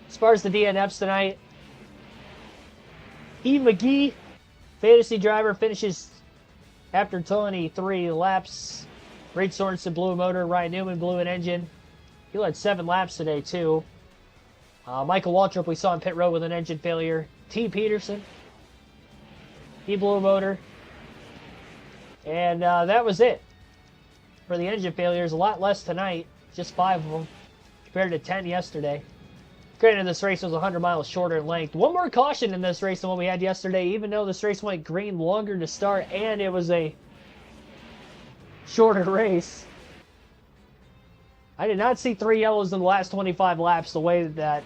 [SPEAKER 1] As far as the DNFs tonight, E. McGee, fantasy driver, finishes after 23 laps. Reed Sorensen blew a motor. Ryan Newman blew an engine. He led 7 laps today, too. Michael Waltrip, we saw in pit road with an engine failure. T. Peterson, he blew a motor. And that was it for the engine failures. A lot less tonight, just 5 of them, compared to 10 yesterday. Granted, this race was 100 miles shorter in length. One more caution in this race than what we had yesterday, even though this race went green longer to start and it was a shorter race. I did not see 3 yellows in the last 25 laps the way that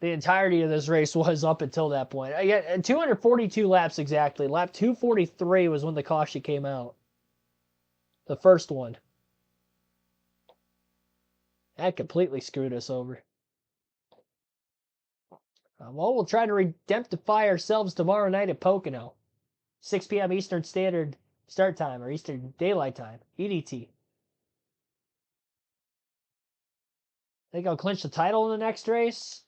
[SPEAKER 1] the entirety of this race was up until that point. Yeah, 242 laps exactly. Lap 243 was when the caution came out. The first one. That completely screwed us over. Well, we'll try to redemptify ourselves tomorrow night at Pocono. 6 p.m. Eastern Standard Start Time, or Eastern Daylight Time, EDT. Think I'll clinch the title in the next race?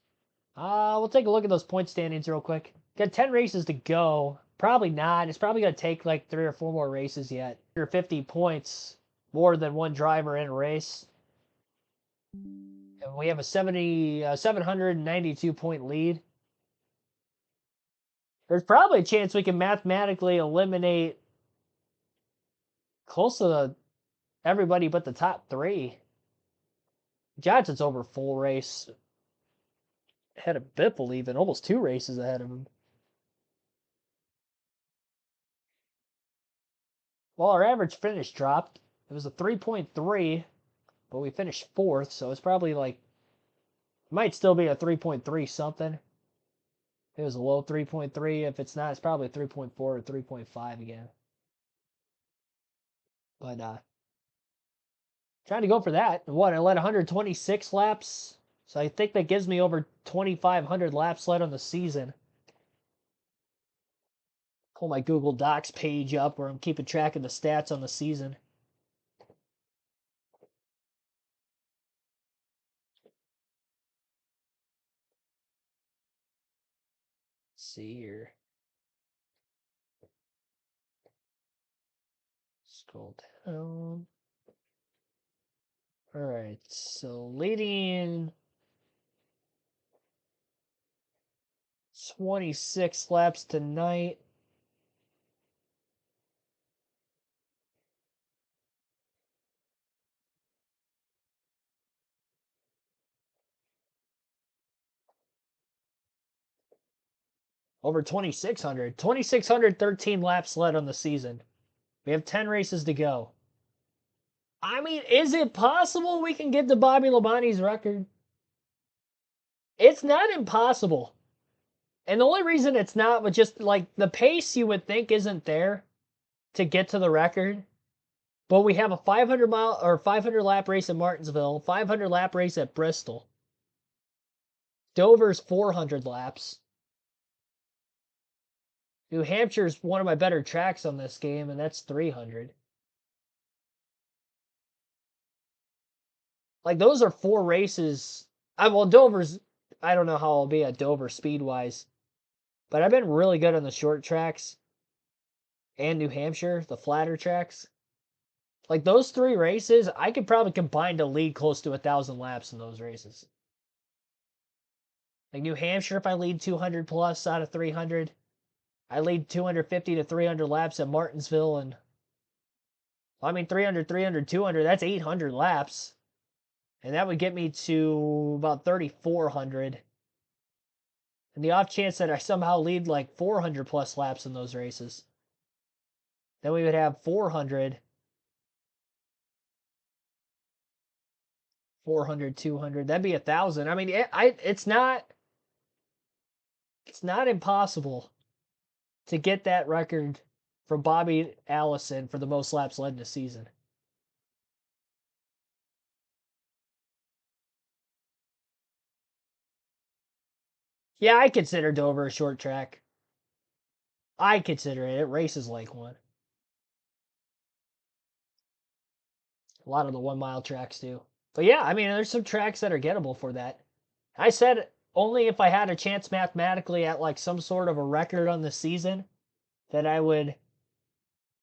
[SPEAKER 1] We'll take a look at those point standings real quick. Got 10 races to go. Probably not. It's probably going to take like 3 or 4 more races yet. 50 points more than one driver in a race. And we have a 792 point lead. There's probably a chance we can mathematically eliminate close to everybody but the top 3. Johnson's over full race. Ahead of Biffle even. Almost 2 races ahead of him. Well, our average finish dropped. It was a 3.3, but we finished 4th, so it's probably like, might still be a 3.3 something. It was a low 3.3. If it's not, it's probably a 3.4 or 3.5 again. But trying to go for that. What, I led 126 laps, so I think that gives me over 2,500 laps led on the season. Pull my Google Docs page up where I'm keeping track of the stats on the season. Let's see here. Scroll down. All right, so leading 26 laps tonight. Over 2,600. 2,613 laps led on the season. We have 10 races to go. I mean, is it possible we can get to Bobby Labonte's record? It's not impossible. And the only reason it's not, but just like the pace you would think isn't there to get to the record. But we have a 500 mile or 500 lap race at Martinsville, 500 lap race at Bristol. Dover's 400 laps. New Hampshire's one of my better tracks on this game, and that's 300. Like, those are 4 races. Well, Dover's, I don't know how I'll be at Dover speed-wise, but I've been really good on the short tracks and New Hampshire, the flatter tracks. Like, those 3 races, I could probably combine to lead close to 1,000 laps in those races. Like, New Hampshire, if I lead 200 plus out of 300, I lead 250 to 300 laps at Martinsville, and, well, I mean, 300, 300, 200, that's 800 laps. And that would get me to about 3,400. And the off chance that I somehow lead like 400 plus laps in those races, then we would have 400, 400, 200. That'd be 1,000. I mean, it's not impossible to get that record from Bobby Allison for the most laps led in a season. Yeah, I consider Dover a short track. I consider it. It races like one. A lot of the 1 mile tracks do. But yeah, I mean, there's some tracks that are gettable for that. I said only if I had a chance mathematically at like some sort of a record on the season that I would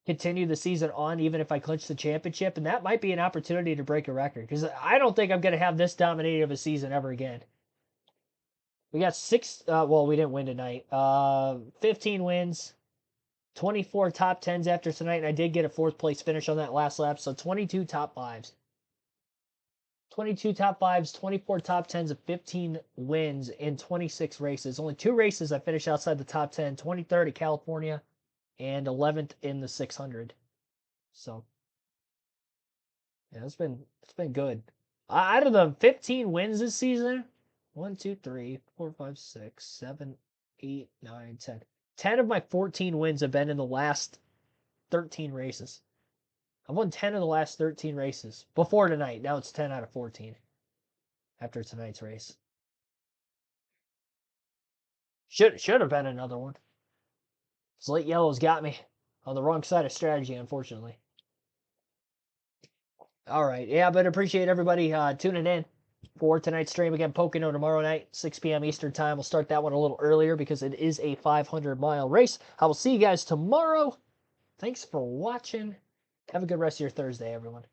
[SPEAKER 1] continue the season on, even if I clinch the championship. And that might be an opportunity to break a record, because I don't think I'm going to have this dominating of a season ever again. We got 6, well, we didn't win tonight. 15 wins, 24 top 10s after tonight, and I did get a 4th place finish on that last lap, so 22 top 5s. 22 top 5s, 24 top 10s, and 15 wins in 26 races. Only 2 races I finished outside the top 10, 23rd at California and 11th in the 600. So, yeah, it's been good. Out of the 15 wins this season, 1, 2, 3, 4, 5, 6, 7, 8, 9, 10. 10 of my 14 wins have been in the last 13 races. I've won 10 of the last 13 races before tonight. Now it's 10 out of 14 after tonight's race. Should have been another one. Slate Yellow's got me on the wrong side of strategy, unfortunately. All right. Yeah, but appreciate everybody tuning in for tonight's stream. Again, Pocono tomorrow night, 6 p.m. Eastern time. We'll start that one a little earlier because it is a 500-mile race. I will see you guys tomorrow. Thanks for watching. Have a good rest of your Thursday, everyone.